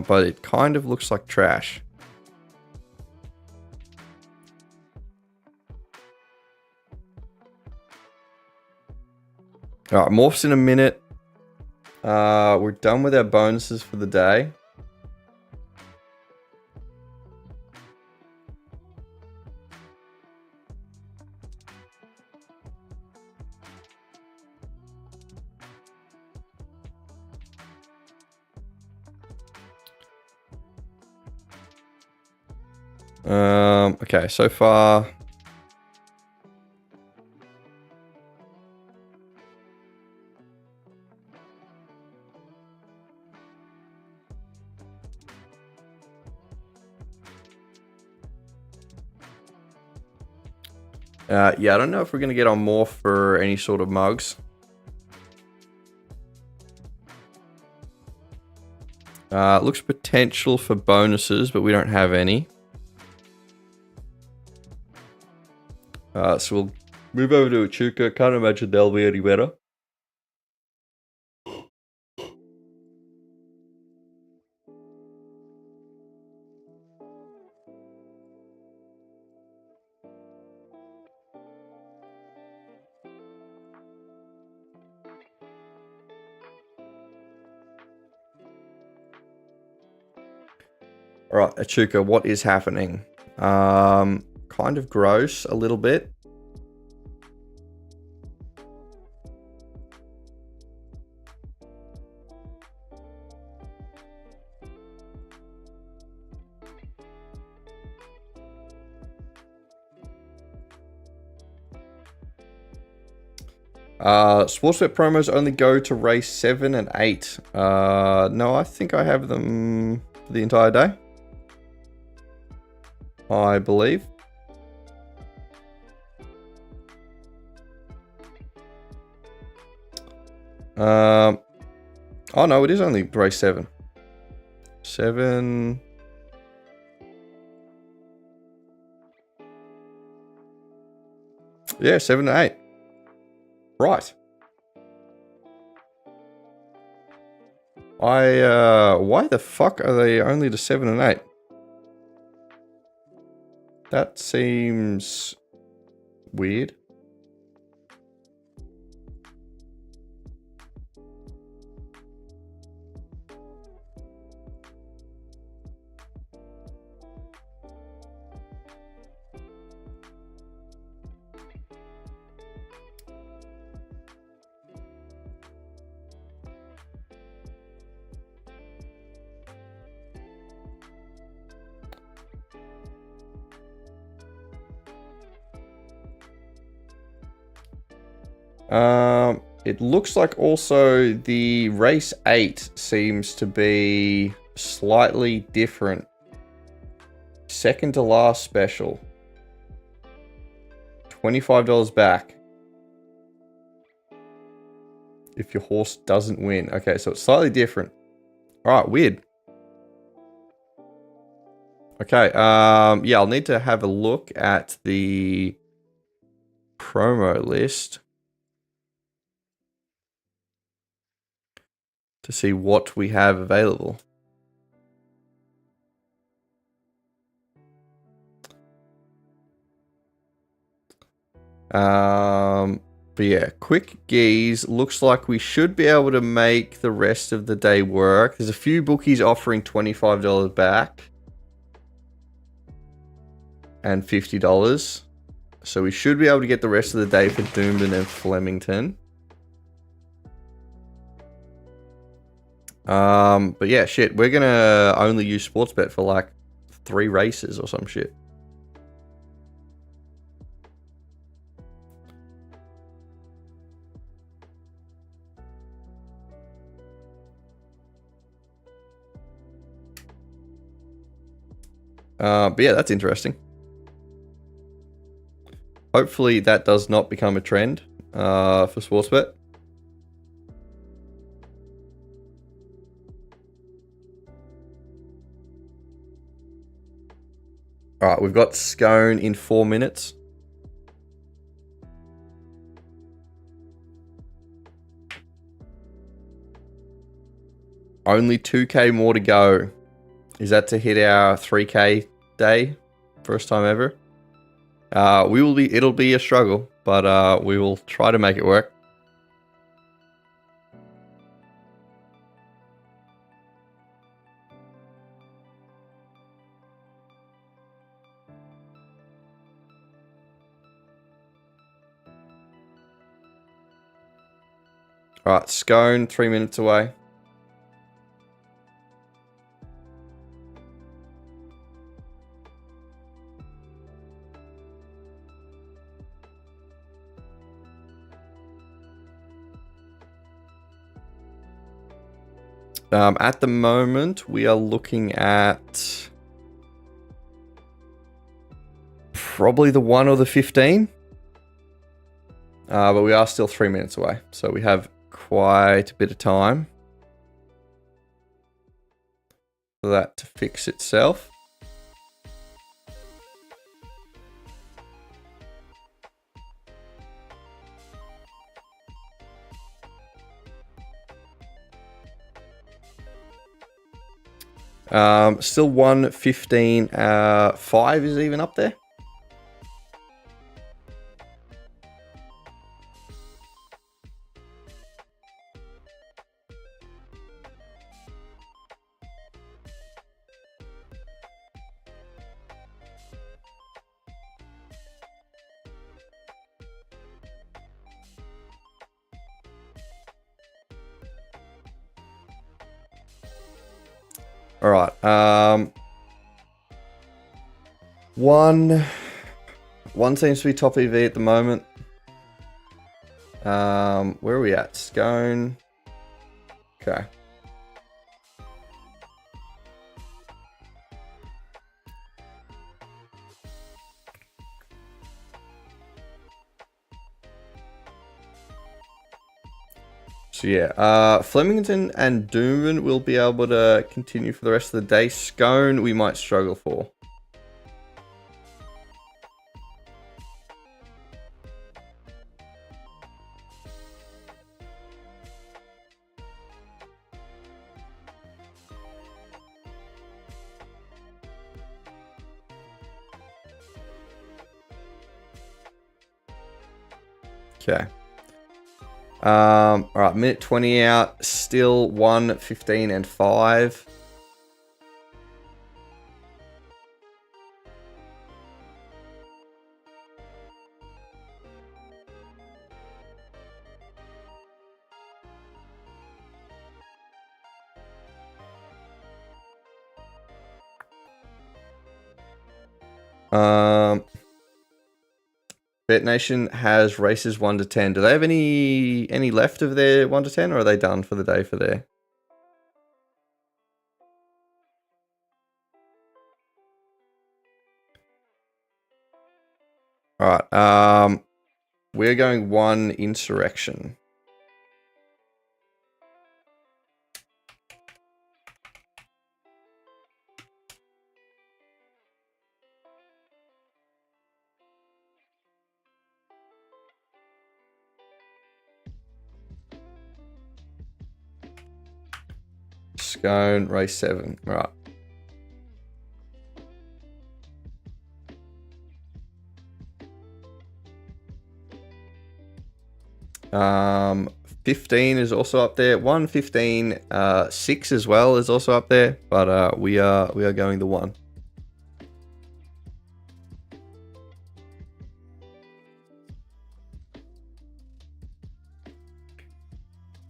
But it kind of looks like trash. All right, Morph's in a minute. We're done with our bonuses for the day. Okay, so far. Yeah, I don't know if we're going to get on more for any sort of mugs. Looks potential for bonuses, but we don't have any. So we'll move over to Echuca. Can't imagine they'll be any better. All right, Echuca, what is happening? Kind of gross a little bit. Sportsbet promos only go to race 7 and 8. No, I think I have them for the entire day. I believe. Oh no, it is only race 7. 7. Yeah, 7 and 8. Right. Why the fuck are they only to 7 and 8? That seems weird. It looks like also the race 8 seems to be slightly different. Second to last special. $25 back. If your horse doesn't win. Okay, so it's slightly different. Alright, weird. Okay, yeah, I'll need to have a look at the promo list to see what we have available. But yeah, quick geese. Looks like we should be able to make the rest of the day work. There's a few bookies offering $25 back and $50. So we should be able to get the rest of the day for Doomben and Flemington. But yeah, shit, we're gonna only use Sportsbet for like 3 races or some shit. But yeah, that's interesting. Hopefully that does not become a trend for Sportsbet. All right, we've got Scone in 4 minutes. Only 2K more to go. Is that to hit our 3K day? First time ever. It'll be a struggle, but we will try to make it work. All right, Scone, 3 minutes away. At the moment, we are looking at probably the 1 or the 15. But we are still 3 minutes away, so we have quite a bit of time for that to fix itself. Still 115, 5 is even up there. All right. One seems to be top EV at the moment. Where are we at? Scone. Okay. So yeah, Flemington and Doomben will be able to continue for the rest of the day. Scone we might struggle for. Okay. All right, minute 20 out, still 115 and 5. Bet Nation has races 1 to 10. Do they have any left of their 1 to 10, or are they done for the day for there? All right. We're going 1 insurrection. Scone, race 7. All right. 15 is also up there. 115, 6 as well is also up there. But we are going the 1.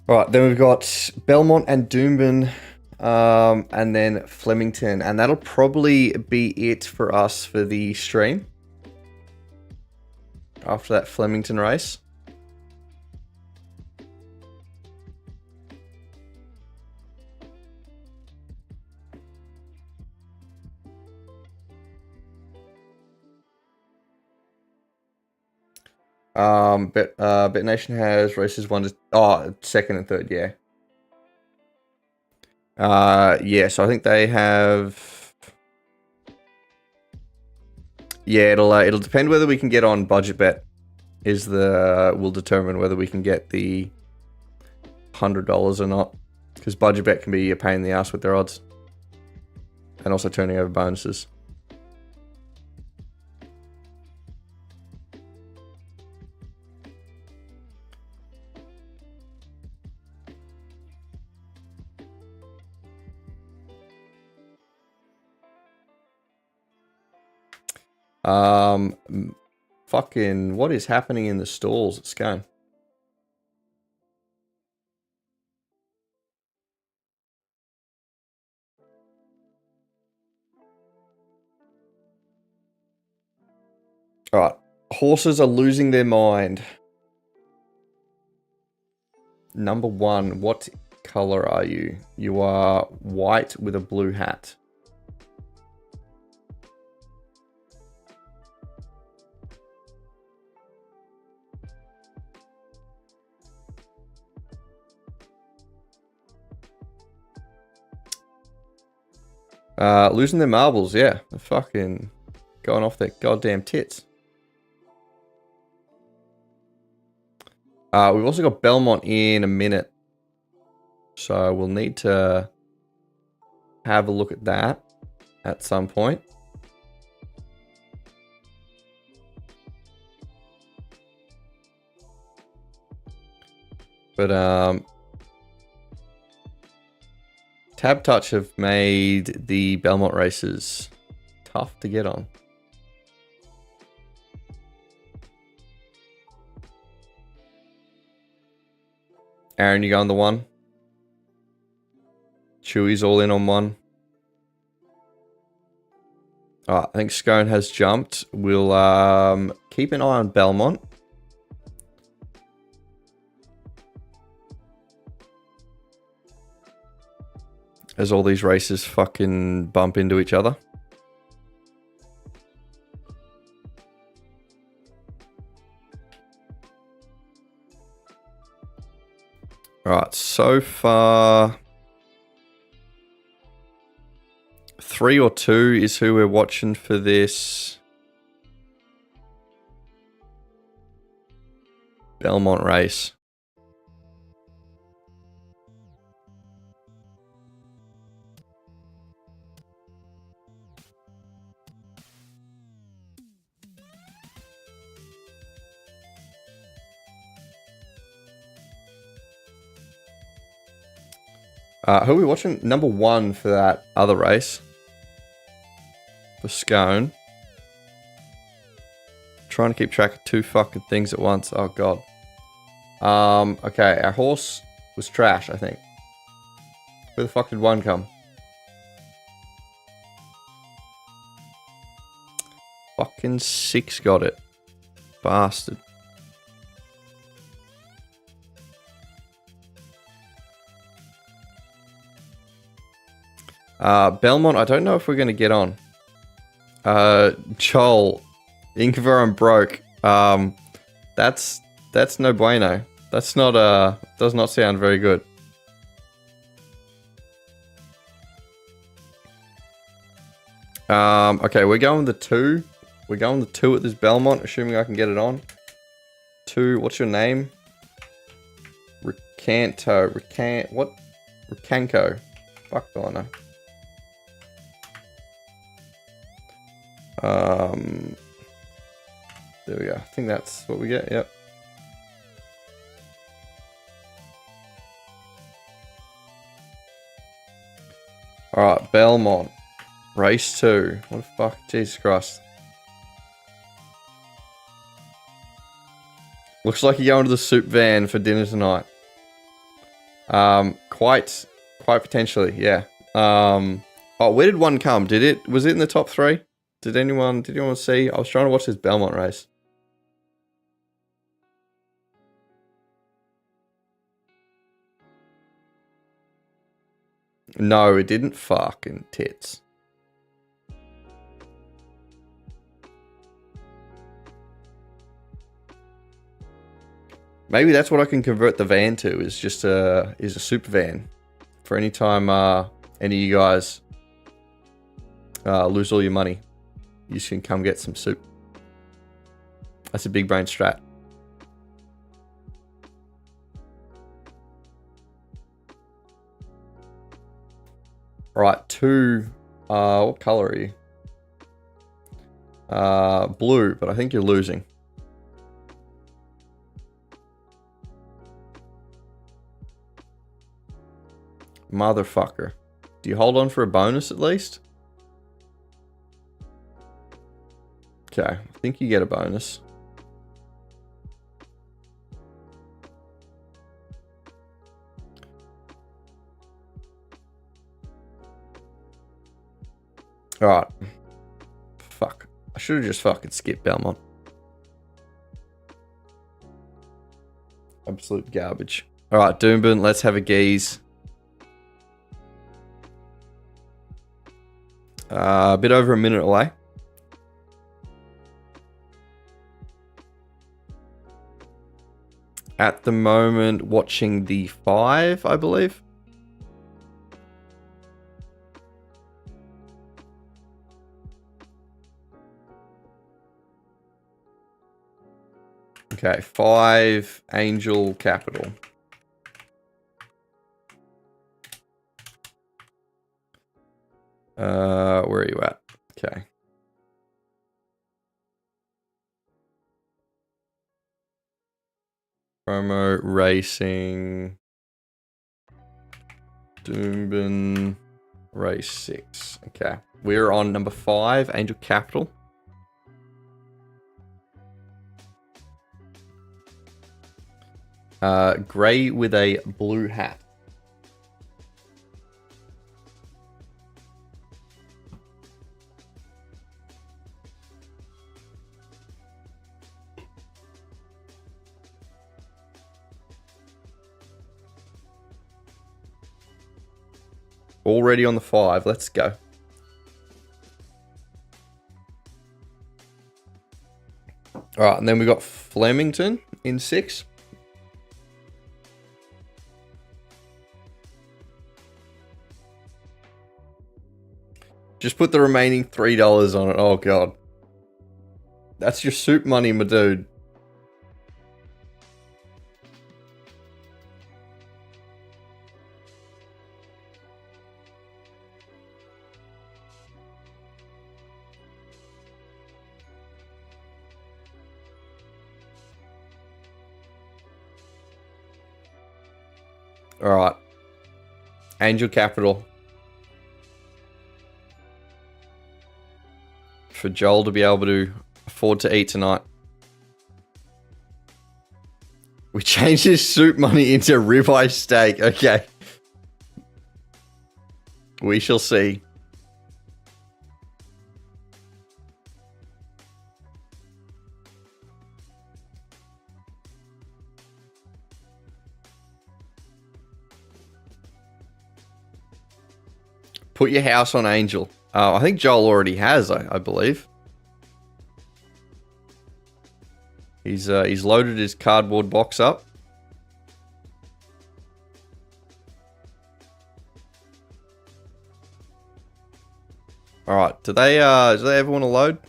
All right, then we've got Belmont and Doomben, and then Flemington, and that'll probably be it for us for the stream after that Flemington race. Bet Nation has races 1 to 2nd and 3rd, yeah. Yeah, so I think they have. Yeah, it'll depend whether we can get on budget bet. Will determine whether we can get the $100 or not, because budget bet can be a pain in the ass with their odds, and also turning over bonuses. Fucking, what is happening in the stalls at Scone? All right, horses are losing their mind. Number 1, what color are you? You are white with a blue hat. Losing their marbles, yeah. They're fucking going off their goddamn tits. We've also got Belmont in a minute. So we'll need to have a look at that at some point. But Tab Touch have made the Belmont races tough to get on. Aaron, you go on the one? Chewy's all in on one. Alright, I think Scone has jumped. We'll keep an eye on Belmont. As all these races fucking bump into each other. Alright, so far 3 or 2 is who we're watching for this Belmont race. Who are we watching? Number 1 for that other race. For Scone. Trying to keep track of 2 fucking things at once. Oh, God. Okay, our horse was trash, I think. Where the fuck did 1 come? Fucking 6 got it. Bastard. Belmont, I don't know if we're going to get on. Chol, Inkver, I'm broke. That's no bueno. That's not, does not sound very good. Okay, we're going the 2. We're going the 2 at this Belmont, assuming I can get it on. 2, what's your name? Recanto. What? Recanco. Fuck do I know. There we go. I think that's what we get. Yep. Alright, Belmont. Race 2. What the fuck? Jesus Christ. Looks like you're going to the soup van for dinner tonight. Quite potentially, yeah. Oh, where did 1 come? Was it in the top 3? Did anyone see? I was trying to watch this Belmont race. No, it didn't. Fucking tits. Maybe that's what I can convert the van to, is just a super van. For any time any of you guys lose all your money, you can come get some soup. That's a big brain strat. Alright, 2. What color are you? Blue, but I think you're losing. Motherfucker. Do you hold on for a bonus at least? Okay, I think you get a bonus. Alright. Fuck. I should have just fucking skipped Belmont. Absolute garbage. Alright, Doombin, let's have a geeze. A bit over a minute away. At the moment, watching the 5, I believe. Okay, 5, Angel Capital. Where are you at? Okay. Promo Racing. Doombin Race 6. Okay. We're on number 5, Angel Capital. Grey with a blue hat. Already on the 5. Let's go. All right, and then we got Flemington in 6. Just put the remaining $3 on it. Oh, God. That's your soup money, my dude. All right. Angel Capital. For Joel to be able to afford to eat tonight. We changed his soup money into ribeye steak. Okay. We shall see. Put your house on Angel. I think Joel already has, I believe. He's loaded his cardboard box up. All right, do they ever want to load?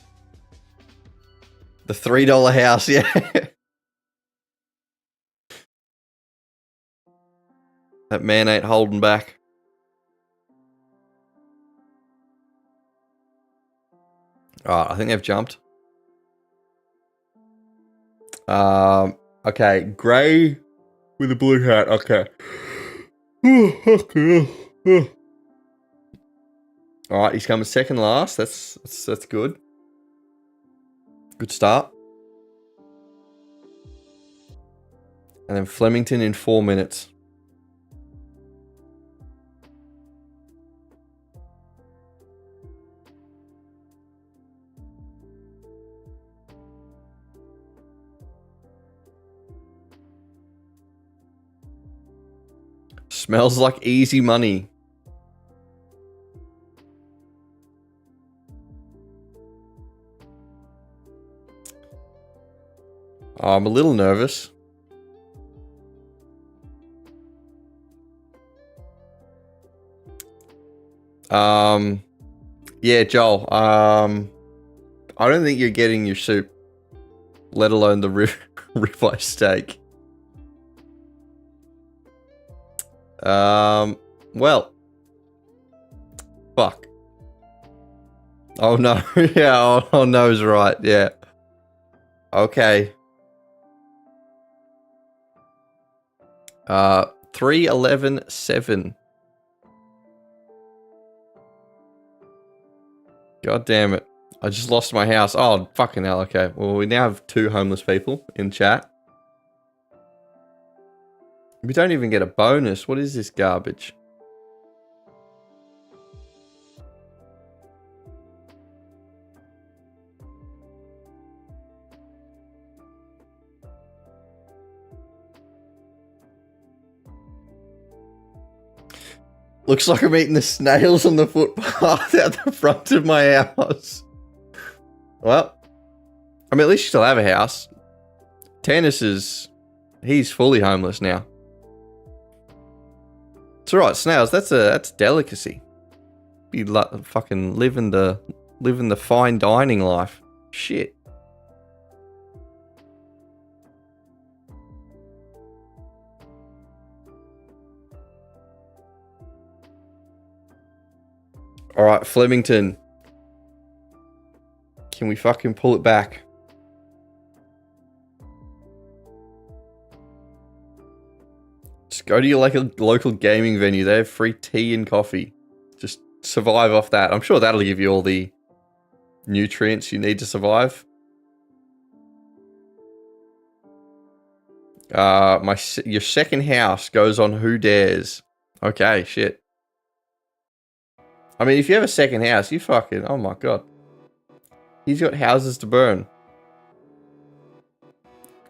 The $3 house, yeah. That man ain't holding back. All right, I think they've jumped. Okay, Grey with a blue hat. Okay. All right, he's coming second last. That's good. Good start. And then Flemington in 4 minutes. Smells like easy money. I'm a little nervous. Yeah, Joel. I don't think you're getting your soup, let alone the ribeye steak. Well, fuck. Oh no, yeah. Oh no's right. Yeah. Okay. 3-11-7. God damn it. I just lost my house. Oh, fucking hell. Okay. Well, we now have 2 homeless people in chat. We don't even get a bonus. What is this garbage? Looks like I'm eating the snails on the footpath out the front of my house. Well, I mean, at least you still have a house. Tannis he's fully homeless now. It's alright, snails, that's a delicacy. You fucking living the fine dining life. Shit. Alright, Flemington. Can we fucking pull it back? Just go to your local gaming venue. They have free tea and coffee. Just survive off that. I'm sure that'll give you all the nutrients you need to survive. Your second house goes on Who Dares. Okay, shit. I mean, if you have a second house, you fucking... Oh my god. He's got houses to burn.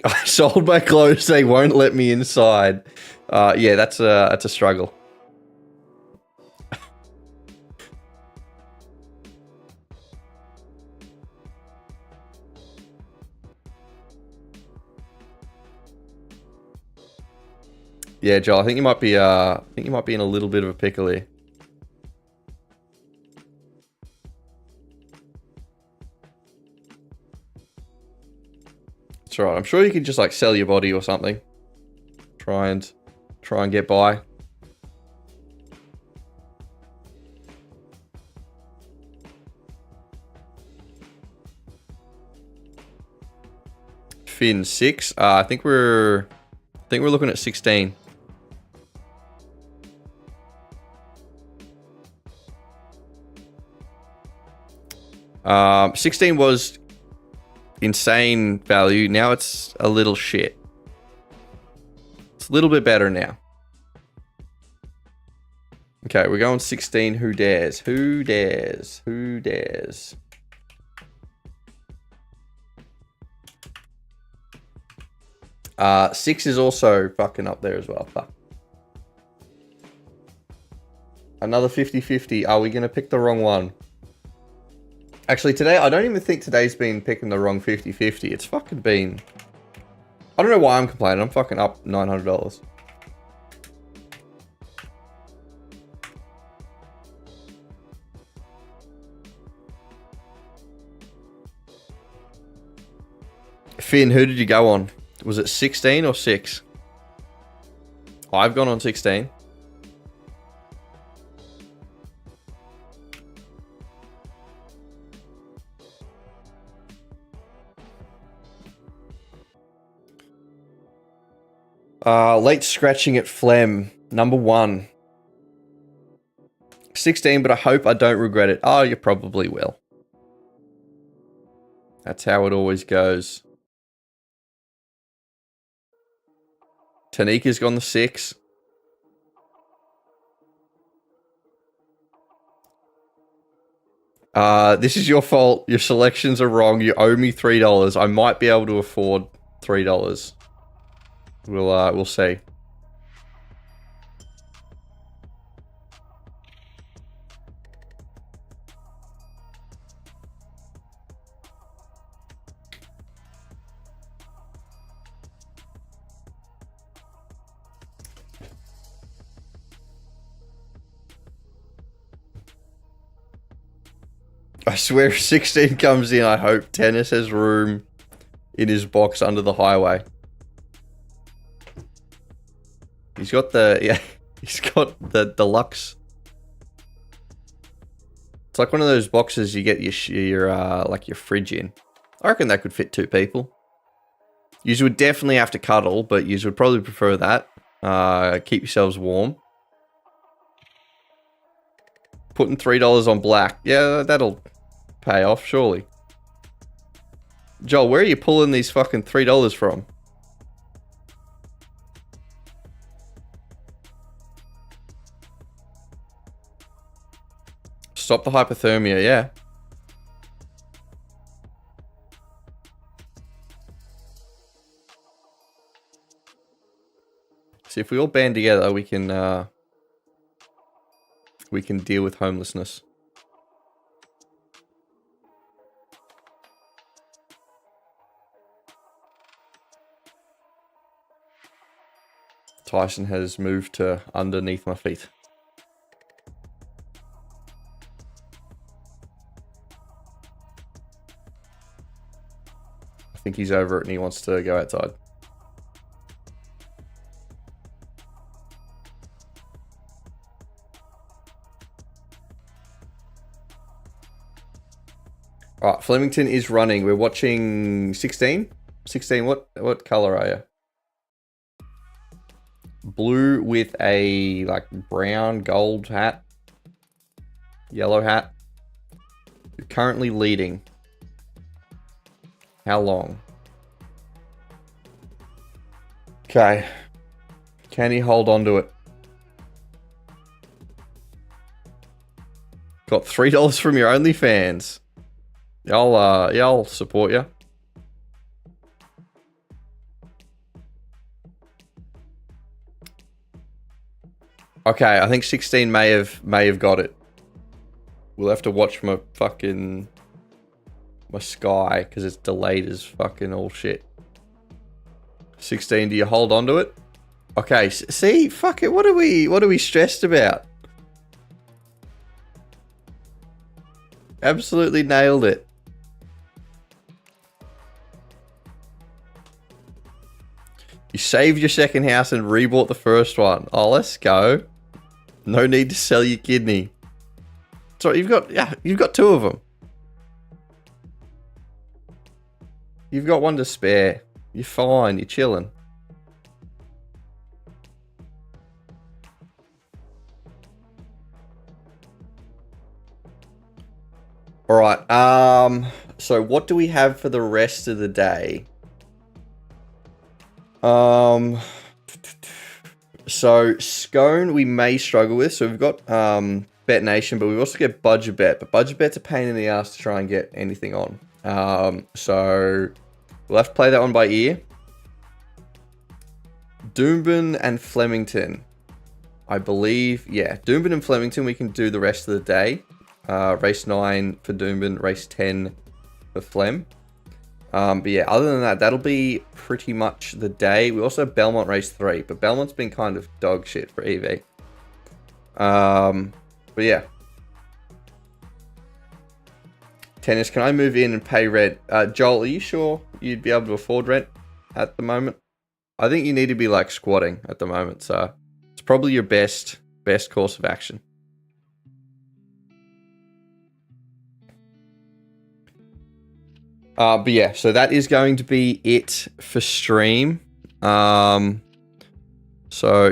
I sold my clothes. They won't let me inside. Yeah, that's a struggle. Yeah, Joel, I think you might be in a little bit of a pickle here. It's alright. I'm sure you could just like sell your body or something. Try and get by. Finn 6. I think we're looking at 16. Um, 16 was insane value. Now it's a little shit. It's a little bit better now. Okay, we're going 16. Who dares? Who dares? Who dares? Six is also fucking up there as well. Fuck. Another 50-50. Are we going to pick the wrong one? Actually, today, I don't even think today's been picking the wrong 50-50. It's fucking been... I don't know why I'm complaining. I'm fucking up $900. Finn, who did you go on? Was it 16 or 6? I've gone on 16. Late scratching at Phlegm, number 1. 16, but I hope I don't regret it. Oh, you probably will. That's how it always goes. Tanika's gone the 6. This is your fault. Your selections are wrong. You owe me $3. I might be able to afford $3. We'll see. I swear if 16 comes in, I hope Tennis has room in his box under the highway. He's got he's got the deluxe. It's like one of those boxes you get your like your fridge in. I reckon that could fit 2 people. You would definitely have to cuddle, but you would probably prefer that. Keep yourselves warm. Putting $3 on black. Yeah, that'll pay off, surely. Joel, where are you pulling these fucking $3 from? Stop the hypothermia, yeah. See, if we all band together, we can we can deal with homelessness. Tyson has moved to underneath my feet. I think he's over it and he wants to go outside. All right, Flemington is running. We're watching 16. 16, what color are you? Blue with a like brown gold hat. Yellow hat. You're currently leading. How long? Okay. Can he hold on to it? Got $3 from your OnlyFans. I'll support you. Okay, I think 16 may have got it. We'll have to watch my sky because it's delayed as fucking all shit. 16, do you hold on to it? Okay, see, fuck it. What are we stressed about? Absolutely nailed it. You saved your second house and rebought the first one. Oh, let's go. No need to sell your kidney. So you've got two of them. You've got one to spare. You're fine. You're chilling. All right. So what do we have for the rest of the day? So Scone we may struggle with. So we've got Bet Nation, but we've also got Budget Bet. But Budget Bet's a pain in the ass to try and get anything on. So we'll have to play that one by ear. Doomben and Flemington. I believe, yeah, Doomben and Flemington we can do the rest of the day. Race 9 for Doomben, race 10 for Flem. But yeah, other than that, that'll be pretty much the day. We also have Belmont race 3, but Belmont's been kind of dog shit for EV. But yeah. Tennis, can I move in and pay rent? Joel, are you sure you'd be able to afford rent at the moment? I think you need to be like squatting at the moment, so it's probably your best course of action. But yeah, so that is going to be it for stream. So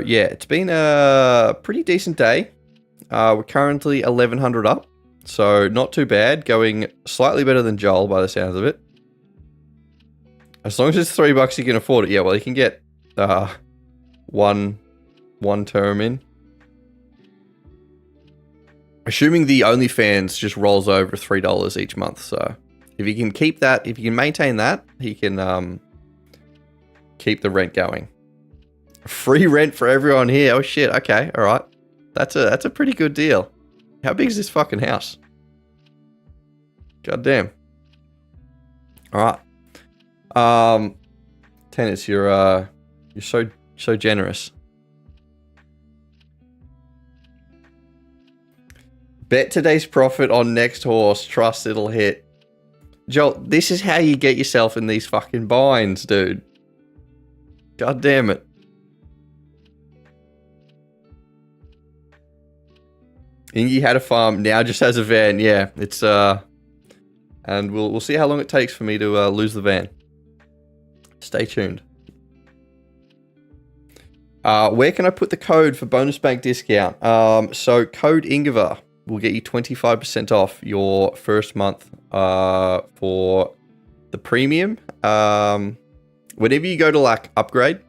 yeah, it's been a pretty decent day. We're currently 1100 up, so not too bad. Going slightly better than Joel by the sounds of it. As long as it's $3 you can afford it. Yeah, well, you can get one term in. Assuming the OnlyFans just rolls over $3 each month, so if you can keep that, if you can maintain that, he can keep the rent going. Free rent for everyone here. Oh shit. Okay. All right. That's a pretty good deal. How big is this fucking house? God damn. All right. Tennis, you're so generous. Bet today's profit on next horse. Trust it'll hit. Joel, this is how you get yourself in these fucking binds, dude. God damn it. Ingy had a farm, now just has a van. Yeah, it's and we'll see how long it takes for me to lose the van. Stay tuned. Where can I put the code for bonus bank discount? So code Ingvar will get you 25% off your first month for the premium. Whenever you go to like upgrade,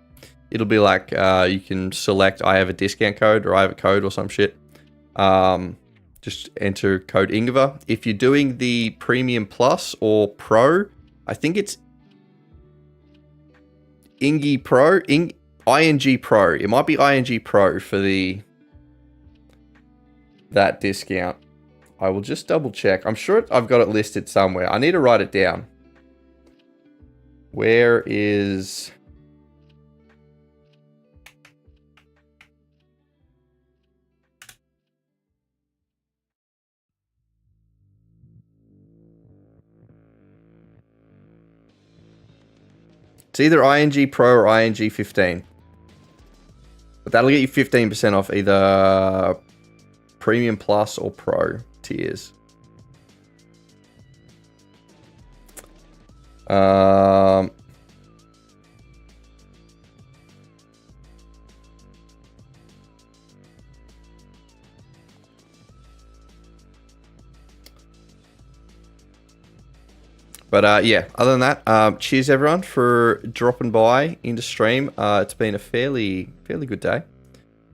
it'll be like you can select I have a discount code or I have a code or some shit. Just enter code Ingvar. If you're doing the premium plus or pro, I think it's ING Pro. It might be ING Pro for the that discount. I will just double check. I'm sure I've got it listed somewhere. I need to write it down. Where is... It's either ING Pro or ING 15. But that'll get you 15% off either Premium Plus or Pro tiers. But yeah, other than that, cheers everyone for dropping by into stream. It's been a fairly good day.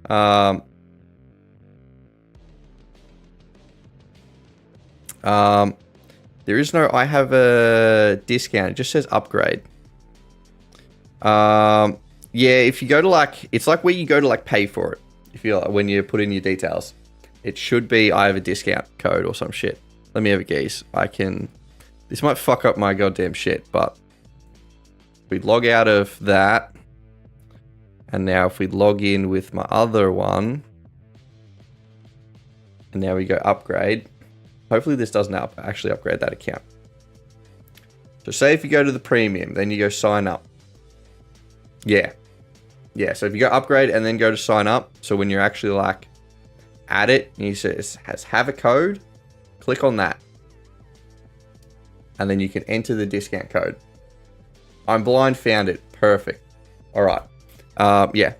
There is no, I have a discount. It just says upgrade. Yeah, if you go to like, it's like where you go to like pay for it. If you when you put in your details, it should be I have a discount code or some shit. Let me have a guess. I can. This might fuck up my goddamn shit, but we log out of that, and now if we log in with my other one, and now we go upgrade. Hopefully this doesn't actually upgrade that account. So say if you go to the premium, then you go sign up. Yeah. Yeah, so if you go upgrade and then go to sign up, so when you're actually like at it, and you say it has have a code, click on that. And then you can enter the discount code. I'm blind, found it. Perfect. All right. Yeah.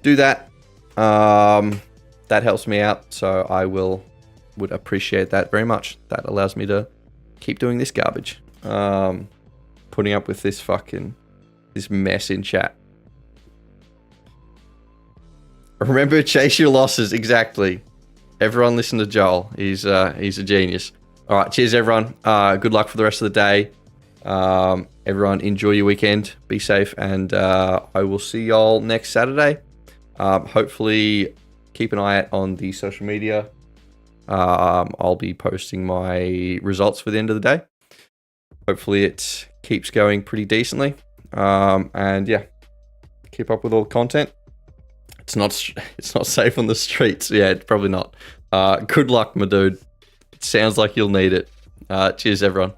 Do that. That helps me out, so I would appreciate that very much. That allows me to keep doing this garbage. Putting up with this mess in chat. Remember, chase your losses. Exactly. Everyone listen to Joel. He's a genius. All right, cheers everyone. Good luck for the rest of the day. Everyone enjoy your weekend. Be safe, and I will see y'all next Saturday. Hopefully, keep an eye out on the social media. I'll be posting my results for the end of the day. Hopefully, it keeps going pretty decently. And yeah, keep up with all the content. It's not safe on the streets. Yeah, it's probably not. Good luck, my dude. Sounds like you'll need it. Cheers, everyone.